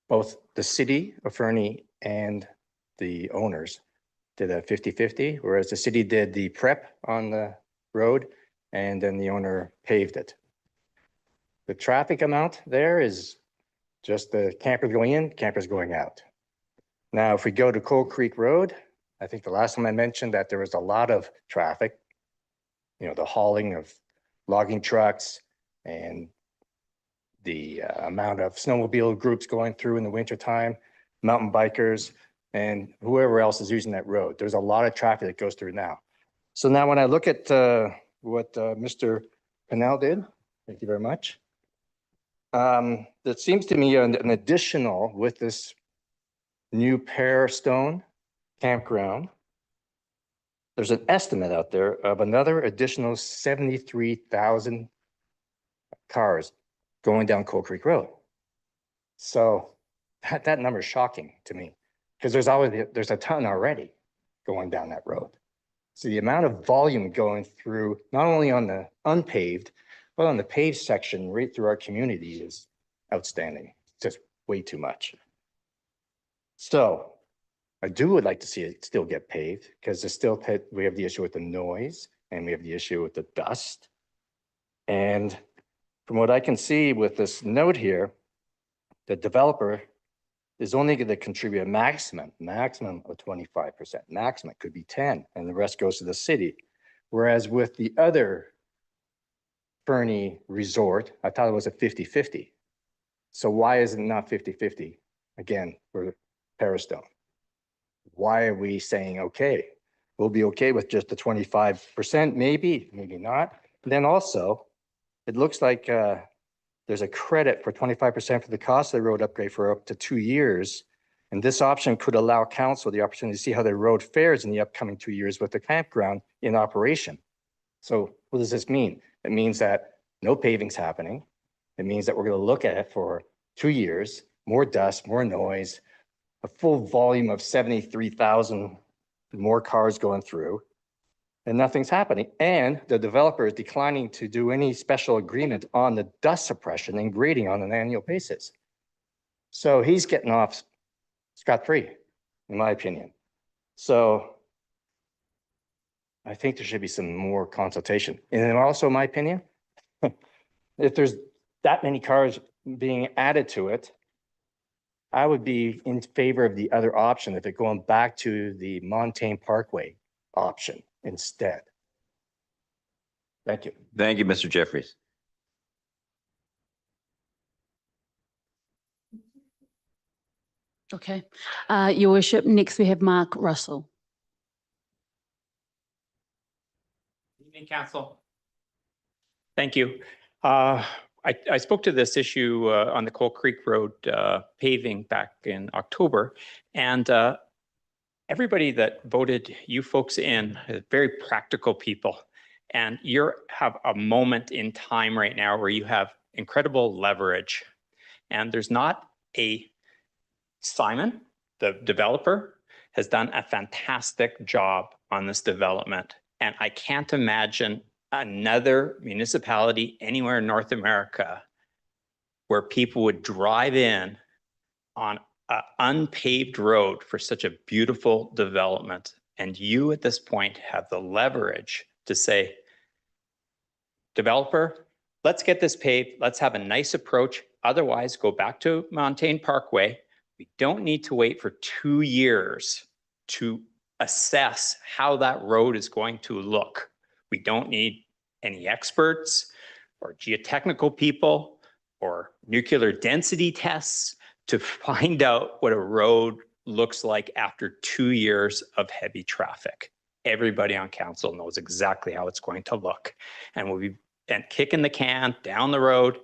S19: both the city of Fernie and the owners did a 50-50, whereas the city did the prep on the road and then the owner paved it. The traffic amount there is just the campers going in, campers going out. Now, if we go to Coal Creek Road, I think the last time I mentioned that there was a lot of traffic, you know, the hauling of logging trucks and the amount of snowmobile groups going through in the wintertime, mountain bikers, and whoever else is using that road. There's a lot of traffic that goes through now. So now when I look at what Mr. Pennell did, thank you very much. That seems to me an additional with this new Pear Stone campground. There's an estimate out there of another additional 73,000 cars going down Coal Creek Road. So that number is shocking to me, because there's a ton already going down that road. So the amount of volume going through, not only on the unpaved, but on the paved section right through our community is outstanding. It's just way too much. So I would like to see it still get paved, because there's still, we have the issue with the noise and we have the issue with the dust. And from what I can see with this note here, the developer is only going to contribute a maximum of 25%. Maximum could be 10, and the rest goes to the city. Whereas with the other Fernie Resort, I thought it was a 50-50. So why is it not 50-50? Again, for Pearstone. Why are we saying, okay, we'll be okay with just the 25%, maybe, maybe not. Then also, it looks like there's a credit for 25% for the cost of the road upgrade for up to 2 years. And this option could allow council the opportunity to see how the road fares in the upcoming 2 years with the campground in operation. So what does this mean? It means that no paving's happening. It means that we're going to look at it for 2 years, more dust, more noise, a full volume of 73,000 more cars going through, and nothing's happening. And the developer is declining to do any special agreement on the dust suppression and grading on an annual basis. So he's getting off scot-free, in my opinion. So I think there should be some more consultation. And then also, in my opinion, if there's that many cars being added to it, I would be in favor of the other option if it going back to the Montaigne Parkway option instead. Thank you.
S1: Thank you, Mr. Jeffries.
S9: Okay. Your worship, next we have Mark Russell.
S20: Good evening, Council. Thank you. I spoke to this issue on the Coal Creek Road paving back in October, and everybody that voted you folks in, very practical people, and you have a moment in time right now where you have incredible leverage, and there's not a Simon, the developer, has done a fantastic job on this development, and I can't imagine another municipality anywhere in North America where people would drive in on an unpaved road for such a beautiful development. And you at this point have the leverage to say, developer, let's get this paved. Let's have a nice approach. Otherwise, go back to Montaigne Parkway. We don't need to wait for 2 years to assess how that road is going to look. We don't need any experts or geotechnical people or nuclear density tests to find out what a road looks like after 2 years of heavy traffic. Everybody on council knows exactly how it's going to look. And kicking the can down the road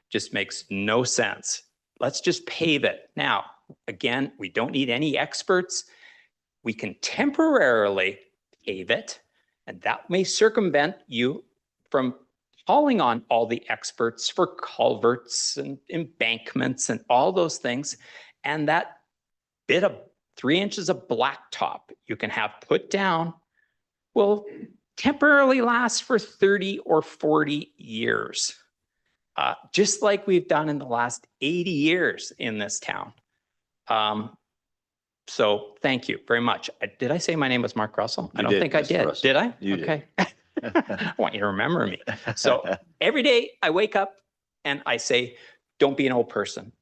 S20: just makes no sense. Let's just pave it. Now, again, we don't need any experts. We can temporarily pave it, and that may circumvent you from calling on all the experts for culverts and embankments and all those things. And that bit of 3 inches of blacktop you can have put down will temporarily last for 30 or 40 years, just like we've done in the last 80 years in this town. So thank you very much. Did I say my name was Mark Russell? I don't think I did. Did I? Okay. I want you to remember me. So every day I wake up and I say, don't be an old person.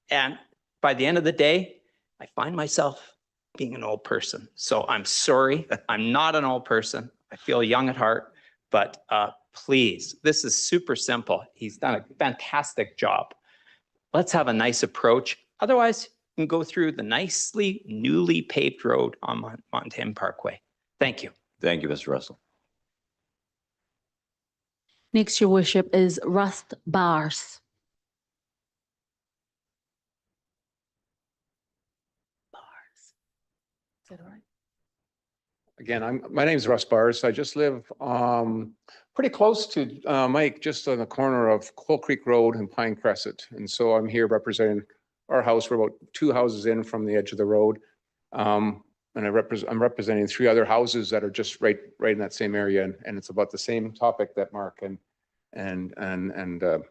S20: And by the end of the day, I find myself being an old person. So I'm sorry, I'm not an old person. I feel young at heart, but please, this is super simple. He's done a fantastic job. Let's have a nice approach. Otherwise, you can go through the nicely newly paved road on Montaigne Parkway. Thank you.
S1: Thank you, Mr. Russell.
S9: Next, your worship, is Rust Bars. Is that all right?
S17: Again, my name is Russ Bars. I just live pretty close to Mike, just on the corner of Coal Creek Road and Pine Crescent. And so I'm here representing our house. We're about 2 houses in from the edge of the road. And I'm representing 3 other houses that are just right in that same area. And it's about the same topic that Mark and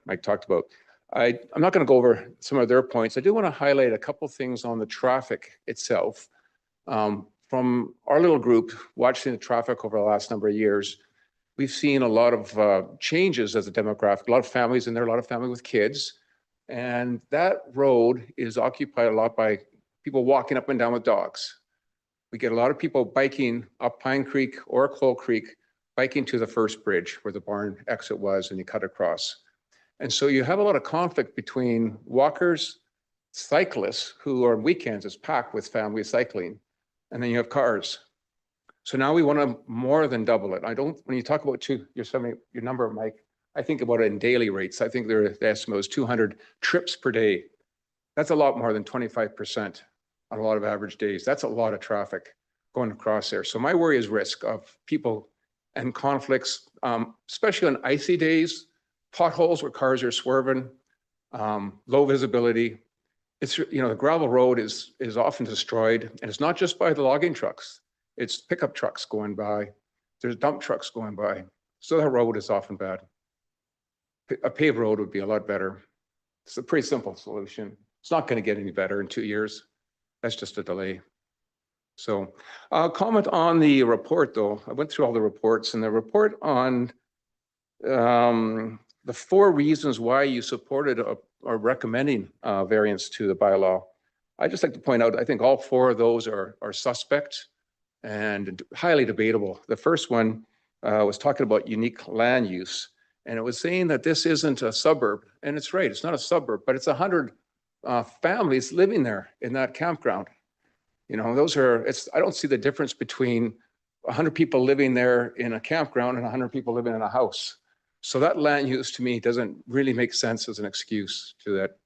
S17: Mike talked about. I'm not going to go over some of their points. I do want to highlight a couple things on the traffic itself. From our little group, watching the traffic over the last number of years, we've seen a lot of changes as a demographic, a lot of families in there, a lot of families with kids. And that road is occupied a lot by people walking up and down with dogs. We get a lot of people biking up Pine Creek or Coal Creek, biking to the first bridge where the barn exit was, and you cut across. And so you have a lot of conflict between walkers, cyclists, who on weekends is packed with family cycling, and then you have cars. So now we want to more than double it. I don't, when you talk about your number, Mike, I think about it in daily rates. I think the estimate was 200 trips per day. That's a lot more than 25% on a lot of average days. That's a lot of traffic going across there. So my worry is risk of people and conflicts, especially on icy days, potholes where cars are swerving, low visibility. It's, the gravel road is often destroyed, and it's not just by the logging trucks. It's pickup trucks going by. There's dump trucks going by. So that road is often bad. A paved road would be a lot better. It's a pretty simple solution. It's not going to get any better in 2 years. That's just a delay. So comment on the report, though. I went through all the reports, and the report on the 4 reasons why you supported or recommending variance to the bylaw. I'd just like to point out, I think all 4 of those are suspect and highly debatable. The first one was talking about unique land use, and it was saying that this isn't a suburb, and it's right, it's not a suburb, but it's 100 families living there in that campground. I don't see the difference between 100 people living there in a campground and 100 people living in a house. So that land use to me doesn't really make sense as an excuse to that.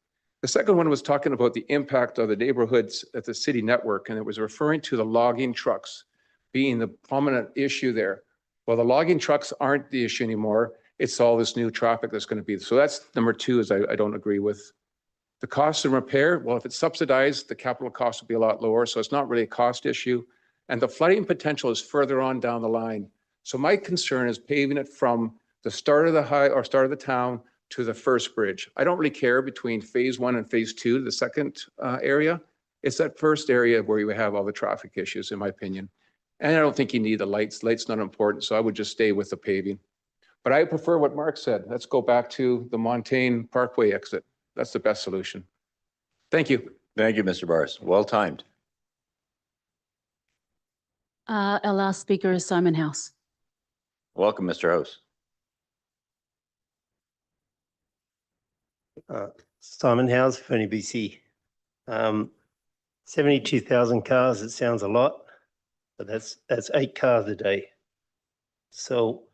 S17: The second one was talking about the impact of the neighborhoods at the city network, and it was referring to the logging trucks being the prominent issue there. Well, the logging trucks aren't the issue anymore. It's all this new traffic that's going to be. So that's number 2, is I don't agree with. The cost of repair, well, if it's subsidized, the capital cost will be a lot lower. So it's not really a cost issue. And the flooding potential is further on down the line. So my concern is paving it from the start of the town to the first bridge. I don't really care between phase 1 and phase 2, the second area. It's that first area where you have all the traffic issues, in my opinion. And I don't think you need the lights. Lights not important, so I would just stay with the paving. But I prefer what Mark said. Let's go back to the Montaigne Parkway exit. That's the best solution. Thank you.
S1: Thank you, Mr. Barrs. Well timed.
S9: Our last speaker is Simon House.
S1: Welcome, Mr. House.
S21: Simon Howes, Fernie, BC. 72,000 cars, it sounds a lot, but that's 8 cars a day. So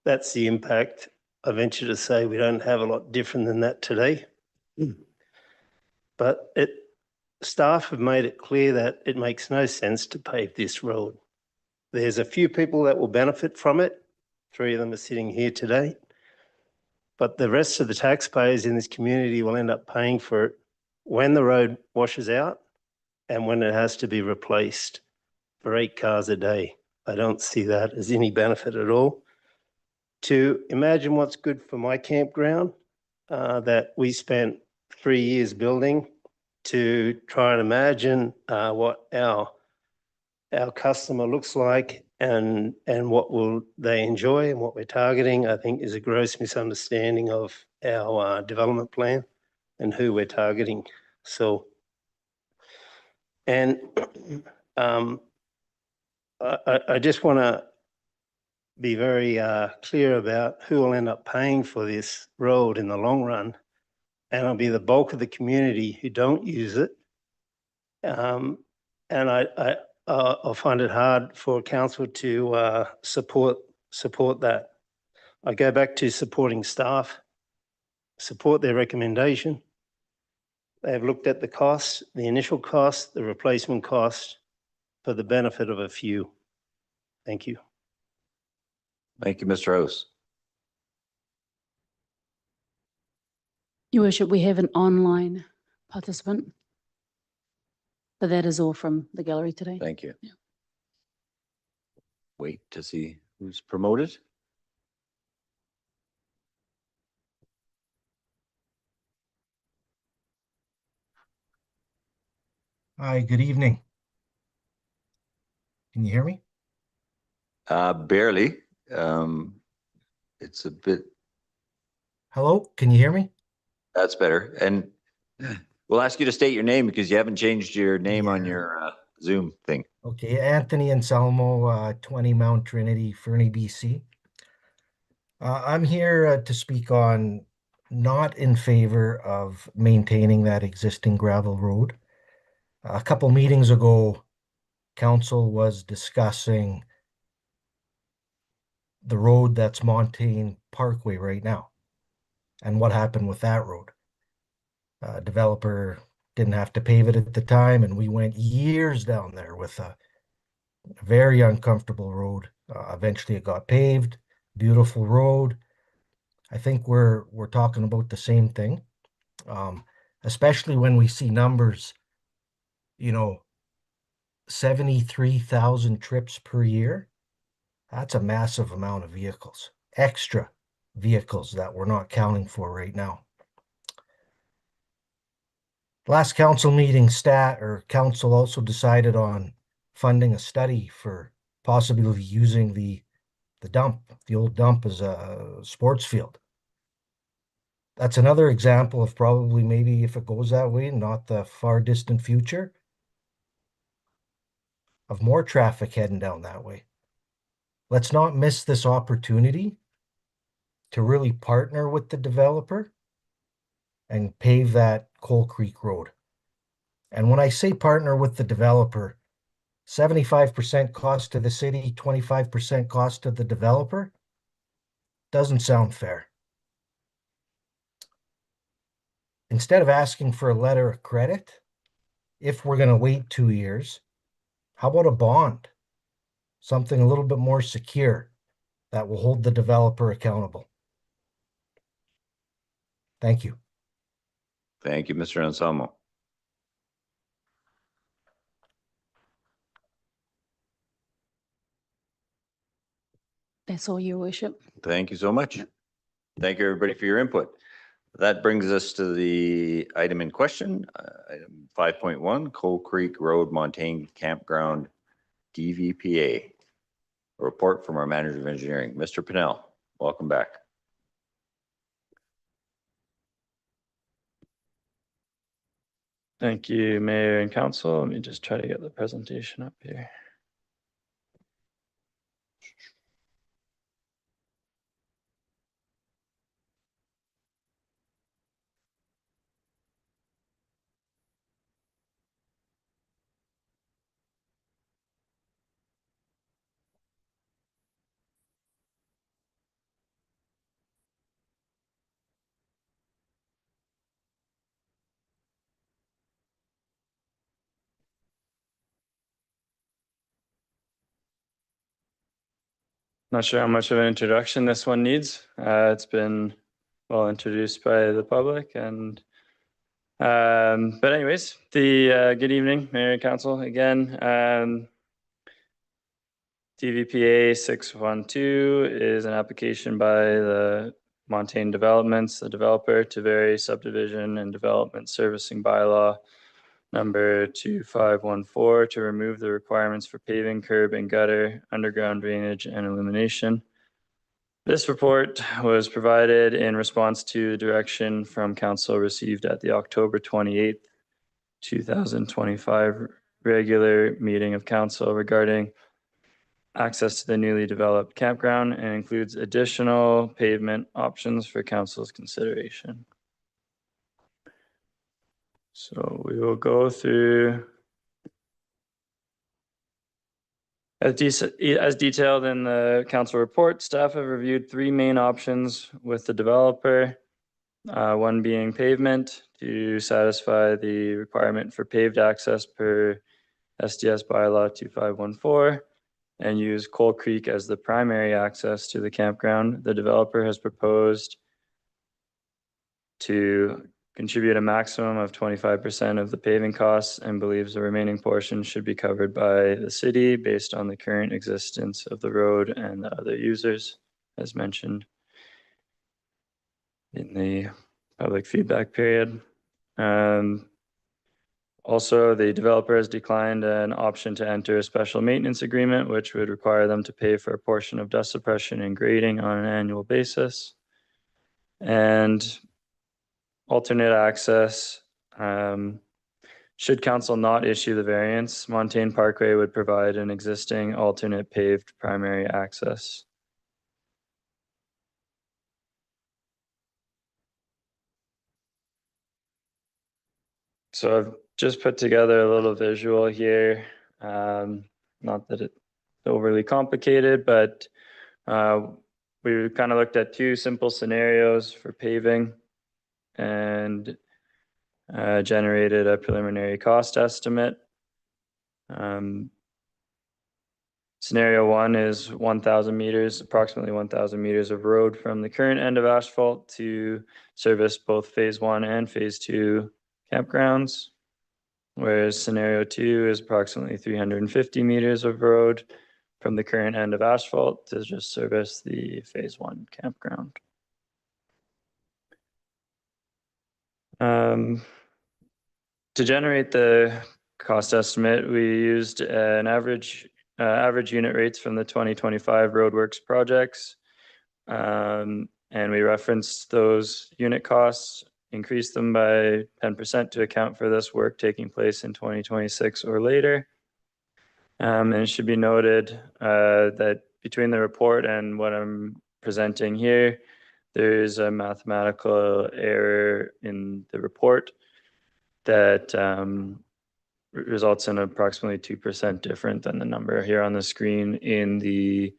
S21: that's the impact. I venture to say we don't have a lot different than that today. But staff have made it clear that it makes no sense to pave this road. There's a few people that will benefit from it. 3 of them are sitting here today. But the rest of the taxpayers in this community will end up paying for it when the road washes out and when it has to be replaced for 8 cars a day. I don't see that as any benefit at all. To imagine what's good for my campground that we spent 3 years building, to try and imagine what our customer looks like and what will they enjoy and what we're targeting, I think is a gross misunderstanding of our development plan and who we're targeting. So, and I just want to be very clear about who will end up paying for this road in the long run. And it'll be the bulk of the community who don't use it. And I'll find it hard for council to support that. I go back to supporting staff, support their recommendation. They've looked at the costs, the initial cost, the replacement cost for the benefit of a few. Thank you.
S1: Thank you, Mr. House.
S9: Your Worship, we have an online participant, but that is all from the gallery today.
S1: Thank you.
S9: Yeah.
S1: Wait to see who's promoted.
S22: Hi, good evening. Can you hear me?
S1: Barely. It's a bit.
S22: Hello, can you hear me?
S1: That's better. And we'll ask you to state your name because you haven't changed your name on your Zoom thing.
S22: Okay, Anthony Anselmo, 20 Mount Trinity, Fernie, BC. I'm here to speak on not in favor of maintaining that existing gravel road. A couple meetings ago, council was discussing the road that's Montaigne Parkway right now. And what happened with that road? Developer didn't have to pave it at the time, and we went years down there with a very uncomfortable road. Eventually it got paved, beautiful road. I think we're talking about the same thing, especially when we see numbers, 73,000 trips per year. That's a massive amount of vehicles, extra vehicles that we're not counting for right now. Last council meeting, council also decided on funding a study for possibly using the old dump as a sports field. That's another example of probably, maybe if it goes that way, not the far distant future, of more traffic heading down that way. Let's not miss this opportunity to really partner with the developer and pave that Coal Creek Road. And when I say partner with the developer, 75% cost to the city, 25% cost to the developer, doesn't sound fair. Instead of asking for a letter of credit, if we're going to wait 2 years, how about a bond? Something a little bit more secure that will hold the developer accountable. Thank you.
S1: Thank you, Mr. Anselmo.
S9: That's all, Your Worship.
S1: Thank you so much. Thank you, everybody, for your input. That brings us to the item in question, item 5.1, Coal Creek Road Montaigne Campground DVPA. A report from our manager of engineering, Mr. Pinnell. Welcome back.
S14: Thank you, Mayor and Council. Let me just try to get the presentation up here. Not sure how much of an introduction this one needs. It's been well introduced by the public, and but anyways, good evening, Mayor and Council again. DVPA 612 is an application by the Montaigne Developments, the developer, to vary subdivision and development servicing bylaw number 2514 to remove the requirements for paving, curb and gutter, underground drainage and illumination. This report was provided in response to the direction from council received at the October 28th, 2025 regular meeting of council regarding access to the newly developed campground, and includes additional pavement options for council's consideration. So we will go through as detailed in the council report. Staff have reviewed 3 main options with the developer, one being pavement to satisfy the requirement for paved access per SDS bylaw 2514 and use Coal Creek as the primary access to the campground. The developer has proposed to contribute a maximum of 25% of the paving costs and believes the remaining portion should be covered by the city based on the current existence of the road and the other users, as mentioned in the public feedback period. Also, the developer has declined an option to enter a special maintenance agreement, which would require them to pay for a portion of dust suppression and grading on an annual basis. And alternate access, should council not issue the variance, Montaigne Parkway would provide an existing alternate paved primary access. So I've just put together a little visual here. Not that it's overly complicated, but We kind of looked at two simple scenarios for paving and generated a preliminary cost estimate. Scenario one is 1,000 meters, approximately 1,000 meters of road from the current end of asphalt to service both phase one and phase two campgrounds. Whereas scenario two is approximately 350 meters of road from the current end of asphalt to just service the phase one campground. To generate the cost estimate, we used an average unit rates from the 2025 roadworks projects. And we referenced those unit costs, increased them by 10% to account for this work taking place in 2026 or later. And it should be noted that between the report and what I'm presenting here, there is a mathematical error in the report that results in approximately 2% different than the number here on the screen in the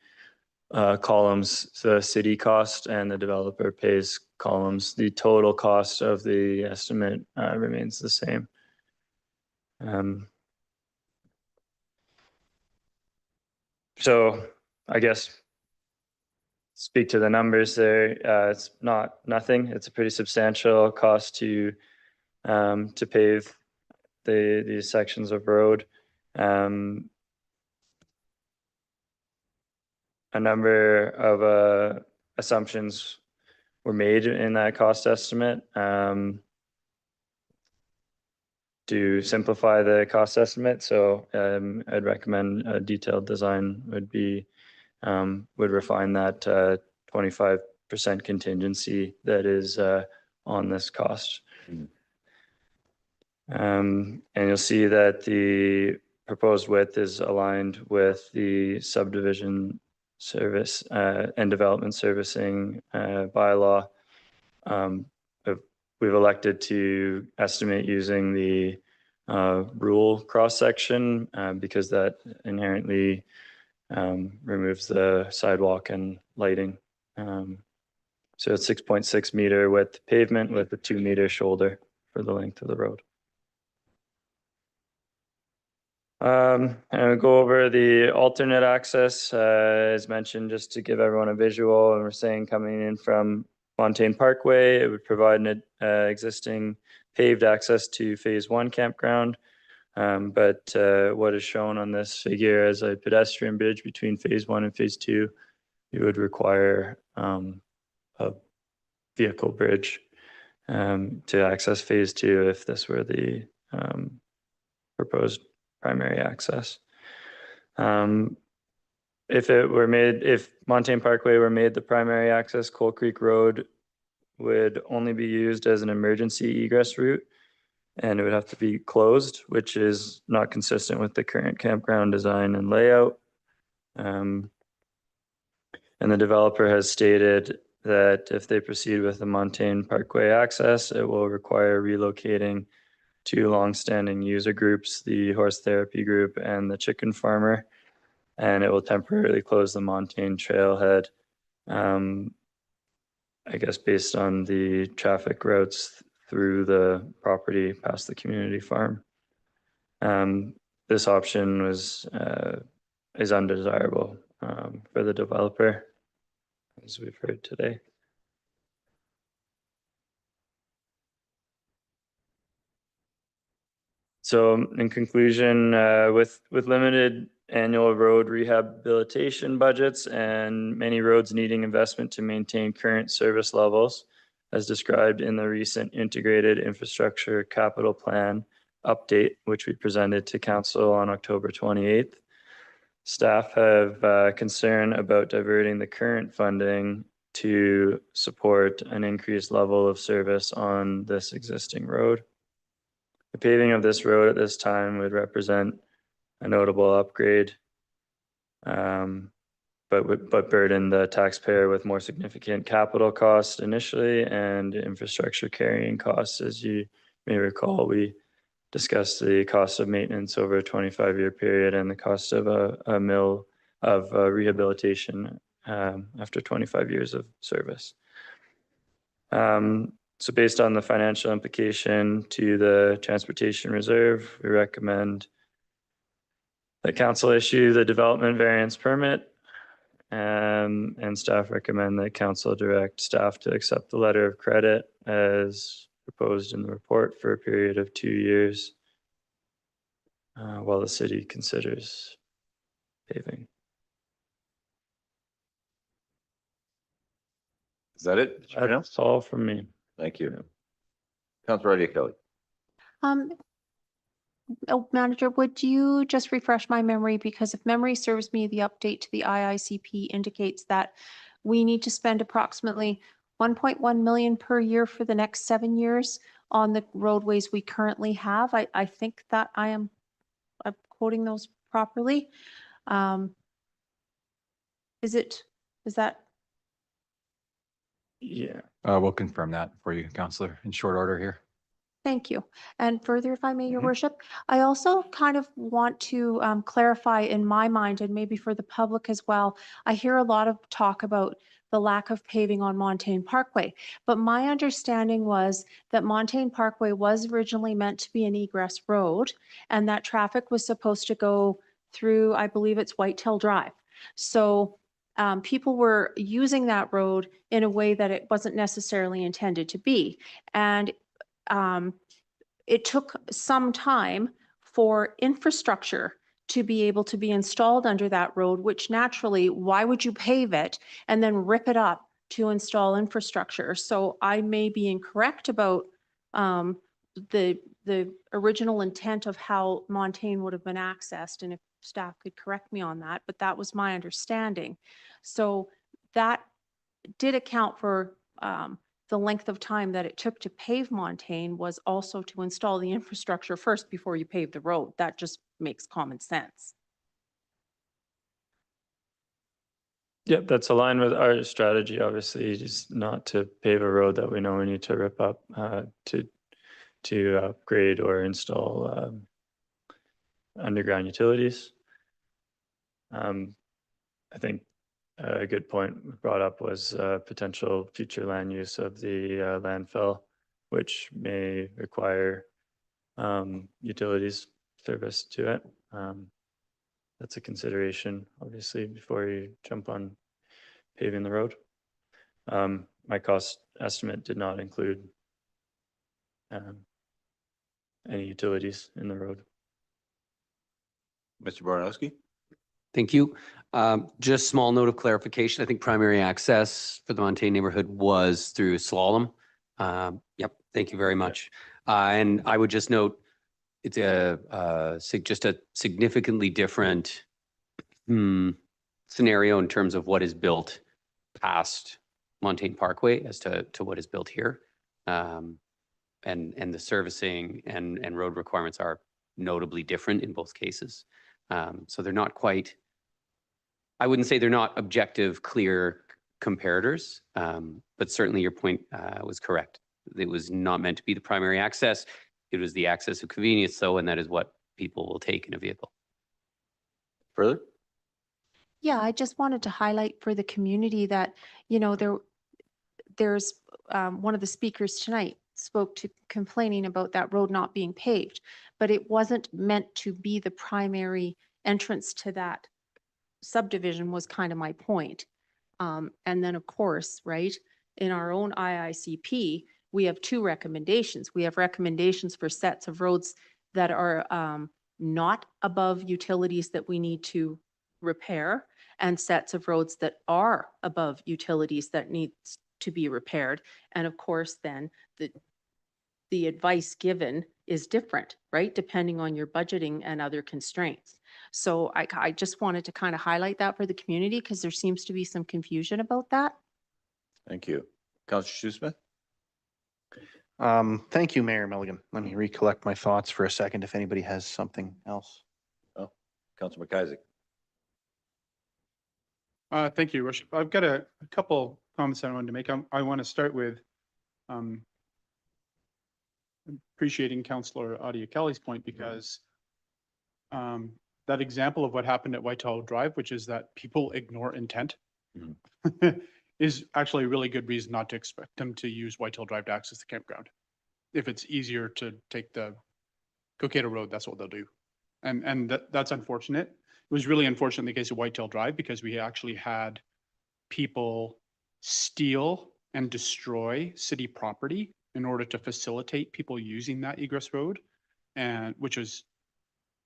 S14: columns, the city cost and the developer pays columns. The total cost of the estimate remains the same. So I guess speak to the numbers there. It's not nothing. It's a pretty substantial cost to pave these sections of road. A number of assumptions were made in that cost estimate. To simplify the cost estimate, so I'd recommend a detailed design would refine that 25% contingency that is on this cost. And you'll see that the proposed width is aligned with the subdivision service and development servicing bylaw. We've elected to estimate using the rule cross-section because that inherently removes the sidewalk and lighting. So it's 6.6 meter width pavement with a 2 meter shoulder for the length of the road. And we'll go over the alternate access, as mentioned, just to give everyone a visual. And we're saying coming in from Montaigne Parkway, it would provide an existing paved access to phase one campground. But what is shown on this figure as a pedestrian bridge between phase one and phase two, you would require a vehicle bridge to access phase two if this were the proposed primary access. If Montaigne Parkway were made the primary access, Coal Creek Road would only be used as an emergency egress route, and it would have to be closed, which is not consistent with the current campground design and layout. And the developer has stated that if they proceed with the Montaigne Parkway access, it will require relocating two longstanding user groups, the horse therapy group and the chicken farmer, and it will temporarily close the Montaigne trailhead, I guess based on the traffic routes through the property past the community farm. This option is undesirable for the developer, as we've heard today. So in conclusion, with limited annual road rehabilitation budgets and many roads needing investment to maintain current service levels, as described in the recent integrated infrastructure capital plan update, which we presented to council on October 28th. Staff have concern about diverting the current funding to support an increased level of service on this existing road. The paving of this road at this time would represent a notable upgrade, but burden the taxpayer with more significant capital costs initially and infrastructure carrying costs. As you may recall, we discussed the cost of maintenance over a 25-year period and the cost of a mill of rehabilitation after 25 years of service. So based on the financial implication to the transportation reserve, we recommend that council issue the development variance permit, and staff recommend that council direct staff to accept the letter of credit as proposed in the report for a period of 2 years while the city considers paving.
S1: Is that it? Mr. Purnell?
S14: That's all from me.
S1: Thank you. Councilor Kelly.
S7: Manager, would you just refresh my memory? Because if memory serves me, the update to the IICP indicates that we need to spend approximately 1.1 million per year for the next 7 years on the roadways we currently have. I think that I'm quoting those properly. Is that?
S14: Yeah.
S4: We'll confirm that for you, Councillor, in short order here.
S7: Thank you. And further, if I may, Your Worship, I also kind of want to clarify in my mind, and maybe for the public as well, I hear a lot of talk about the lack of paving on Montaigne Parkway, but my understanding was that Montaigne Parkway was originally meant to be an egress road, and that traffic was supposed to go through, I believe it's Whitetail Drive. So people were using that road in a way that it wasn't necessarily intended to be. And it took some time for infrastructure to be able to be installed under that road, which naturally, why would you pave it and then rip it up to install infrastructure? So I may be incorrect about the original intent of how Montaigne would have been accessed, and if staff could correct me on that, but that was my understanding. So that did account for the length of time that it took to pave Montaigne was also to install the infrastructure first before you pave the road. That just makes common sense.
S14: Yep, that's aligned with our strategy, obviously, is not to pave a road that we know we need to rip up to upgrade or install underground utilities. I think a good point brought up was potential future land use of the landfill, which may require utilities service to it. That's a consideration, obviously, before you jump on paving the road. My cost estimate did not include any utilities in the road.
S1: Mr. Baranowski?
S5: Thank you. Just small note of clarification. I think primary access for the Montaigne neighborhood was through Slalom. Yep, thank you very much. And I would just note it's just a significantly different scenario in terms of what is built past Montaigne Parkway as to what is built here. And the servicing and road requirements are notably different in both cases. So they're not quite, I wouldn't say they're not objective, clear comparators, but certainly your point was correct. It was not meant to be the primary access. It was the access of convenience, though, and that is what people will take in a vehicle.
S1: Further?
S7: Yeah, I just wanted to highlight for the community that, you know, there's one of the speakers tonight spoke to complaining about that road not being paved, but it wasn't meant to be the primary entrance to that subdivision was kind of my point. And then of course, right, in our own IICP, we have two recommendations. We have recommendations for sets of roads that are not above utilities that we need to repair, and sets of roads that are above utilities that needs to be repaired. And of course, then the advice given is different, right? Depending on your budgeting and other constraints. So I just wanted to kind of highlight that for the community because there seems to be some confusion about that.
S1: Thank you. Councillor Shoesmith?
S8: Thank you, Mayor Milligan. Let me recollect my thoughts for a second if anybody has something else.
S1: Oh, Councillor McIsaac.
S6: Thank you, Worship. I've got a couple comments I wanted to make. I want to start with appreciating Councillor Adia Kelly's point because that example of what happened at Whitehall Drive, which is that people ignore intent. is actually a really good reason not to expect them to use Whitetail Drive to access the campground. If it's easier to take the Coqueta Road, that's what they'll do. And that's unfortunate. It was really unfortunate in the case of Whitetail Drive because we actually had people steal and destroy city property in order to facilitate people using that egress road, and which was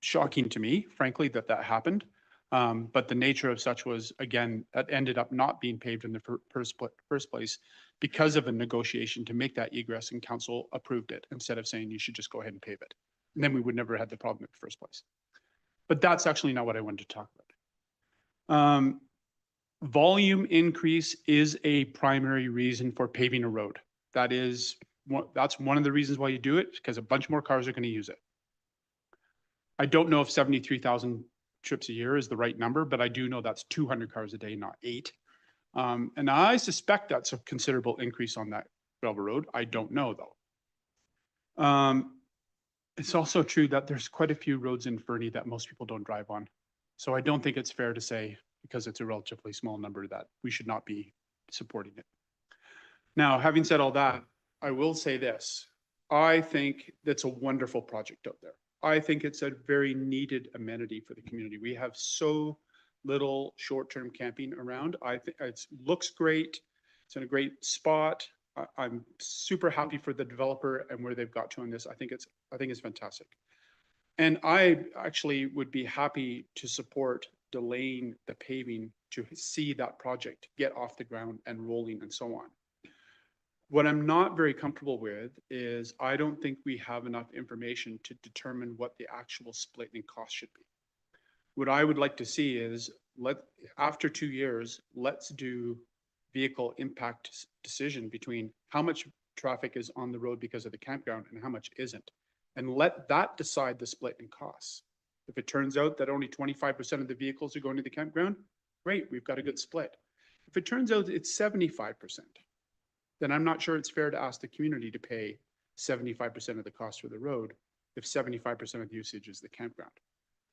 S6: shocking to me, frankly, that happened. But the nature of such was, again, that ended up not being paved in the first place because of a negotiation to make that egress, and council approved it instead of saying you should just go ahead and pave it. And then we would never have had the problem in the first place. But that's actually not what I wanted to talk about. Volume increase is a primary reason for paving a road. That's one of the reasons why you do it, because a bunch more cars are going to use it. I don't know if 73,000 trips a year is the right number, but I do know that's 200 cars a day, not 8. And I suspect that's a considerable increase on that gravel road. I don't know though. It's also true that there's quite a few roads in Fernie that most people don't drive on. So I don't think it's fair to say, because it's a relatively small number, that we should not be supporting it. Now, having said all that, I will say this. I think that's a wonderful project out there. I think it's a very needed amenity for the community. We have so little short-term camping around. I think it looks great. It's in a great spot. I'm super happy for the developer and where they've got to on this. I think it's fantastic. And I actually would be happy to support delaying the paving to see that project get off the ground and rolling and so on. What I'm not very comfortable with is I don't think we have enough information to determine what the actual split in cost should be. What I would like to see is after 2 years, let's do vehicle impact decision between how much traffic is on the road because of the campground and how much isn't. And let that decide the split in costs. If it turns out that only 25% of the vehicles are going to the campground, great, we've got a good split. If it turns out it's 75%, then I'm not sure it's fair to ask the community to pay 75% of the cost for the road if 75% of the usage is the campground.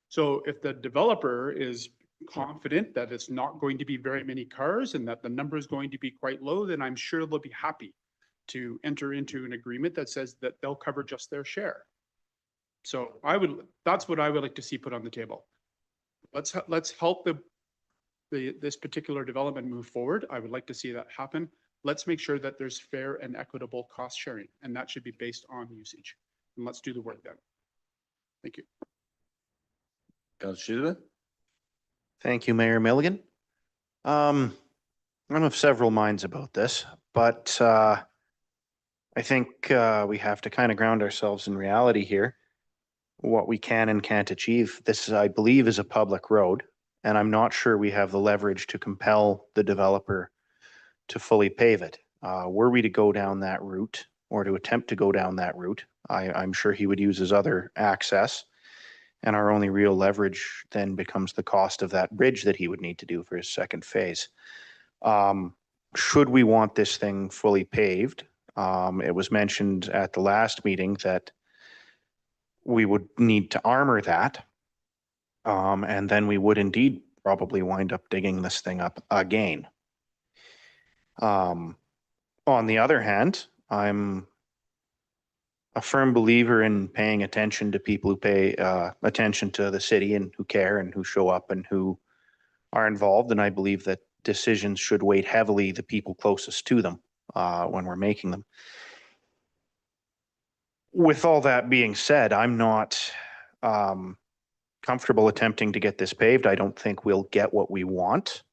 S6: So if the developer is confident that it's not going to be very many cars and that the number is going to be quite low, then I'm sure they'll be happy to enter into an agreement that says that they'll cover just their share. So that's what I would like to see put on the table. Let's help this particular development move forward. I would like to see that happen. Let's make sure that there's fair and equitable cost sharing, and that should be based on usage. And let's do the work then. Thank you.
S1: Councilor Schuler?
S8: Thank you, Mayor Milligan. I'm of several minds about this, but I think we have to kind of ground ourselves in reality here. What we can and can't achieve. This, I believe, is a public road, and I'm not sure we have the leverage to compel the developer to fully pave it. Were we to go down that route or to attempt to go down that route, I'm sure he would use his other access, and our only real leverage then becomes the cost of that bridge that he would need to do for his second phase. Should we want this thing fully paved, it was mentioned at the last meeting that we would need to armor that, and then we would indeed probably wind up digging this thing up again. On the other hand, I'm a firm believer in paying attention to people who pay attention to the city and who care and who show up and who are involved. And I believe that decisions should weight heavily the people closest to them when we're making them. With all that being said, I'm not comfortable attempting to get this paved. I don't think we'll get what we want.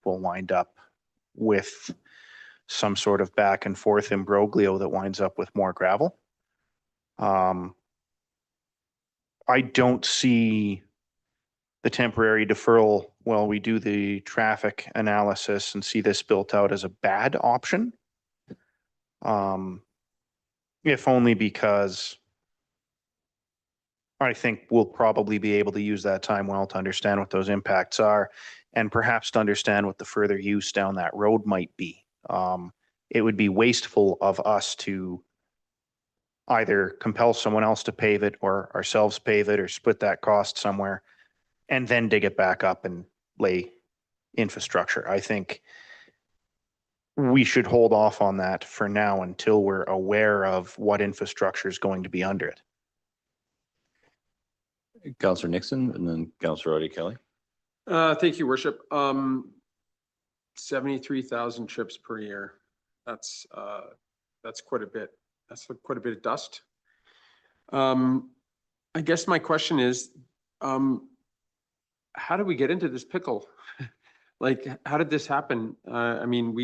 S8: We'll wind up with some sort of back and forth imbroglio that winds up with more gravel. I don't see the temporary deferral while we do the traffic analysis and see this built out as a bad option. If only because I think we'll probably be able to use that time well to understand what those impacts are and perhaps to understand what the further use down that road might be. It would be wasteful of us to either compel someone else to pave it or ourselves pave it or split that cost somewhere and then dig it back up and lay infrastructure. I think we should hold off on that for now until we're aware of what infrastructure is going to be under it.
S1: Councillor Nixon and then Councillor Audie Kelly.
S17: Thank you, Worship. 73,000 trips per year. That's quite a bit. That's quite a bit of dust. I guess my question is, how did we get into this pickle? Like, how did this happen? I mean,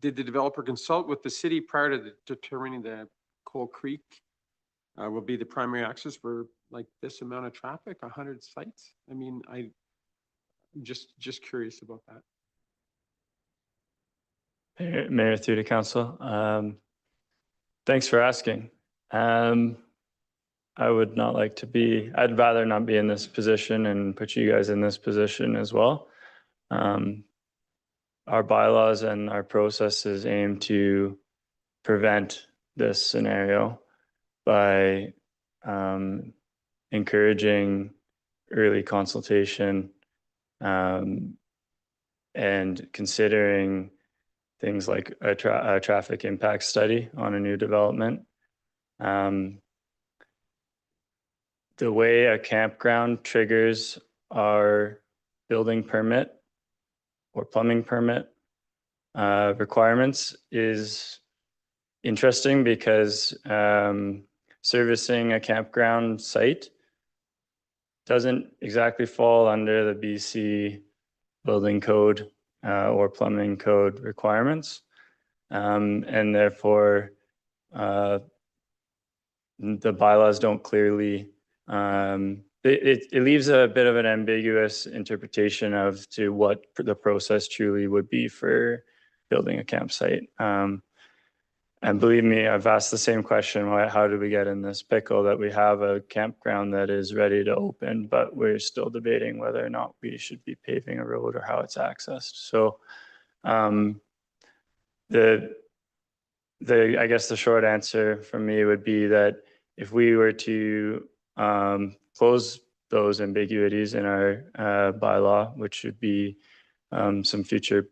S17: did the developer consult with the city prior to determining that Coal Creek will be the primary access for like this amount of traffic, 100 sites? I mean, I'm just curious about that.
S14: Mayor, through to council. Thanks for asking. I would not like to be, I'd rather not be in this position and put you guys in this position as well. Our bylaws and our processes aim to prevent this scenario by encouraging early consultation and considering things like a traffic impact study on a new development. The way a campground triggers our building permit or plumbing permit requirements is interesting because servicing a campground site doesn't exactly fall under the BC building code or plumbing code requirements. And therefore, the bylaws don't clearly, it leaves a bit of an ambiguous interpretation of to what the process truly would be for building a campsite. And believe me, I've asked the same question, how did we get in this pickle that we have a campground that is ready to open, but we're still debating whether or not we should be paving a road or how it's accessed. So I guess the short answer from me would be that if we were to close those ambiguities in our bylaw, which should be some future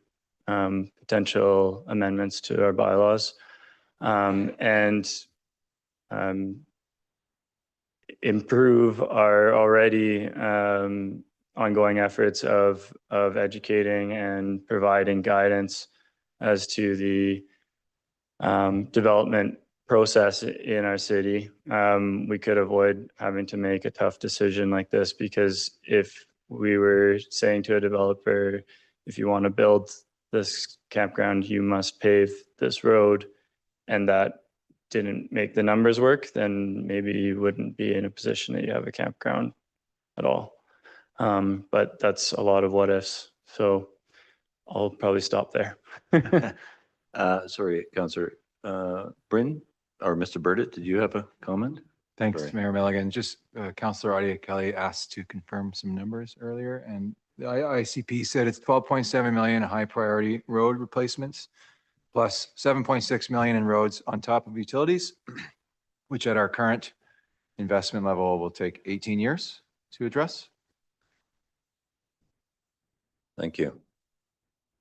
S14: potential amendments to our bylaws, and improve our already ongoing efforts of educating and providing guidance as to the development process in our city, we could avoid having to make a tough decision like this, because if we were saying to a developer, if you want to build this campground, you must pave this road, and that didn't make the numbers work, then maybe you wouldn't be in a position that you have a campground at all. But that's a lot of what ifs. So I'll probably stop there.
S1: Sorry, Councillor Bryn or Mr. Burdett, did you have a comment?
S4: Thanks,
S1: Sorry.
S4: Mayor Milligan. Just Councillor Audie Kelly asked to confirm some numbers earlier, and the ICP said it's 12.7 million high priority road replacements, plus 7.6 million in roads on top of utilities, which at our current investment level will take 18 years to address.
S1: Thank you.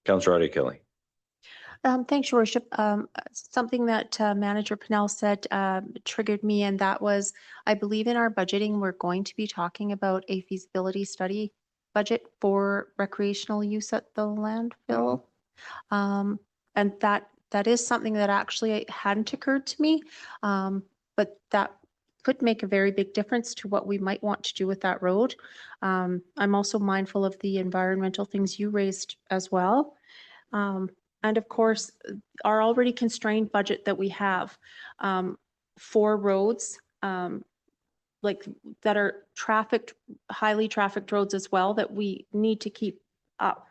S1: Councillor Audie Kelly.
S7: Thanks, Your Worship. Something that Manager Pennell said triggered me, and that was, I believe in our budgeting, we're going to be talking about a feasibility study budget for recreational use at the landfill. And that is something that actually hadn't occurred to me, but that could make a very big difference to what we might want to do with that road. I'm also mindful of the environmental things you raised as well. And of course, our already constrained budget that we have for roads, like that are highly trafficked roads as well, that we need to keep up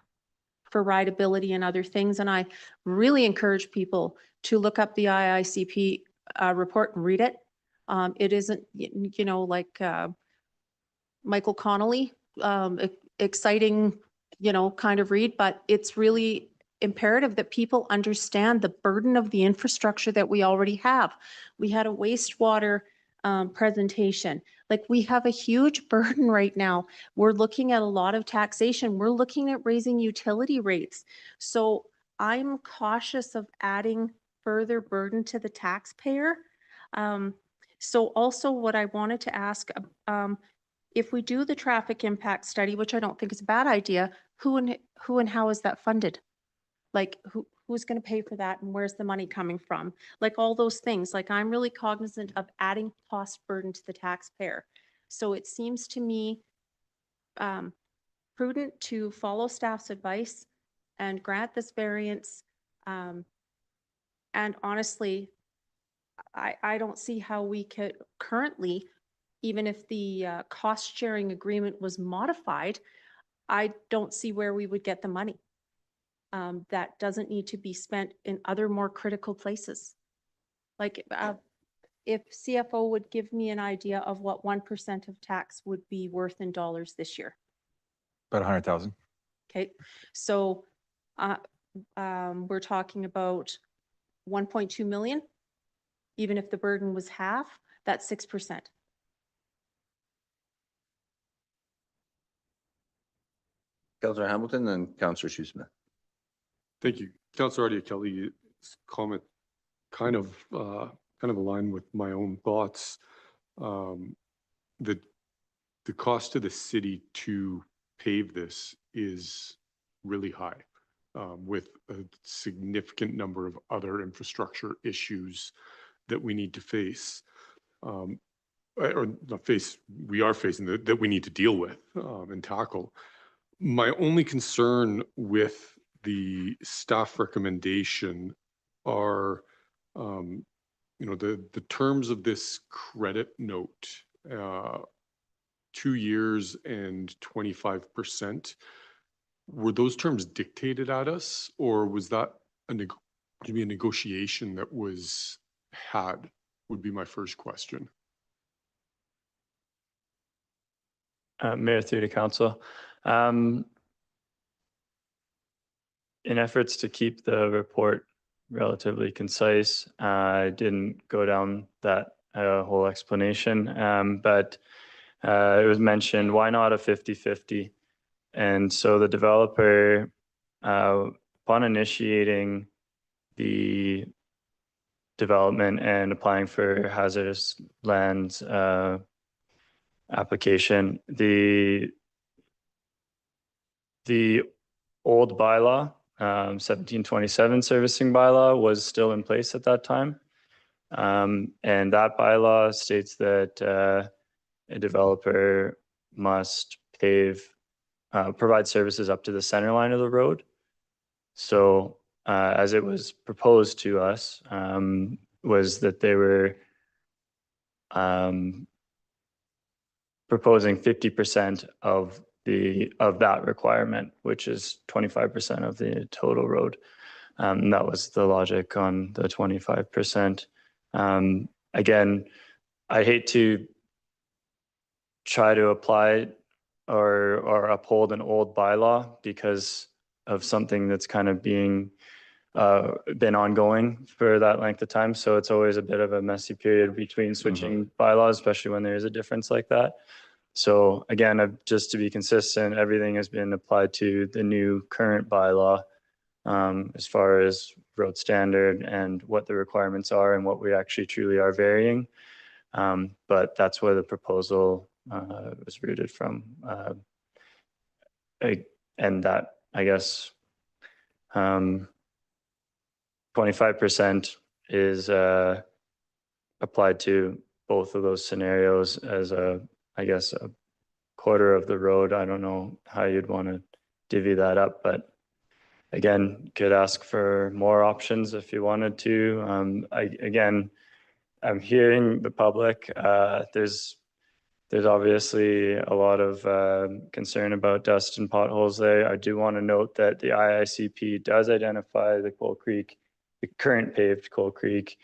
S7: for rideability and other things. And I really encourage people to look up the IICP report and read it. It isn't, like Michael Connolly, exciting, kind of read, but it's really imperative that people understand the burden of the infrastructure that we already have. We had a wastewater presentation. Like, we have a huge burden right now. We're looking at a lot of taxation. We're looking at raising utility rates. So I'm cautious of adding further burden to the taxpayer. So also what I wanted to ask, if we do the traffic impact study, which I don't think is a bad idea, who and how is that funded? Like, who's going to pay for that, and where's the money coming from? Like, all those things. Like, I'm really cognizant of adding cost burden to the taxpayer. So it seems to me prudent to follow staff's advice and grant this variance. And honestly, I don't see how we could currently, even if the cost sharing agreement was modified, I don't see where we would get the money. That doesn't need to be spent in other more critical places. Like, if CFO would give me an idea of what 1% of tax would be worth in dollars this year.
S4: About 100,000.
S7: Okay, so we're talking about 1.2 million. Even if the burden was half, that's 6%.
S1: Councillor Hamilton and Councillor Shoesmith.
S12: Thank you. Councillor Adia Kelly's comment kind of aligned with my own thoughts. The cost to the city to pave this is really high, with a significant number of other infrastructure issues that we need to face, or not face, we are facing that we need to deal with and tackle. My only concern with the staff recommendation are, the terms of this credit note, 2 years and 25%. Were those terms dictated at us, or was that maybe a negotiation that was had? Would be my first question.
S14: Mayor, through to council. In efforts to keep the report relatively concise, I didn't go down that whole explanation, but it was mentioned, why not a 50-50? And so the developer, upon initiating the development and applying for hazardous lands application, the old bylaw, 1727 servicing bylaw, was still in place at that time. And that bylaw states that a developer must provide services up to the center line of the road. So as it was proposed to us, was that they were proposing 50% of that requirement, which is 25% of the total road. That was the logic on the 25%. Again, I hate to try to apply or uphold an old bylaw because of something that's kind of been ongoing for that length of time. So it's always a bit of a messy period between switching bylaws, especially when there is a difference like that. So again, just to be consistent, everything has been applied to the new current bylaw as far as road standard and what the requirements are and what we actually truly are varying. But that's where the proposal was rooted from. And that, I guess, 25% is applied to both of those scenarios as I guess, a quarter of the road. I don't know how you'd want to divvy that up, but again, you could ask for more options if you wanted to. Again, I'm hearing the public. There's obviously a lot of concern about dust and potholes there. I do want to note that the IICP does identify the current paved Coal Creek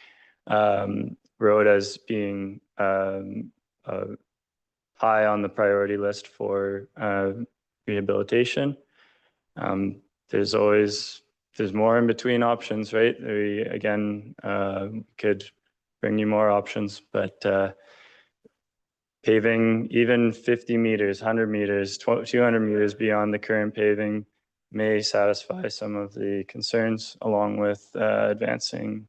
S14: road as being high on the priority list for rehabilitation. There's more in between options, right? We, again, could bring you more options, but Paving even 50 meters, 100 meters, 200 meters beyond the current paving may satisfy some of the concerns, along with advancing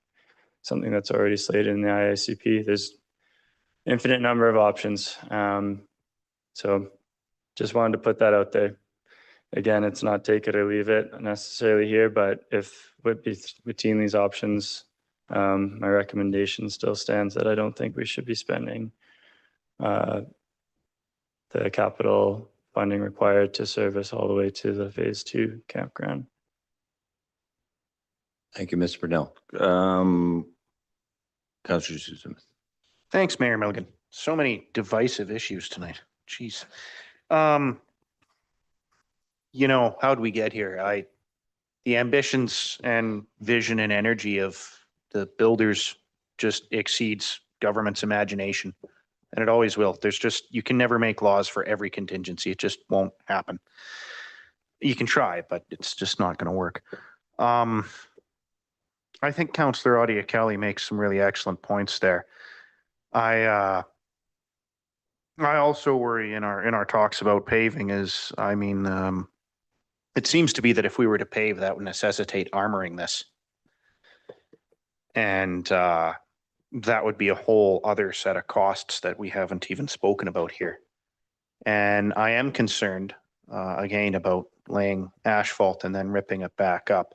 S14: something that's already slated in the IICP. There's infinite number of options. So just wanted to put that out there. Again, it's not take it or leave it necessarily here, but if between these options, my recommendation still stands that I don't think we should be spending the capital funding required to service all the way to the phase 2 campground.
S1: Thank you, Mr. Brunel. Councillor Susan.
S8: Thanks, Mayor Milligan. So many divisive issues tonight. Jeez. You know, how'd we get here? The ambitions and vision and energy of the builders just exceeds government's imagination. And it always will. You can never make laws for every contingency. It just won't happen. You can try, but it's just not going to work. I think Councillor Audia Kelly makes some really excellent points there. I also worry in our talks about paving is, it seems to be that if we were to pave, that would necessitate armoring this. And that would be a whole other set of costs that we haven't even spoken about here. And I am concerned, again, about laying asphalt and then ripping it back up.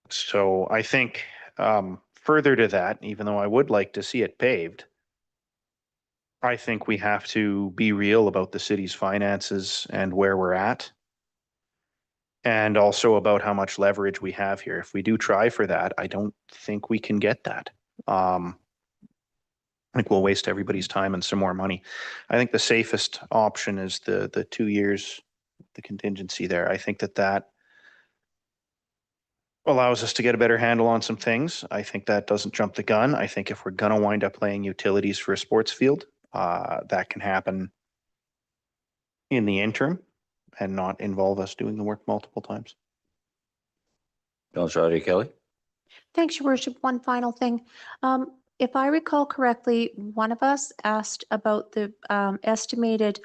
S8: So I think further to that, even though I would like to see it paved, I think we have to be real about the city's finances and where we're at, and also about how much leverage we have here. If we do try for that, I don't think we can get that. I think we'll waste everybody's time and some more money. I think the safest option is the 2 years, the contingency there. I think that allows us to get a better handle on some things. I think that doesn't jump the gun. I think if we're going to wind up laying utilities for a sports field, that can happen in the interim and not involve us doing the work multiple times.
S1: Councillor Audia Kelly.
S7: Thanks, Your Worship. One final thing. If I recall correctly, one of us asked about the estimated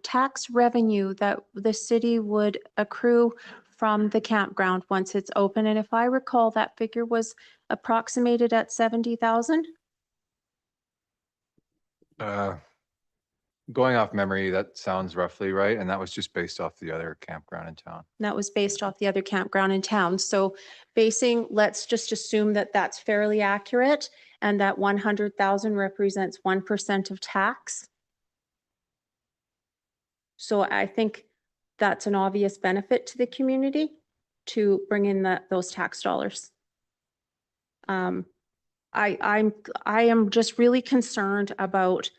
S7: tax revenue that the city would accrue from the campground once it's open. And if I recall, that figure was approximated at 70,000.
S4: Going off memory, that sounds roughly right. And that was just based off the other campground in town.
S7: That was based off the other campground in town. So let's just assume that that's fairly accurate and that 100,000 represents 1% of tax. So I think that's an obvious benefit to the community to bring in those tax dollars. I am just really concerned about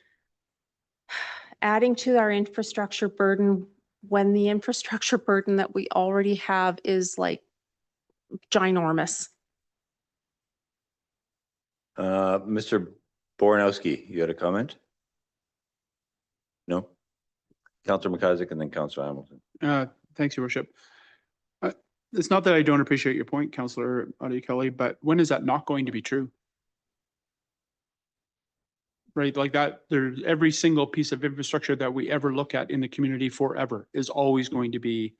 S7: adding to our infrastructure burden when the infrastructure burden that we already have is like ginormous.
S1: Mr. Boranowski, you had a comment? No? Councillor McIsaac and then Councillor Hamilton.
S6: Thanks, Your Worship. It's not that I don't appreciate your point, Councillor Audia Kelly, but when is that not going to be true? Right, like that, every single piece of infrastructure that we ever look at in the community forever is always going to be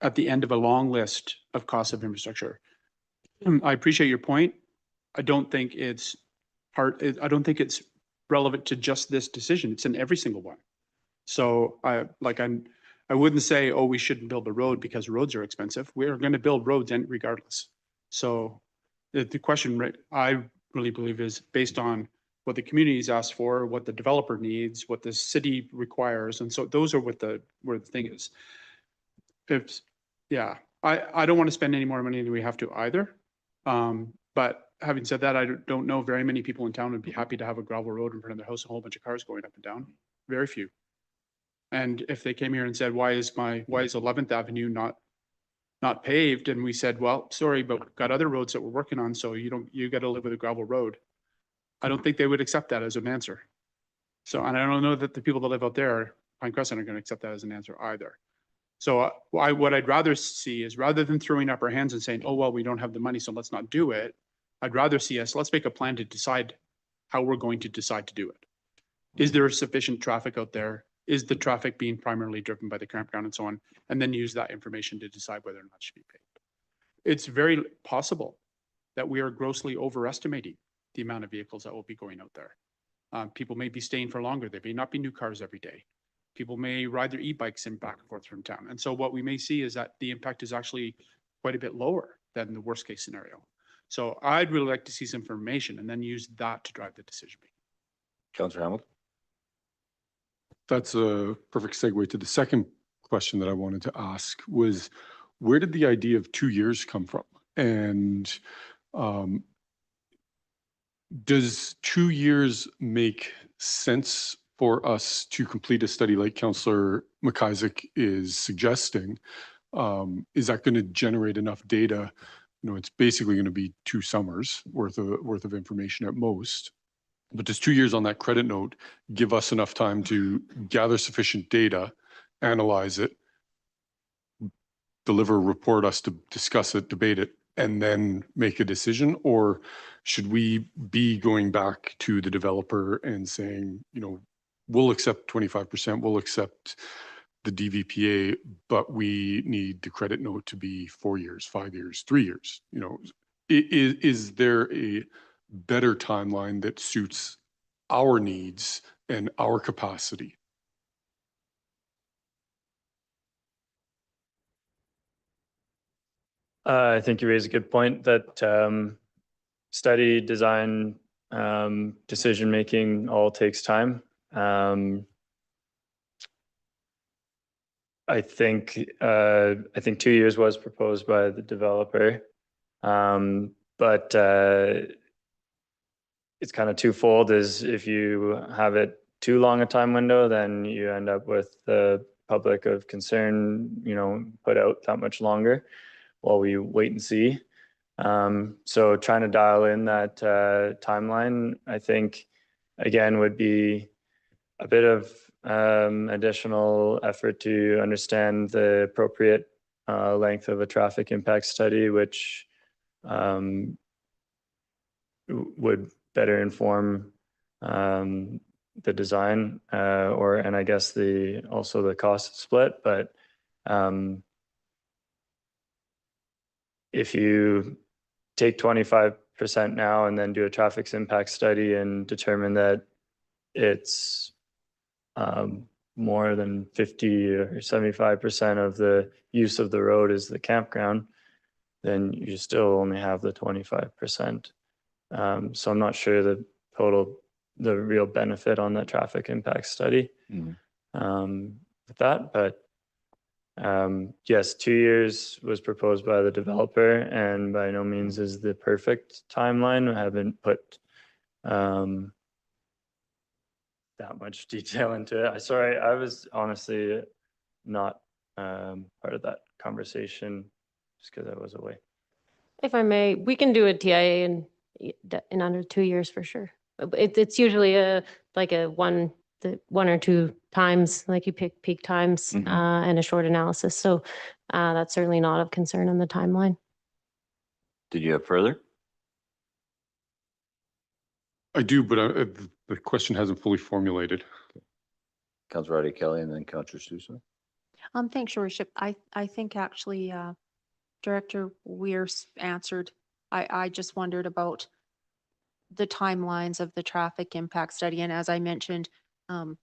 S6: at the end of a long list of costs of infrastructure. I appreciate your point. I don't think it's relevant to just this decision. It's in every single one. So I wouldn't say, oh, we shouldn't build a road because roads are expensive. We're going to build roads regardless. So the question, I really believe, is based on what the community's asked for, what the developer needs, what the city requires. And so those are where the thing is. I don't want to spend any more money than we have to either. But having said that, I don't know very many people in town would be happy to have a gravel road in front of their house, a whole bunch of cars going up and down. Very few. And if they came here and said, why is 11th Avenue not paved? And we said, well, sorry, but we've got other roads that we're working on, so you got to live with a gravel road. I don't think they would accept that as an answer. So, and I don't know that the people that live out there, Pine Crescent, are going to accept that as an answer either. So what I'd rather see is, rather than throwing up our hands and saying, oh, well, we don't have the money, so let's not do it. I'd rather see let's make a plan to decide how we're going to decide to do it. Is there sufficient traffic out there? Is the traffic being primarily driven by the campground and so on? And then use that information to decide whether or not it should be paid. It's very possible that we are grossly overestimating the amount of vehicles that will be going out there. People may be staying for longer. There may not be new cars every day. People may ride their e-bikes in back and forth from town. And so what we may see is that the impact is actually quite a bit lower than the worst case scenario. So I'd really like to see some information and then use that to drive the decision making.
S1: Councillor Hamilton.
S12: That's a perfect segue to the second question that I wanted to ask was, where did the idea of 2 years come from? And does 2 years make sense for us to complete a study like Councillor McIsaac is suggesting? Is that going to generate enough data? You know, it's basically going to be 2 summers worth of information at most. But does 2 years on that credit note give us enough time to gather sufficient data, analyze it, deliver a report, us to discuss it, debate it, and then make a decision? Or should we be going back to the developer and saying, you know, we'll accept 25%, we'll accept the DVPA, but we need the credit note to be 4 years, 5 years, 3 years? You know, is there a better timeline that suits our needs and our capacity?
S14: I think you raise a good point that study, design, decision-making all takes time. I think 2 years was proposed by the developer, but it's kind of twofold. Is if you have it too long a time window, then you end up with the public of concern, you know, put out that much longer while we wait and see. So trying to dial in that timeline, I think, again, would be a bit of additional effort to understand the appropriate length of a traffic impact study, which would better inform the design and I guess also the cost split. But if you take 25% now and then do a traffic impact study and determine that it's more than 50 or 75% of the use of the road is the campground, then you still only have the 25%. So I'm not sure the real benefit on the traffic impact study with that, but yes, 2 years was proposed by the developer, and by no means is the perfect timeline. I haven't put that much detail into it. Sorry, I was honestly not part of that conversation just because I was away.
S13: If I may, we can do a TIA in under 2 years for sure. It's usually one or two times, like you pick peak times and a short analysis. So that's certainly not of concern on the timeline.
S1: Did you have further?
S12: I do, but the question hasn't fully formulated.
S1: Councillor Adia Kelly and then Councillor Sousa.
S7: Thanks, Your Worship. I think actually Director Weir answered. I just wondered about the timelines of the traffic impact study. And as I mentioned, who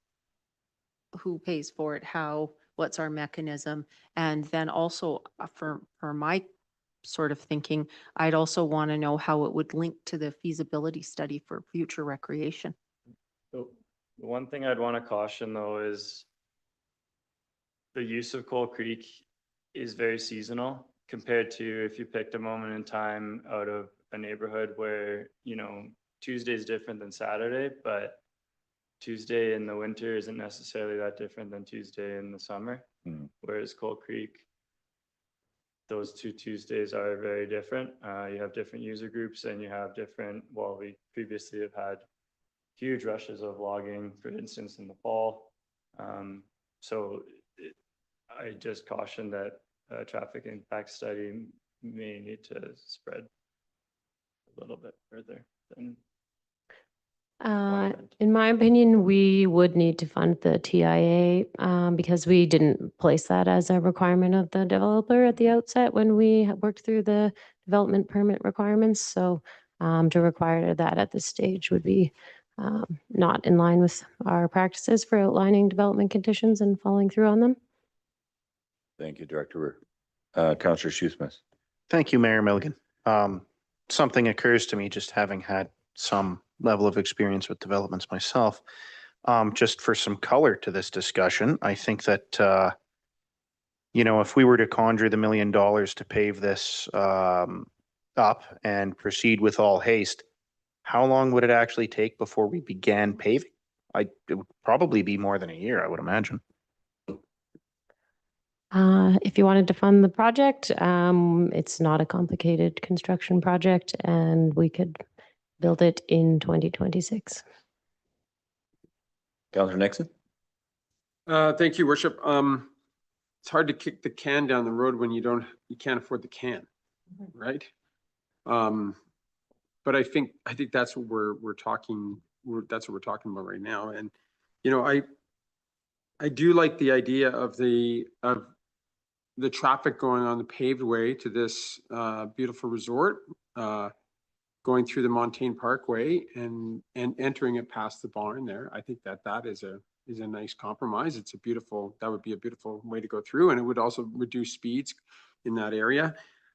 S7: pays for it, how, what's our mechanism? And then also for my sort of thinking, I'd also want to know how it would link to the feasibility study for future recreation.
S14: So the one thing I'd want to caution though is the use of Coal Creek is very seasonal compared to if you picked a moment in time out of a neighborhood where, you know, Tuesday is different than Saturday, but Tuesday in the winter isn't necessarily that different than Tuesday in the summer. Whereas Coal Creek, those two Tuesdays are very different. You have different user groups and you have different, well, we previously have had huge rushes of logging, for instance, in the fall. So I just caution that a traffic impact study may need to spread a little bit further than
S13: In my opinion, we would need to fund the TIA because we didn't place that as a requirement of the developer at the outset when we worked through the development permit requirements. So to require that at this stage would be not in line with our practices for outlining development conditions and following through on them.
S1: Thank you, Director. Councillor Shoesmith.
S8: Thank you, Mayor Milligan. Something occurs to me, just having had some level of experience with developments myself. Just for some color to this discussion, I think that, you know, if we were to conjure the $1 million to pave this up and proceed with all haste, how long would it actually take before we began paving? It would probably be more than a year, I would imagine.
S13: If you wanted to fund the project, it's not a complicated construction project and we could build it in 2026.
S1: Councillor Nixon.
S17: Thank you, Worship. It's hard to kick the can down the road when you can't afford the can, right? But I think that's what we're talking. That's what we're talking about right now. And you know, I do like the idea of the traffic going on the paved way to this beautiful resort, going through the Montaigne Parkway and entering it past the barn there. I think that is a nice compromise. That would be a beautiful way to go through, and it would also reduce speeds in that area.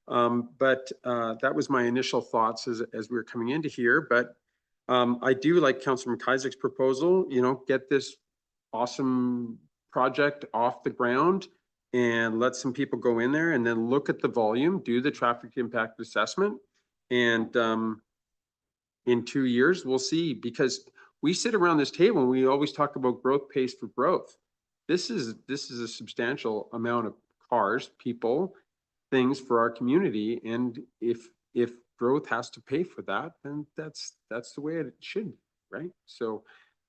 S17: But that was my initial thoughts as we were coming into here. But I do like Councillor McIsaac's proposal, you know, get this awesome project off the ground and let some people go in there and then look at the volume, do the traffic impact assessment. And in 2 years, we'll see, because we sit around this table and we always talk about growth pace for growth. This is a substantial amount of cars, people, things for our community. And if growth has to pay for that, then that's the way it should be, right? So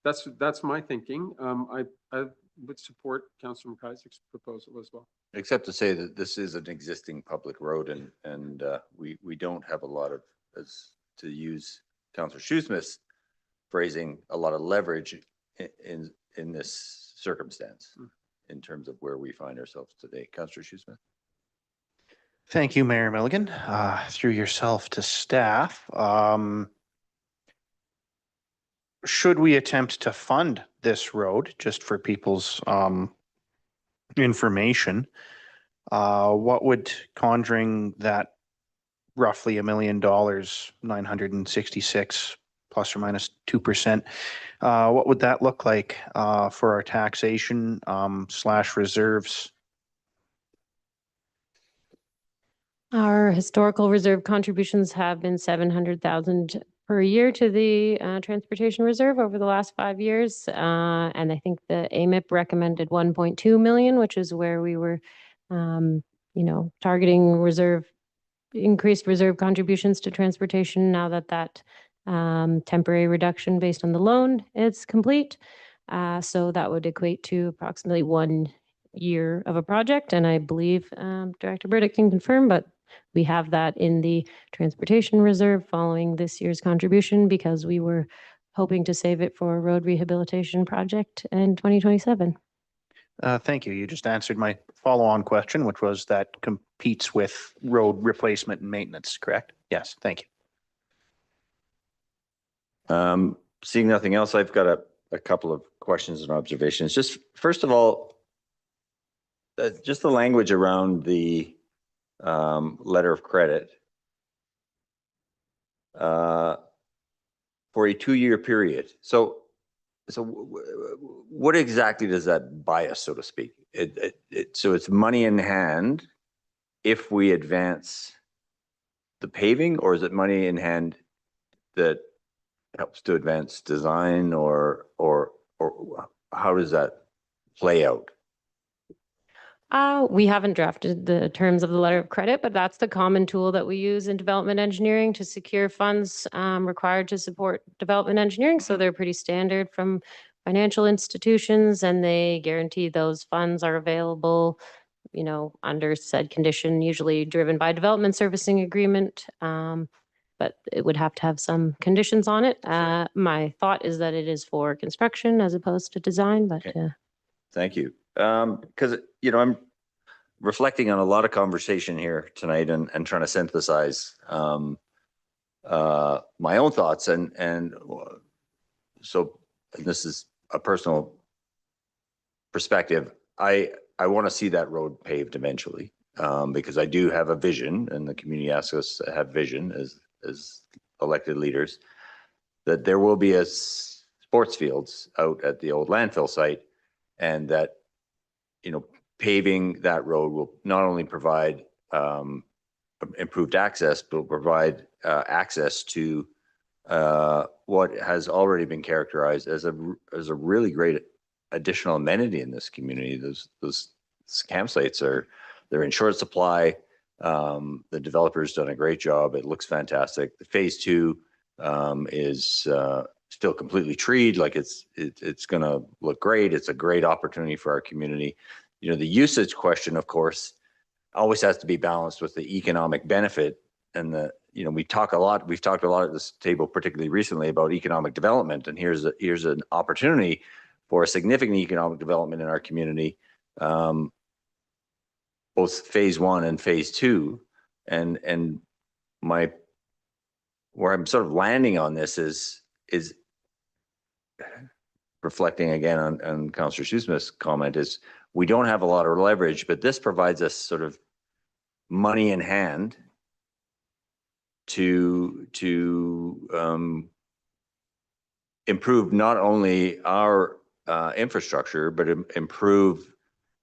S17: that's my thinking. I would support Councillor McIsaac's proposal as well.
S1: Except to say that this is an existing public road and we don't have a lot of, as to use Councillor Shoesmith's phrasing, a lot of leverage in this circumstance in terms of where we find ourselves today. Councillor Shoesmith.
S8: Thank you, Mayor Milligan. Through yourself to staff. Should we attempt to fund this road, just for people's information, what would conjuring that roughly $1 million, 966 plus or minus 2%, what would that look like for our taxation / reserves?
S13: Our historical reserve contributions have been 700,000 per year to the transportation reserve over the last 5 years. And I think the AMIP recommended 1.2 million, which is where we were, targeting increased reserve contributions to transportation now that temporary reduction based on the loan is complete. So that would equate to approximately 1 year of a project. And I believe Director Burdick can confirm, but we have that in the transportation reserve following this year's contribution because we were hoping to save it for a road rehabilitation project in 2027.
S8: Thank you. You just answered my follow-on question, which was that competes with road replacement and maintenance, correct? Yes, thank
S1: you. Seeing nothing else, I've got a couple of questions and observations. Just first of all, just the language around the letter of credit for a 2-year period. So what exactly does that buy us, so to speak? So it's money in hand if we advance the paving, or is it money in hand that helps to advance design, or how does that play out?
S13: We haven't drafted the terms of the letter of credit, but that's the common tool that we use in development engineering to secure funds required to support development engineering. So they're pretty standard from financial institutions, and they guarantee those funds are available, under said condition, usually driven by development servicing agreement. But but it would have to have some conditions on it. My thought is that it is for construction as opposed to design, but
S1: Thank you. Because, I'm reflecting on a lot of conversation here tonight and trying to synthesize my own thoughts. And so this is a personal perspective. I want to see that road paved eventually, because I do have a vision, and the community asks us to have vision as elected leaders, that there will be sports fields out at the old landfill site, and that, paving that road will not only provide improved access, but will provide access to what has already been characterized as a really great additional amenity in this community. Those campsites they're in short supply. The developer's done a great job. It looks fantastic. The phase 2 is still completely treed. Like it's going to look great. It's a great opportunity for our community. The usage question, of course, always has to be balanced with the economic benefit. And we've talked a lot at this table, particularly recently, about economic development. And here's an opportunity for a significant economic development in our community, both phase 1 and phase 2. And where I'm sort of landing on this is reflecting again on Councillor Shoesmith's comment, is we don't have a lot of leverage, but this provides us sort of money in hand to improve not only our infrastructure, but improve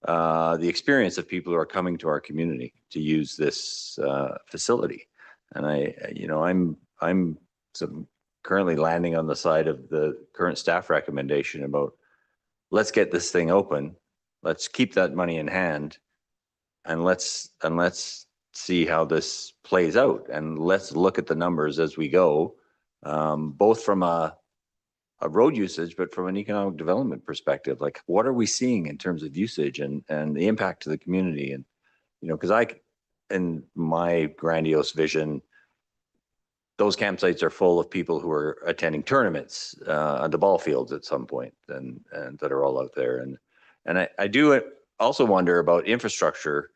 S1: the experience of people who are coming to our community to use this facility. And I'm sort of currently landing on the side of the current staff recommendation about, let's get this thing open, let's keep that money in hand, and let's see how this plays out, and let's look at the numbers as we go, both from a road usage, but from an economic development perspective. Like, what are we seeing in terms of usage and the impact to the community? And because in my grandiose vision, those campsites are full of people who are attending tournaments on the ball fields at some point, and that are all out there. And I do also wonder about infrastructure.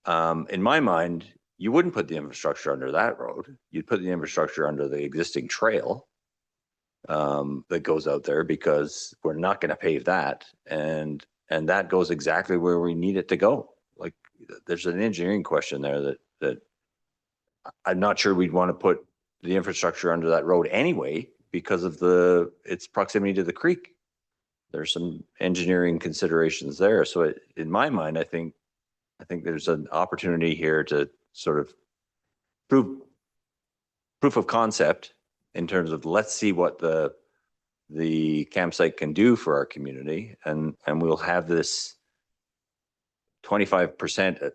S1: In my mind, you wouldn't put the infrastructure under that road. You'd put the infrastructure under the existing trail that goes out there, because we're not going to pave that. And that goes exactly where we need it to go. Like, there's an engineering question there that I'm not sure we'd want to put the infrastructure under that road anyway, because of its proximity to the creek. There's some engineering considerations there. So in my mind, I think there's an opportunity here to sort of proof of concept in terms of, let's see what the campsite can do for our community, and we'll have this 25%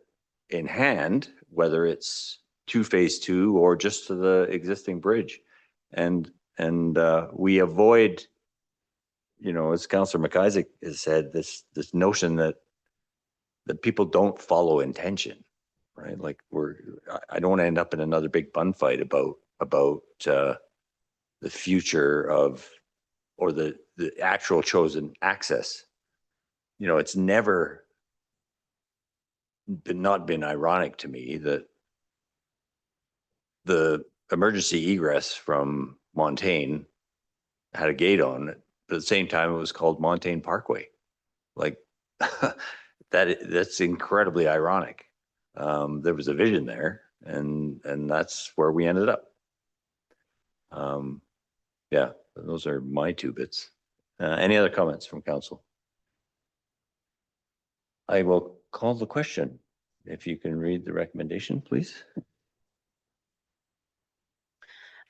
S1: in hand, whether it's to phase 2 or just to the existing bridge. And we avoid, as Councillor McIsaac has said, this notion that people don't follow intention, right? Like, I don't want to end up in another big bun fight about the future of, or the actual chosen access. It's never not been ironic to me that the emergency egress from Montaigne had a gate on it, but at the same time it was called Montaigne Parkway. Like, that's incredibly ironic. There was a vision there, and that's where we ended up. Yeah, those are my 2 bits. Any other comments from council? I will call the question. If you can read the recommendation, please.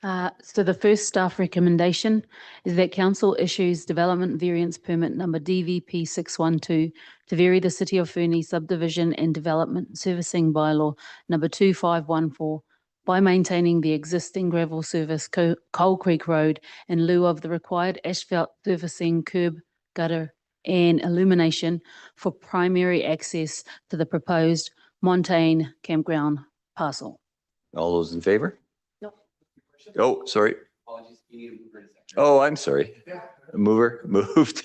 S9: So the first staff recommendation is that council issues development variance permit number DVP 612 to vary the City of Fernie subdivision and development servicing bylaw number 2514 by maintaining the existing gravel service Coal Creek Road in lieu of the required asphalt surfacing, curb, gutter and illumination for primary access to the proposed Montaigne campground parcel.
S1: All those in favor?
S9: No.
S1: Oh, sorry. Oh, I'm sorry. Mover, moved.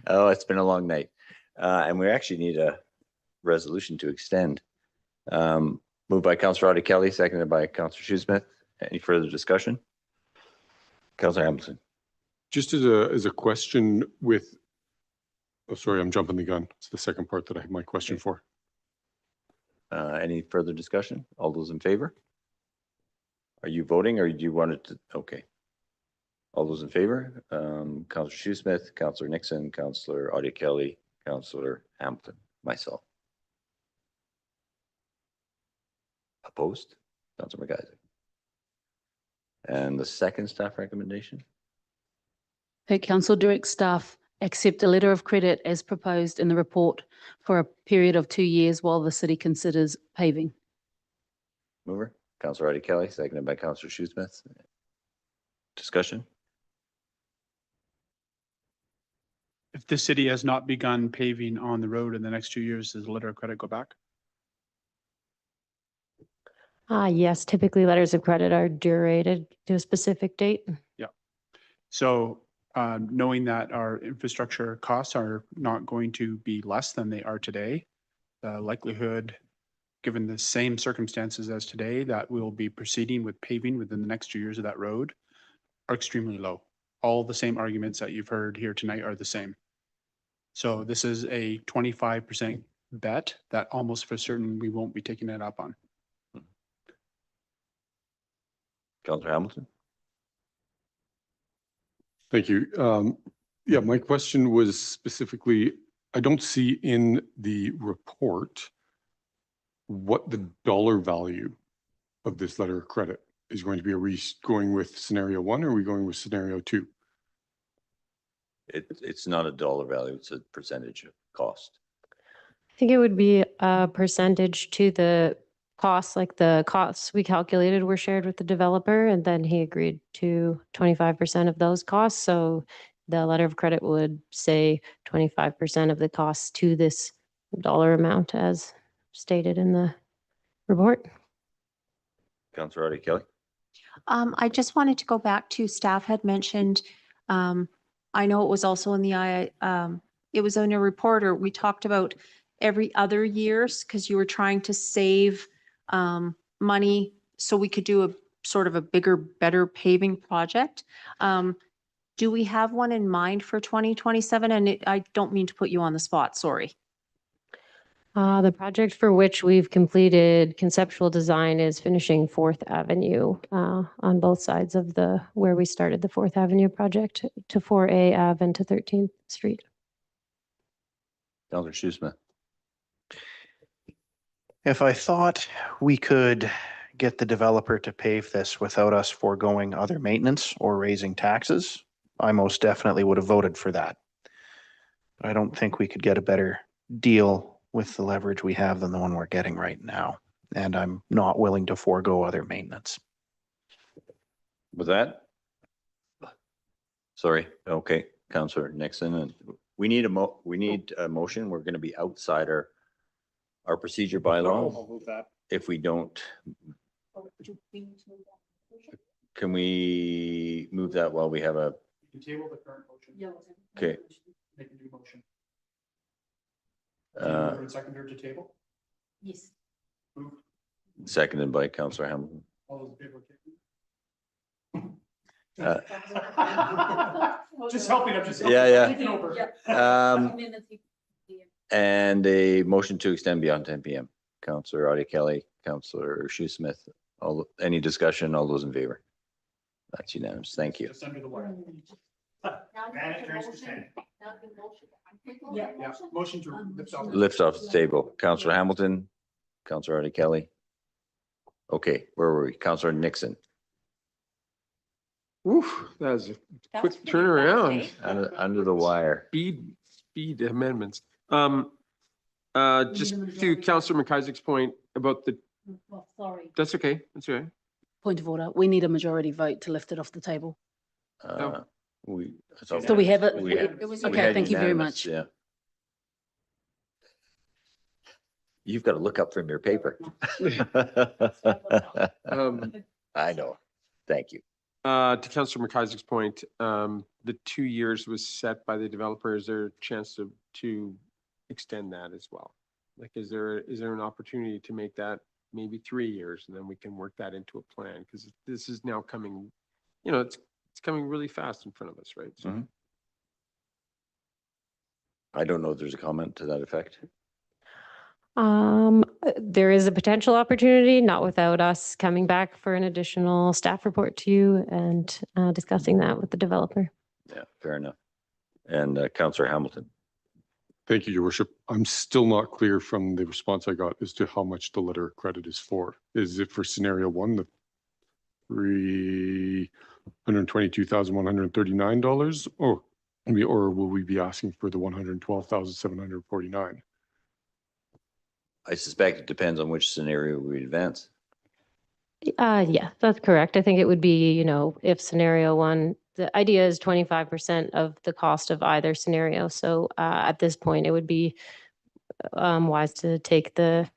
S1: Oh, it's been a long night. And we actually need a resolution to extend. Moved by Councillor Audie Kelly, seconded by Councillor Shoesmith. Any further discussion? Councillor Hamilton.
S12: Just as a question with, oh, sorry, I'm jumping the gun. It's the second part that I have my question for.
S1: Any further discussion? All those in favor? Are you voting or do you want it to? Okay. All those in favor? Councillor Shoesmith, Councillor Nixon, Councillor Audie Kelly, Councillor Hamilton, myself. Opposed? Councillor McIsaac. And the second staff recommendation?
S9: That council directs staff accept a letter of credit as proposed in the report for a period of 2 years while the city considers paving.
S1: Mover, Councillor Audie Kelly, seconded by Councillor Shoesmith. Discussion?
S6: If the city has not begun paving on the road in the next 2 years, does the letter of credit go back?
S13: Yes, typically letters of credit are durated to a specific date.
S6: Yeah. So knowing that our infrastructure costs are not going to be less than they are today, the likelihood, given the same circumstances as today, that we'll be proceeding with paving within the next 2 years of that road are extremely low. All the same arguments that you've heard here tonight are the same. So this is a 25% bet that almost for certain we won't be taking it up on.
S1: Councillor Hamilton.
S12: Thank you. Yeah, my question was specifically, I don't see in the report what the dollar value of this letter of credit is going to be. Are we going with scenario 1 or are we going with scenario 2?
S1: It's not a dollar value, it's a percentage of cost.
S13: I think it would be a percentage to the costs, like the costs we calculated were shared with the developer, and then he agreed to 25% of those costs. So the letter of credit would say 25% of the costs to this dollar amount as stated in the report.
S1: Councillor Audie Kelly.
S7: I just wanted to go back to staff had mentioned, I know it was also in the, it was in a report, or we talked about every other years because you were trying to save money so we could do a sort of a bigger, better paving project. Do we have one in mind for 2027? And I don't mean to put you on the spot, sorry.
S13: The project for which we've completed conceptual design is finishing 4th Avenue on both sides of the, where we started the 4th Avenue project to 4A Ave and to 13th Street.
S1: Councillor Shoesmith.
S8: If I thought we could get the developer to pave this without us foregoing other maintenance or raising taxes, I most definitely would have voted for that. But I don't think we could get a better deal with the leverage we have than the one we're getting right now. And I'm not willing to forego other maintenance.
S1: With that? Sorry. Okay, Councillor Nixon, and we need a motion. We're going to be outside our procedure bylaw.
S17: I'll move that.
S1: If we don't, can we move that while we have a?
S6: You can table the current motion.
S1: Okay.
S6: Make a new motion. Seconder to table?
S9: Yes.
S6: Moved.
S1: Seconded by Councillor Hamilton.
S6: All those in favor?
S1: Just
S6: helping, I'm just helping.
S1: Yeah.
S6: Taking over.
S1: And a motion to extend beyond 10 p.m. Councillor Audie Kelly, Councillor Shoesmith. Any discussion? All those in favor? That's unanimous. Thank you.
S6: Just under the wire.
S16: Yeah.
S6: Motion to lift off.
S1: Lift off the table. Councillor Hamilton, Councillor Audie Kelly. Okay, where were we? Councillor Nixon.
S17: Oof, that was a quick turnaround.
S1: Under the wire.
S17: Speed amendments. Just to Councillor McIsaac's point about the,
S9: Sorry.
S17: that's okay, that's okay.
S9: Point of order. We need a majority vote to lift it off the table.
S1: So
S9: we have it. Okay, thank you very much.
S1: Yeah. You've got to look up from your paper. I know. Thank you.
S17: To Councillor McIsaac's point, the 2 years was set by the developer. Is there a chance to extend that as well? Like, is there an opportunity to make that maybe 3 years, and then we can work that into a plan? Because this is now coming, it's coming really fast in front of us, right? So
S1: I don't know if there's a comment to that effect.
S13: There is a potential opportunity, not without us coming back for an additional staff report to you and discussing that with the developer.
S1: Yeah, fair enough. And Councillor Hamilton.
S12: Thank you, Your Worship. I'm still not clear from the response I got as to how much the letter of credit is for. Is it for scenario one, the $322,139, or will we be asking for the $112,749?
S1: I suspect it depends on which scenario we advance.
S13: Yeah, that's correct. I think it would be, if scenario one, the idea is 25% of the cost of either scenario. So at this point, it would be wise to take the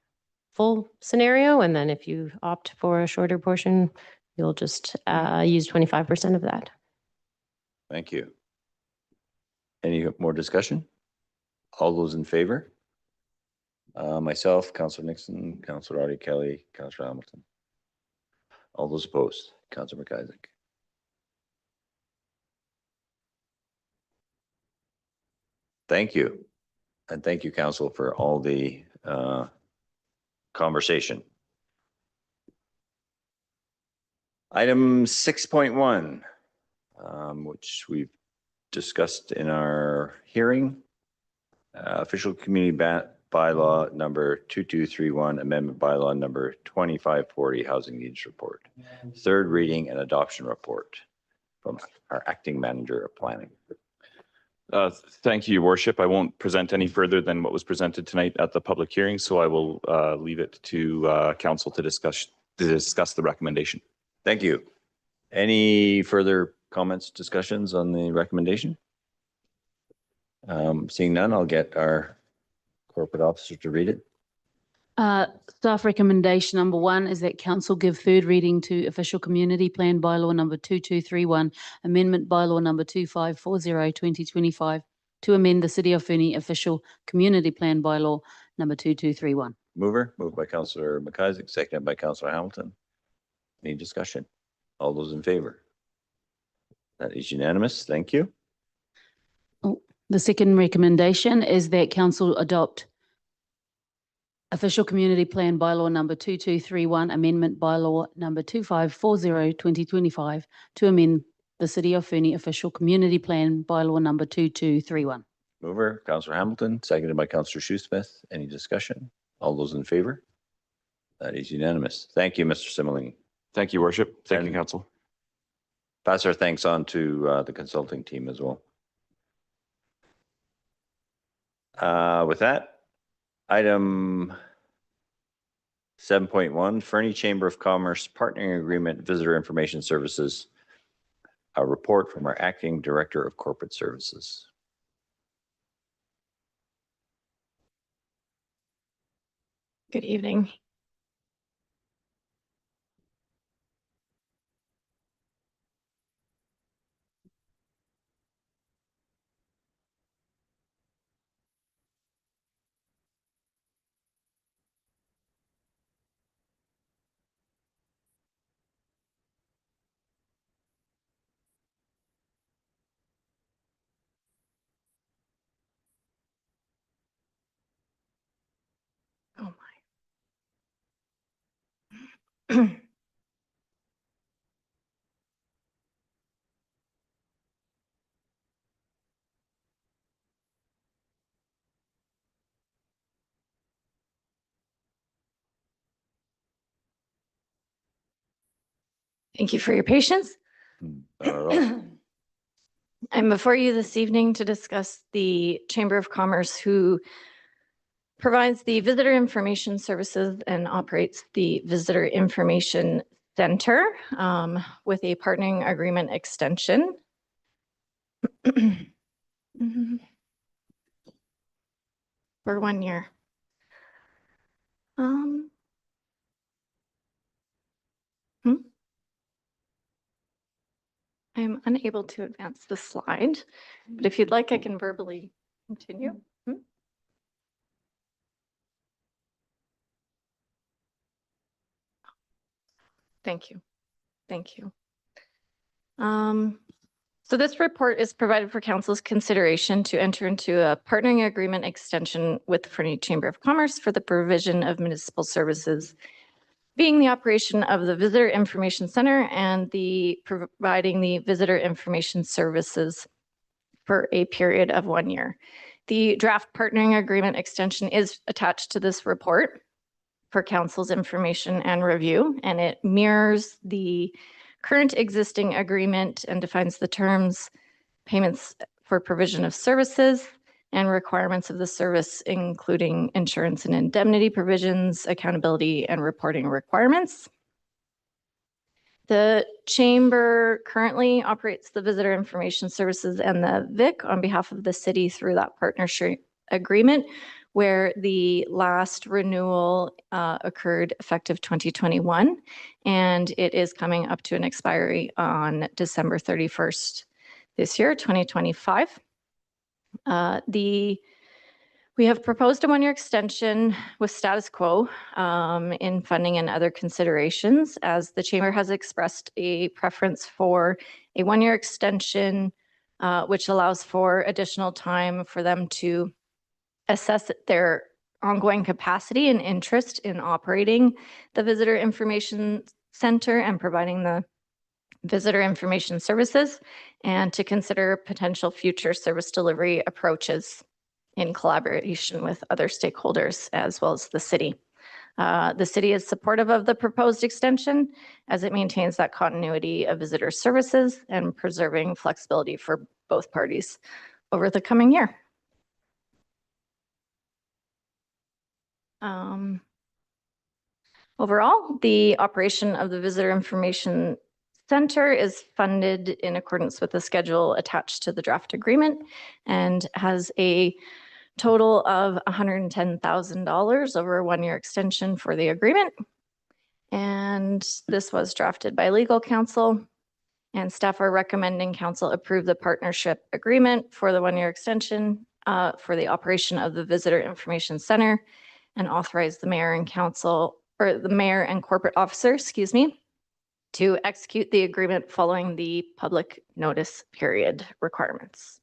S13: full scenario. And then if you opt for a shorter portion, you'll just use 25% of that.
S1: Thank you. Any more discussion? All those in favor? Myself, Councillor Nixon, Councillor Audie Kelly, Councillor Hamilton. All those opposed? Councillor McIsaac. Thank you. And thank you, Council, for all the conversation. Item 6.1, which we've discussed in our hearing. Official community bylaw number 2231, amendment bylaw number 2540, housing needs report. Third reading and adoption report from our acting manager of planning.
S2: Thank you, Your Worship. I won't present any further than what was presented tonight at the public hearing, so I will leave it to council to discuss the recommendation.
S1: Thank you. Any further comments, discussions on the recommendation? Seeing none, I'll get our corporate officer to read it.
S9: Staff recommendation number 1 is that council give third reading to official community plan bylaw number 2231, amendment bylaw number 2540/2025 to amend the City of Fernie official community plan bylaw number 2231.
S1: Moved by Councillor McIsaac, seconded by Councillor Hamilton. Any discussion? All those in favor? That is unanimous. Thank you.
S9: The second recommendation is that council adopt official community plan bylaw number 2231, amendment bylaw number 2540/2025 to amend the City of Fernie official community plan bylaw number 2231.
S1: Mover, Councillor Hamilton, seconded by Councillor Shoesmith. Any discussion? All those in favor? That is unanimous. Thank you, Mr. Simmeling.
S2: Thank you, Worship. Thank you, Council.
S1: Pass our thanks on to the consulting team as well. With that, item 7.1, Fernie Chamber of Commerce Partnering Agreement Visitor Information Services. A report from our Acting Director of Corporate Services.
S3: Good evening. Oh my. Thank you for your patience. I'm before you this evening to discuss the Chamber of Commerce, who provides the visitor information services and operates the Visitor Information Center with a partnering agreement extension. For 1 year. I'm unable to advance the slide, but if you'd like, I can verbally continue. Thank you. Thank you. So this report is provided for council's consideration to enter into a partnering agreement extension with the Fernie Chamber of Commerce for the provision of municipal services, being the operation of the Visitor Information Center and the providing the visitor information services for a period of 1 year. The draft partnering agreement extension is attached to this report for council's information and review, and it mirrors the current existing agreement and defines the terms, payments for provision of services, and requirements of the service, including insurance and indemnity provisions, accountability, and reporting requirements. The chamber currently operates the visitor information services and the VIC on behalf of the city through that partnership agreement, where the last renewal occurred effective 2021, and it is coming up to an expiry on December 31st this year, 2025. We have proposed a 1-year extension with status quo in funding and other considerations, as the chamber has expressed a preference for a 1-year extension, which allows for additional time for them to assess their ongoing capacity and interest in operating the Visitor Information Center and providing the visitor information services, and to consider potential future service delivery approaches in collaboration with other stakeholders as well as the city. The city is supportive of the proposed extension as it maintains that continuity of visitor services and preserving flexibility for both parties over the coming year. Overall, the operation of the Visitor Information Center is funded in accordance with the schedule attached to the draft agreement and has a total of $110,000 over a 1-year extension for the agreement. And this was drafted by legal counsel, and staff are recommending council approve the partnership agreement for the 1-year extension for the operation of the Visitor Information Center, and authorize the mayor and council, or the mayor and corporate officer, excuse me, to execute the agreement following the public notice period requirements.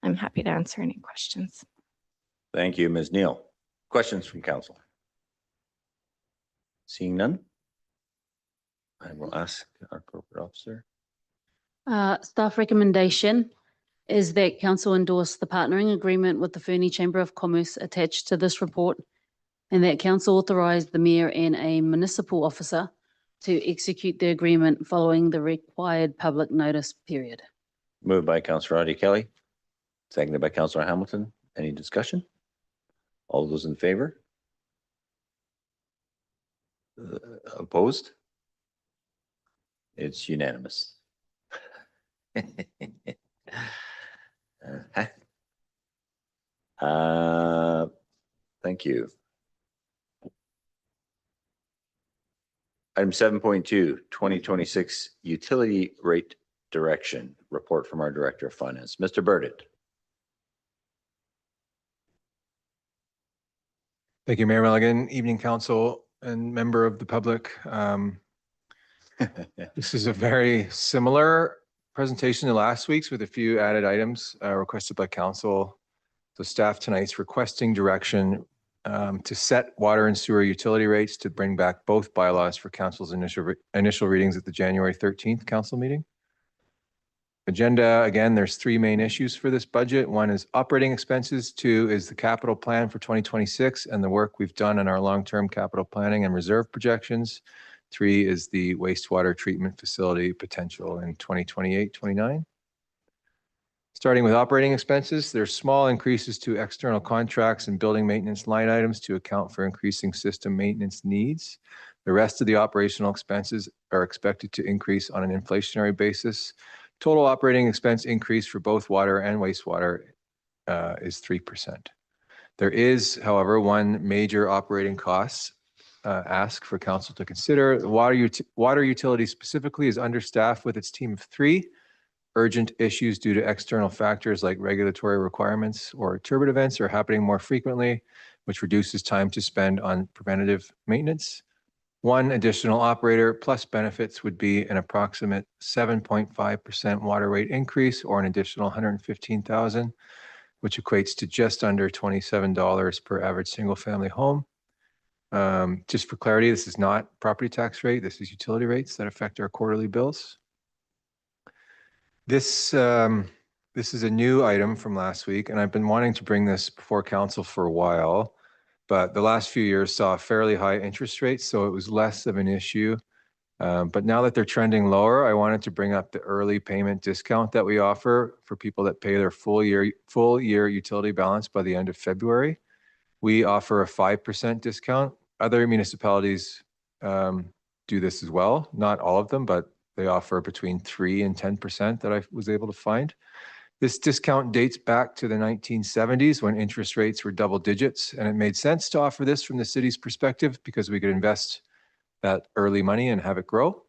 S3: I'm happy to answer any questions.
S1: Thank you, Ms. Neal. Questions from council? Seeing none, I will ask our corporate officer.
S9: Staff recommendation is that council endorse the partnering agreement with the Fernie Chamber of Commerce attached to this report, and that council authorize the mayor and a municipal officer to execute the agreement following the required public notice period.
S1: Moved by Councillor Audie Kelly, seconded by Councillor Hamilton. Any discussion? All those in favor? Opposed? It's unanimous. Thank you. Item 7.2, 2026 utility rate direction report from our Director of Finance, Mr. Burdett.
S4: Thank you, Mayor Milligan. Evening, council and member of the public. This is a very similar presentation to last week's with a few added items requested by council. So staff tonight's requesting direction to set water and sewer utility rates to bring back both bylaws for council's initial readings at the January 13th council meeting. Agenda, again, there's 3 main issues for this budget. 1 is operating expenses. 2 is the capital plan for 2026 and the work we've done in our long-term capital planning and reserve projections. 3 is the wastewater treatment facility potential in 2028-29. Starting with operating expenses, there's small increases to external contracts and building maintenance line items to account for increasing system maintenance needs. The rest of the operational expenses are expected to increase on an inflationary basis. Total operating expense increase for both water and wastewater is 3%. There is, however, one major operating cost ask for council to consider. The water utility specifically is understaffed with its team of 3. urgent issues due to external factors like regulatory requirements or turbid events are happening more frequently, which reduces time to spend on preventative maintenance. One additional operator plus benefits would be an approximate 7.5% water rate increase or an additional $115,000, which equates to just under $27 per average single-family home. Just for clarity, this is not property tax rate. This is utility rates that affect our quarterly bills. This is a new item from last week, and I've been wanting to bring this before council for a while, but the last few years saw fairly high interest rates, so it was less of an issue. But now that they're trending lower, I wanted to bring up the early payment discount that we offer for people that pay their full year utility balance by the end of February. We offer a 5% discount. Other municipalities do this as well. Not all of them, but they offer between 3 and 10% that I was able to find. This discount dates back to the 1970s when interest rates were double digits, and it made sense to offer this from the city's perspective because we could invest that early money and have it grow.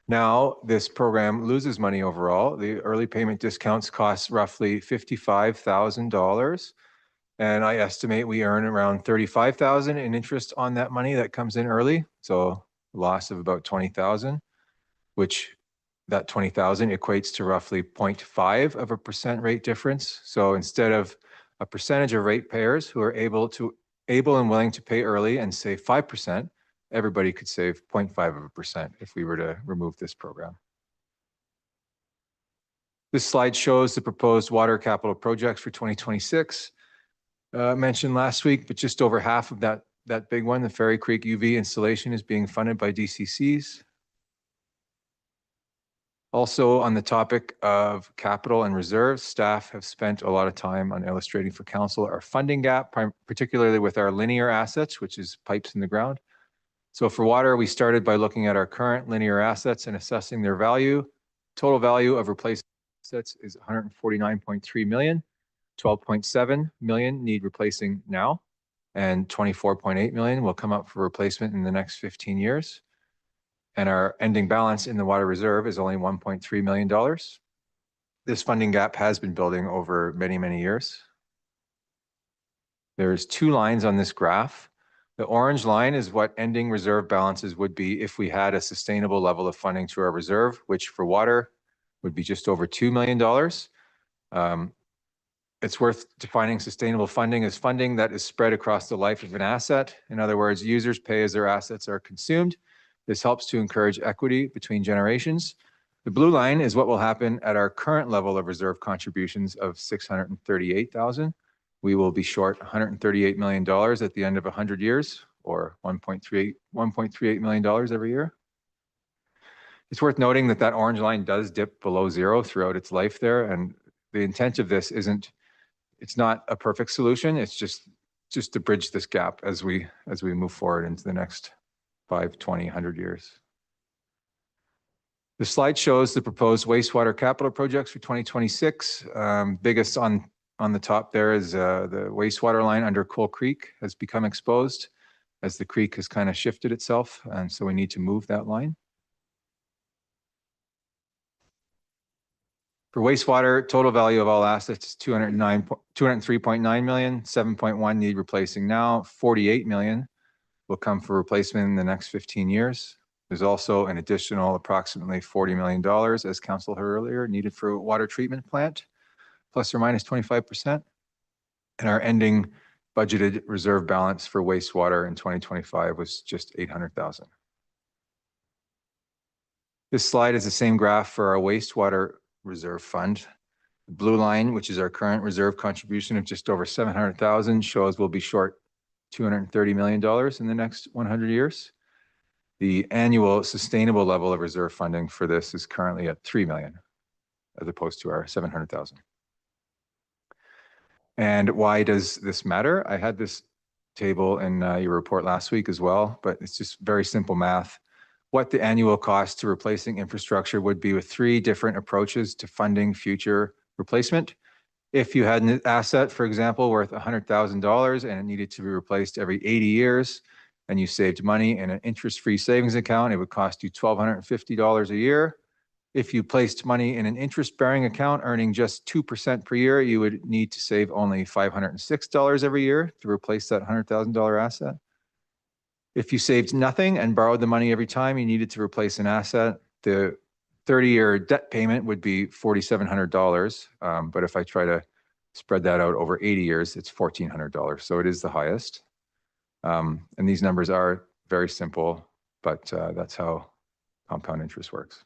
S4: Now, this program loses money overall. The early payment discounts cost roughly $55,000, and I estimate we earn around $35,000 in interest on that money that comes in early, so a loss of about $20,000, which that $20,000 equates to roughly 0.5% rate difference. So instead of a percentage of ratepayers who are able and willing to pay early and save 5%, everybody could save 0.5% if we were to remove this program. This slide shows the proposed water capital projects for 2026. Mentioned last week, but just over half of that big one, the Ferry Creek UV installation, is being funded by DCCs. Also, on the topic of capital and reserves, staff have spent a lot of time on illustrating for council our funding gap, particularly with our linear assets, which is pipes in the ground. So for water, we started by looking at our current linear assets and assessing their value. Total value of replacement assets is $149.3 million. 12.7 million need replacing now, and 24.8 million will come up for replacement in the next 15 years. And our ending balance in the water reserve is only $1.3 million. This funding gap has been building over many, many years. There's 2 lines on this graph. The orange line is what ending reserve balances would be if we had a sustainable level of funding to our reserve, which for water would be just over $2 million. It's worth defining sustainable funding as funding that is spread across the life of an asset. In other words, users pay as their assets are consumed. This helps to encourage equity between generations. The blue line is what will happen at our current level of reserve contributions of $638,000. We will be short $138 million at the end of 100 years, or $1.38 million every year. It's worth noting that that orange line does dip below zero throughout its life there, and the intent of this it's not a perfect solution. It's just to bridge this gap as we move forward into the next 5, 20, 100 years. The slide shows the proposed wastewater capital projects for 2026. Biggest on the top there is the wastewater line under Coal Creek has become exposed as the creek has kind of shifted itself, and so we need to move that line. For wastewater, total value of all assets is $203.9 million, 7.1 need replacing now, 48 million will come for replacement in the next 15 years. There's also an additional approximately $40 million, as council heard earlier, needed for a water treatment plant, plus or minus 25%. And our ending budgeted reserve balance for wastewater in 2025 was just $800,000. This slide is the same graph for our wastewater reserve fund. The blue line, which is our current reserve contribution of just over 700,000, shows we'll be short $230 million in the next 100 years. The annual sustainable level of reserve funding for this is currently at 3 million, as opposed to our 700,000. And why does this matter? I had this table in your report last week as well, but it's just very simple math. What the annual cost to replacing infrastructure would be with 3 different approaches to funding future replacement. If you had an asset, for example, worth $100,000 and it needed to be replaced every 80 years, and you saved money in an interest-free savings account, it would cost you $1,250 a year. If you placed money in an interest-bearing account earning just 2% per year, you would need to save only $506 every year to replace that $100,000 asset. If you saved nothing and borrowed the money every time you needed to replace an asset, the 30-year debt payment would be $4,700. But if I try to spread that out over 80 years, it's $1,400. So it is the highest. And these numbers are very simple, but that's how compound interest works.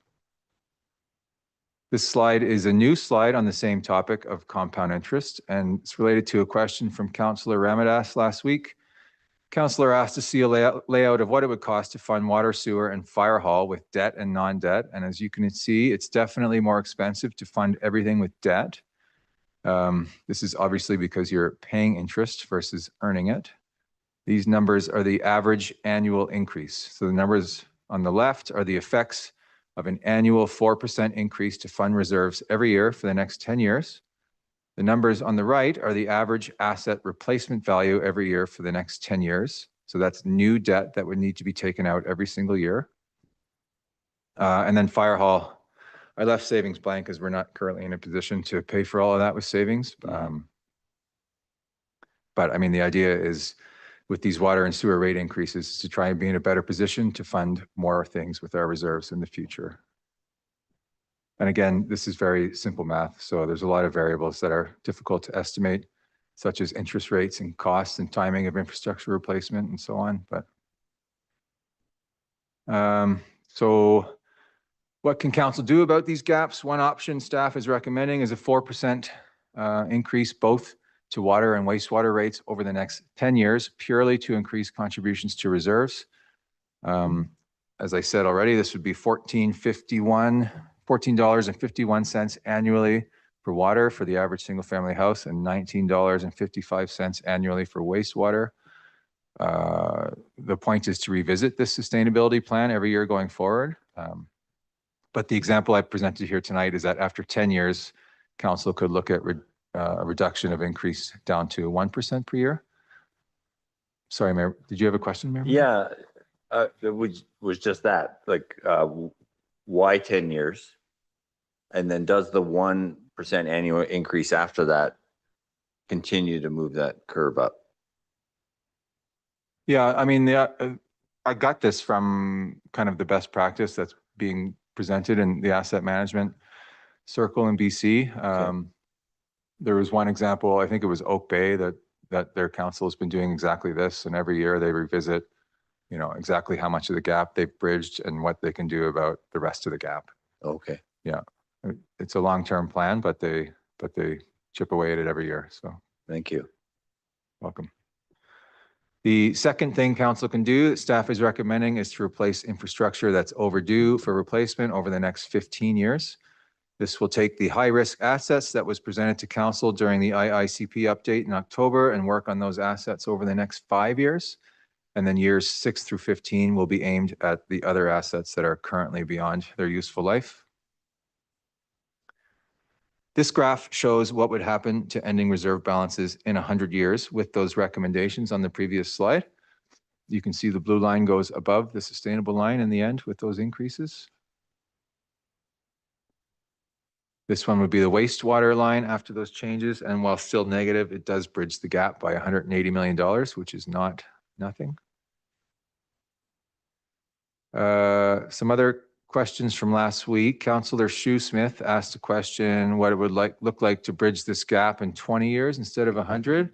S4: This slide is a new slide on the same topic of compound interest, and it's related to a question from Councillor Ramadas last week. Councillor asked to see a layout of what it would cost to fund water, sewer, and fire hall with debt and non-debt. And as you can see, it's definitely more expensive to fund everything with debt. This is obviously because you're paying interest versus earning it. These numbers are the average annual increase. So the numbers on the left are the effects of an annual 4% increase to fund reserves every year for the next 10 years. The numbers on the right are the average asset replacement value every year for the next 10 years. So that's new debt that would need to be taken out every single year. And then fire hall, I left savings blank because we're not currently in a position to pay for all of that with savings. But I mean, the idea is with these water and sewer rate increases to try and be in a better position to fund more things with our reserves in the future. And again, this is very simple math. So there's a lot of variables that are difficult to estimate, such as interest rates and costs and timing of infrastructure replacement and so on. But so what can council do about these gaps? One option staff is recommending is a 4% increase both to water and wastewater rates over the next 10 years, purely to increase contributions to reserves. As I said already, this would be $14.51 annually for water for the average single family house and $19.55 annually for wastewater. The point is to revisit this sustainability plan every year going forward. But the example I presented here tonight is that after 10 years, council could look at a reduction of increase down to 1% per year. Sorry, Mayor, did you have a question, Mayor?
S1: Yeah, it was just that, like, why 10 years? And then does the 1% annual increase after that continue to move that curve up?
S4: Yeah, I mean, I got this from kind of the best practice that's being presented in the asset management circle in BC. Okay. There was one example, I think it was Oak Bay, that their council has been doing exactly this, and every year they revisit, you know, exactly how much of the gap they've bridged and what they can do about the rest of the gap.
S1: Okay.
S4: Yeah, it's a long-term plan, but they chip away at it every year. So
S1: thank you.
S4: Welcome. The second thing council can do, staff is recommending, is to replace infrastructure that's overdue for replacement over the next 15 years. This will take the high-risk assets that was presented to council during the IICP update in October and work on those assets over the next 5 years. And then years 6 through 15 will be aimed at the other assets that are currently beyond their useful life. This graph shows what would happen to ending reserve balances in 100 years with those recommendations on the previous slide. You can see the blue line goes above the sustainable line in the end with those increases. This one would be the wastewater line after those changes. And while still negative, it does bridge the gap by $180 million, which is not nothing. Some other questions from last week. Councillor Shoesmith asked a question, what it would look like to bridge this gap in 20 years instead of 100,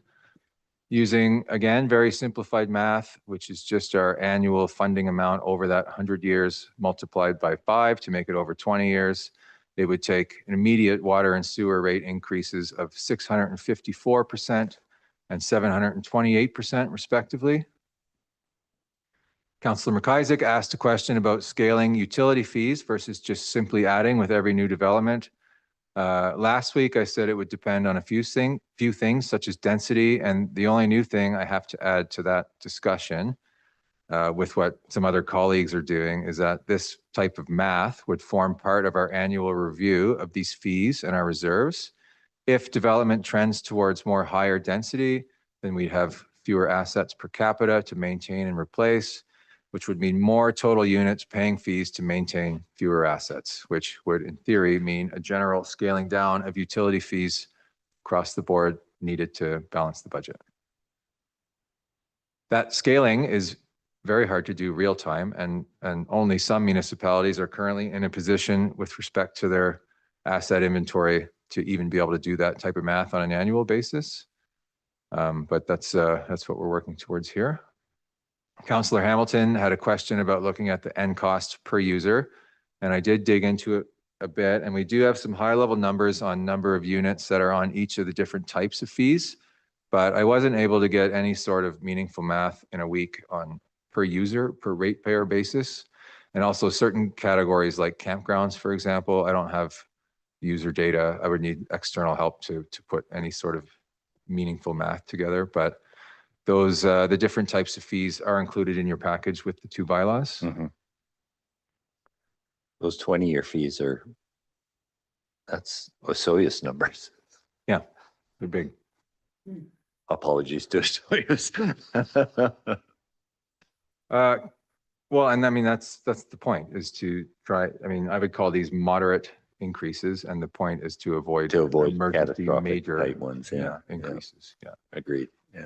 S4: using, again, very simplified math, which is just our annual funding amount over that 100 years multiplied by 5 to make it over 20 years. They would take an immediate water and sewer rate increases of 654% and 728% respectively. Councillor McIsaac asked a question about scaling utility fees versus just simply adding with every new development. Last week, I said it would depend on a few things such as density. And the only new thing I have to add to that discussion with what some other colleagues are doing is that this type of math would form part of our annual review of these fees and our reserves. If development trends towards more higher density, then we'd have fewer assets per capita to maintain and replace, which would mean more total units paying fees to maintain fewer assets, which would in theory mean a general scaling down of utility fees across the board needed to balance the budget. That scaling is very hard to do real time, and only some municipalities are currently in a position with respect to their asset inventory to even be able to do that type of math on an annual basis. But that's what we're working towards here. Councillor Hamilton had a question about looking at the end cost per user, and I did dig into it a bit, and we do have some high level numbers on number of units that are on each of the different types of fees, but I wasn't able to get any sort of meaningful math in a week on per user, per ratepayer basis. And also certain categories like campgrounds, for example, I don't have user data. I would need external help to put any sort of meaningful math together, but those, the different types of fees are included in your package with the two bylaws.
S1: Those 20-year fees that's Osoyoos numbers.
S4: Yeah, they're big.
S1: Apologies to Osoyoos.
S4: Well, and I mean, that's the point, is to try, I mean, I would call these moderate increases, and the point is to avoid emergency major
S1: type ones. Yeah.
S4: increases. Yeah.
S1: Agreed. Yeah.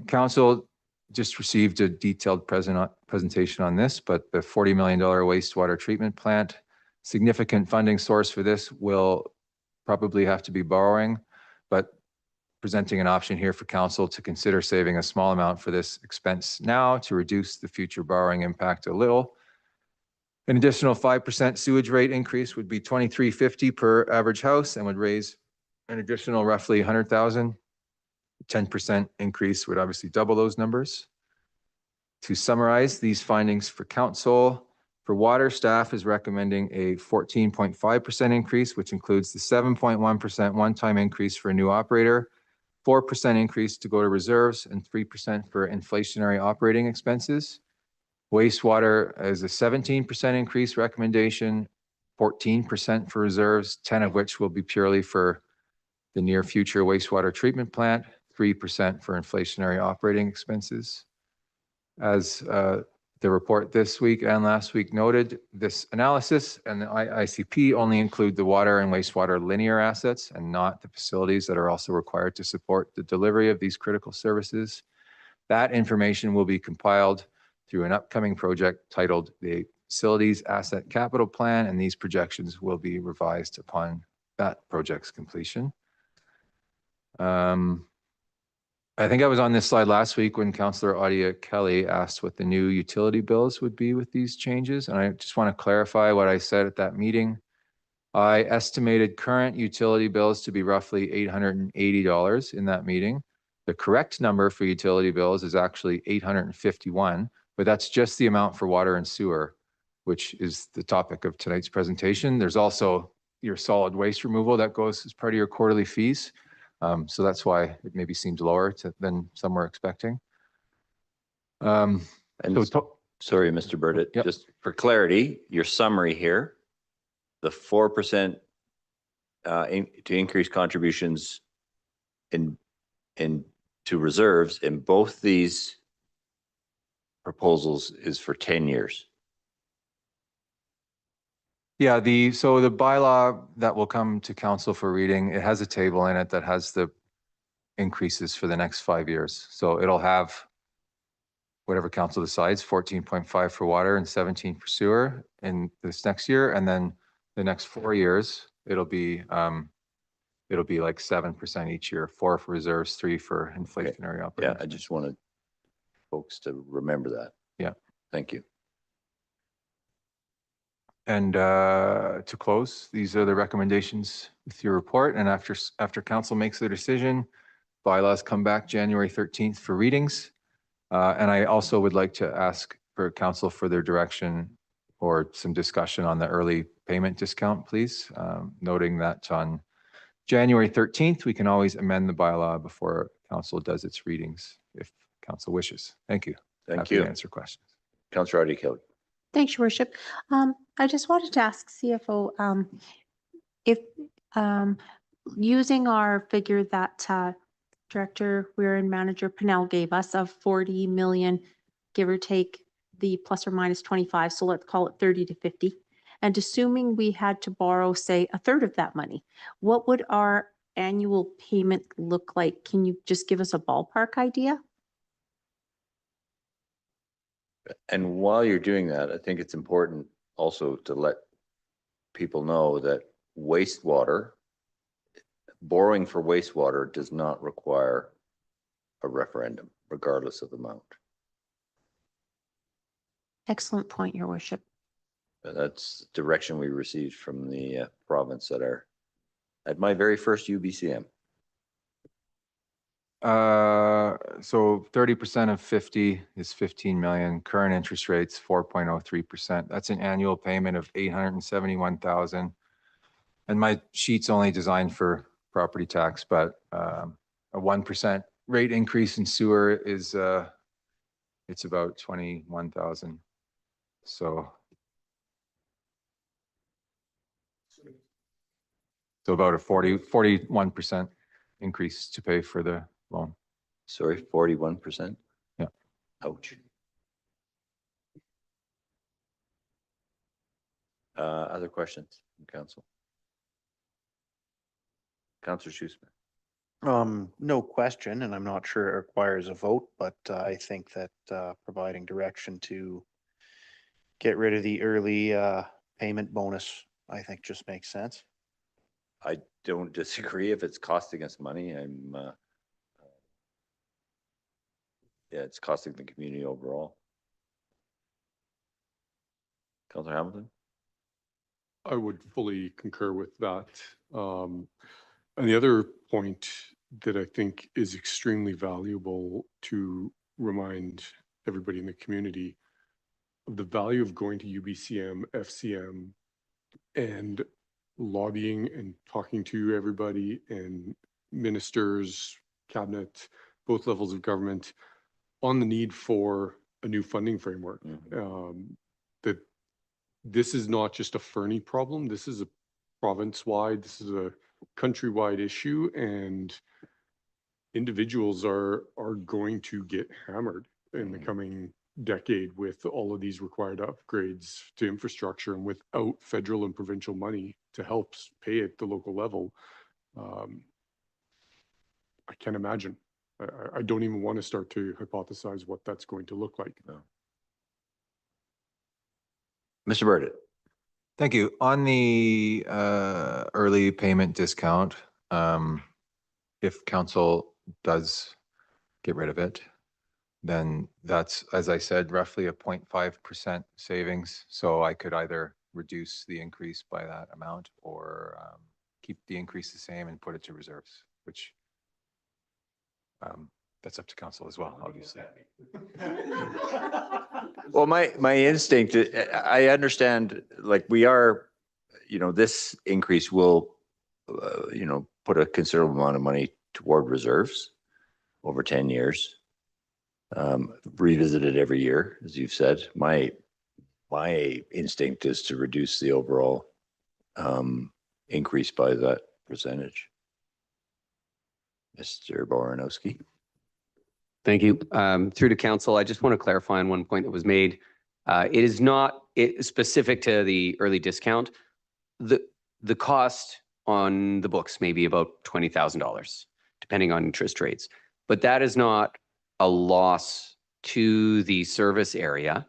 S4: Council just received a detailed presentation on this, but the $40 million wastewater treatment plant, significant funding source for this will probably have to be borrowing, but presenting an option here for council to consider saving a small amount for this expense now to reduce the future borrowing impact a little. An additional 5% sewage rate increase would be $23.50 per average house and would raise an additional roughly 100,000. 10% increase would obviously double those numbers. To summarize these findings for council, for water, staff is recommending a 14.5% increase, which includes the 7.1% one-time increase for a new operator, 4% increase to go to reserves, and 3% for inflationary operating expenses. Wastewater is a 17% increase recommendation, 14% for reserves, 10 of which will be purely for the near future wastewater treatment plant, 3% for inflationary operating expenses. As the report this week and last week noted, this analysis and the ICP only include the water and wastewater linear assets and not the facilities that are also required to support the delivery of these critical services. That information will be compiled through an upcoming project titled the Facilities Asset Capital Plan, and these projections will be revised upon that project's completion. I think I was on this slide last week when Councillor Audia Kelly asked what the new utility bills would be with these changes. And I just want to clarify what I said at that meeting. I estimated current utility bills to be roughly $880 in that meeting. The correct number for utility bills is actually $851, but that's just the amount for water and sewer, which is the topic of tonight's presentation. There's also your solid waste removal that goes as part of your quarterly fees. So that's why it maybe seems lower than some were expecting.
S1: Sorry, Mr. Burdett, just for clarity, your summary here, the 4% to increase contributions to reserves in both these proposals is for 10 years.
S4: Yeah, so the bylaw that will come to council for reading, it has a table in it that has the increases for the next 5 years. So it'll have whatever council decides, 14.5 for water and 17 for sewer in this next year. And then the next 4 years, it'll be like 7% each year, 4 for reserves, 3 for inflationary operating.
S1: Yeah, I just wanted folks to remember that.
S4: Yeah.
S1: Thank you.
S4: And to close, these are the recommendations with your report. And after council makes their decision, bylaws come back January 13th for readings. And I also would like to ask for council for their direction or some discussion on the early payment discount, please. Noting that on January 13th, we can always amend the bylaw before council does its readings if council wishes. Thank you.
S1: Thank you.
S4: To answer questions.
S1: Councillor Audia Kelly.
S7: Thanks, Your Worship. I just wanted to ask CFO if using our figure that Director Weir and Manager Pinnell gave us of 40 million, give or take, the plus or minus 25, so let's call it 30 to 50. And assuming we had to borrow, say, a third of that money, what would our annual payment look like? Can you just give us a ballpark idea?
S1: And while you're doing that, I think it's important also to let people know that borrowing for wastewater does not require a referendum, regardless of amount.
S7: Excellent point, Your Worship.
S1: That's the direction we received from the province at my very first UBCM.
S4: So 30% of 50 is 15 million. Current interest rates 4.03%. That's an annual payment of 871,000. And my sheet's only designed for property tax, but a 1% rate increase in sewer is it's about 21,000. So about a 41% increase to pay for the loan.
S1: Sorry, 41%?
S4: Yeah.
S1: Ouch. Other questions from council? Councillor Shoesmith.
S8: No question, and I'm not sure it requires a vote, but I think that providing direction to get rid of the early payment bonus, I think just makes sense.
S1: I don't disagree if it's costing us money. Yeah, it's costing the community overall. Councillor Hamilton?
S12: I would fully concur with that. And the other point that I think is extremely valuable to remind everybody in the community of the value of going to UBCM, FCM, and lobbying and talking to everybody and ministers, cabinet, both levels of government on the need for a new funding framework. That this is not just a Fernie problem. This is a province-wide, this is a countrywide issue, and individuals are going to get hammered in the coming decade with all of these required upgrades to infrastructure, and without federal and provincial money to help pay at the local level. I can't imagine. I don't even want to start to hypothesize what that's going to look like.
S1: No. Mr. Burdett.
S4: Thank you. On the early payment discount, if council does get rid of it, then that's, as I said, roughly a 0.5% savings. So I could either reduce the increase by that amount or keep the increase the same and put it to reserves, which that's up to council as well, obviously.
S1: Well, my instinct, I understand, like we are, this increase will, put a considerable amount of money toward reserves over 10 years. Revisited every year, as you've said. My instinct is to reduce the overall increase by that percentage. Mr. Boranowski.
S5: Thank you. Through to council, I just want to clarify on one point that was made. It is not specific to the early discount. The cost on the books may be about $20,000, depending on interest rates. But that is not a loss to the service area.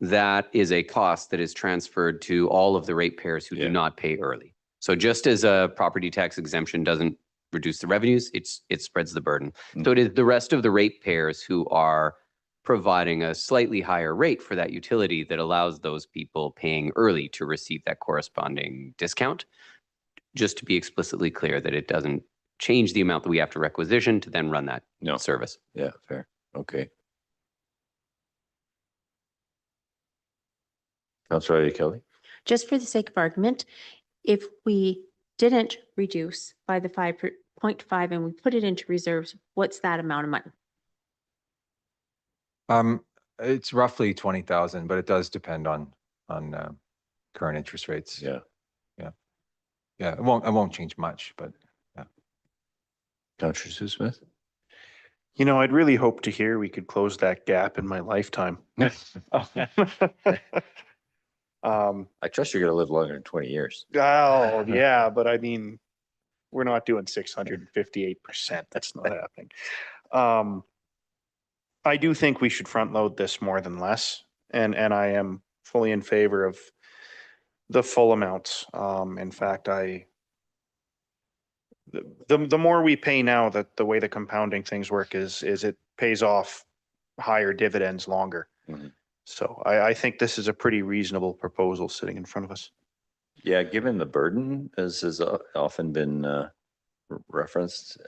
S5: That is a cost that is transferred to all of the ratepayers who do not pay early. So just as a property tax exemption doesn't reduce the revenues, it spreads the burden. So it is the rest of the ratepayers who are providing a slightly higher rate for that utility that allows those people paying early to receive that corresponding discount. Just to be explicitly clear that it doesn't change the amount that we have to requisition to then run that service.
S1: Yeah, fair. Okay. Councillor Kelly.
S7: Just for the sake of argument, if we didn't reduce by the 5.5 and we put it into reserves, what's that amount of money?
S4: It's roughly 20,000, but it does depend on current interest rates.
S1: Yeah.
S4: It won't change much, but yeah.
S1: Councillor Sue Smith.
S8: You know, I'd really hope to hear we could close that gap in my lifetime.
S1: I trust you're going to live longer than 20 years.
S8: Oh, yeah, but I mean, we're not doing 658%. That's not happening. I do think we should front load this more than less, and I am fully in favor of the full amounts. In fact, the more we pay now, that the way the compounding things work is it pays off higher dividends longer.
S1: Mhm.
S8: So I think this is a pretty reasonable proposal sitting in front of us.
S1: Yeah, given the burden, as has often been referenced,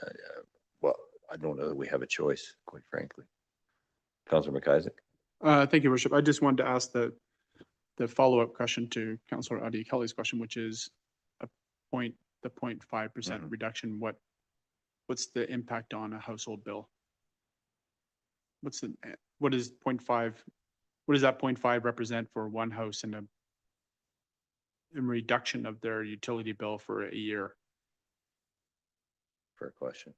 S1: well, I don't know that we have a choice, quite frankly. Councillor McIsaac.
S6: Thank you, Worship. I just wanted to ask the follow-up question to Councillor Adi Kelly's question, which is the 0.5% reduction. What's the impact on a household bill? What is 0.5? What does that 0.5 represent for one house in a reduction of their utility bill for a year?
S1: Fair question.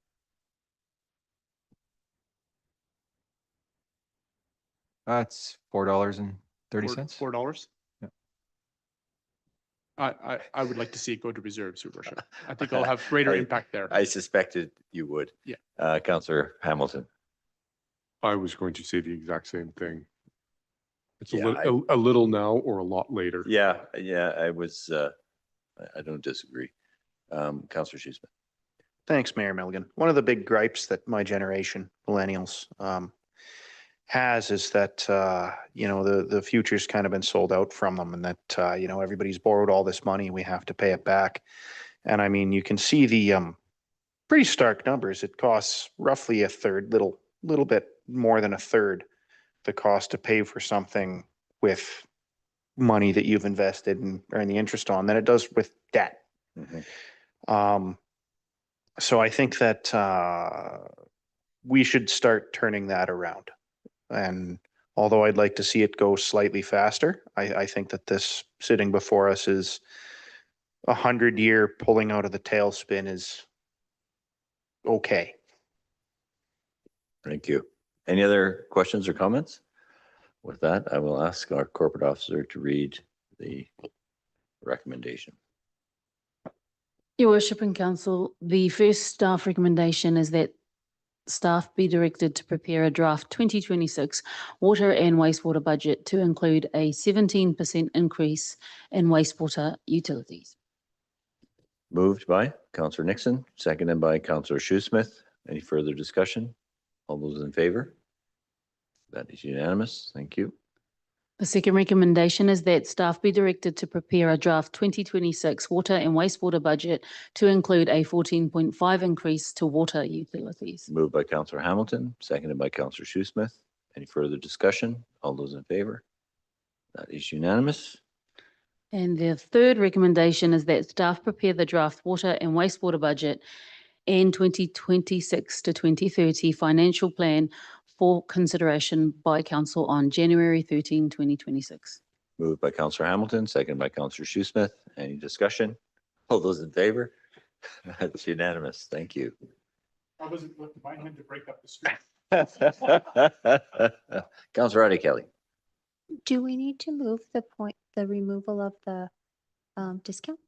S4: That's $4.30.
S6: $4?
S4: Yeah.
S6: I would like to see it go to reserves, Your Worship. I think it'll have greater impact there.
S1: I suspected you would.
S6: Yeah.
S1: Councillor Hamilton.
S12: I was going to say the exact same thing. It's
S1: Yeah,
S12: a little now or a lot later.
S1: Yeah, I was, I don't disagree. Councillor Shoesmith.
S8: Thanks, Mayor Milligan. One of the big gripes that my generation, millennials, has is that, you know, the future's kind of been sold out from them, and that, you know, everybody's borrowed all this money, we have to pay it back. And I mean, you can see the pretty stark numbers. It costs roughly a third, little bit more than a third, the cost to pay for something with money that you've invested and earn the interest on than it does with debt. So I think that we should start turning that around. And although I'd like to see it go slightly faster, I think that this sitting before us is 100-year pulling out of the tailspin is okay.
S1: Thank you. Any other questions or comments? With that, I will ask our corporate officer to read the recommendation.
S9: Your Worship and Council, the first staff recommendation is that staff be directed to prepare a draft 2026 water and wastewater budget to include a 17% increase in wastewater utilities.
S1: Moved by Councillor Nixon, seconded by Councillor Shoesmith. Any further discussion? All those in favor? That is unanimous. Thank you.
S9: The second recommendation is that staff be directed to prepare a draft 2026 water and wastewater budget to include a 14.5 increase to water utilities.
S1: Moved by Councillor Hamilton, seconded by Councillor Shoesmith. Any further discussion? All those in favor? That is unanimous.
S9: And the third recommendation is that staff prepare the draft water and wastewater budget and 2026 to 2030 financial plan for consideration by Council on January 13, 2026.
S1: Moved by Councillor Hamilton, seconded by Councillor Shoesmith. Any discussion? All those in favor? That's unanimous. Thank you.
S6: I wasn't looking by him to break up the street.
S1: Councillor Adi Kelly.
S7: Do we need to move the removal of the discount?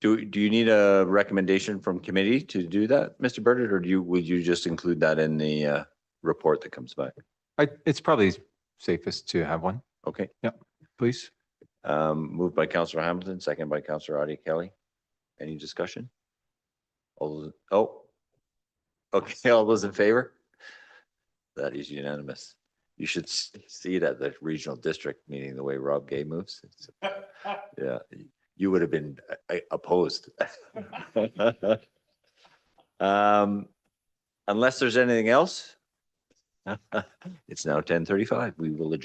S1: Do you need a recommendation from committee to do that, Mr. Burdett, or would you just include that in the report that comes back?
S4: It's probably safest to have one.
S1: Okay.
S4: Yeah, please.
S1: Moved by Councillor Hamilton, second by Councillor Adi Kelly. Any discussion? Okay, all those in favor? That is unanimous. You should see it at the regional district meeting, the way Rob Gay moves. Yeah, you would have been opposed. Unless there's anything else, it's now 10:35. We will adjourn.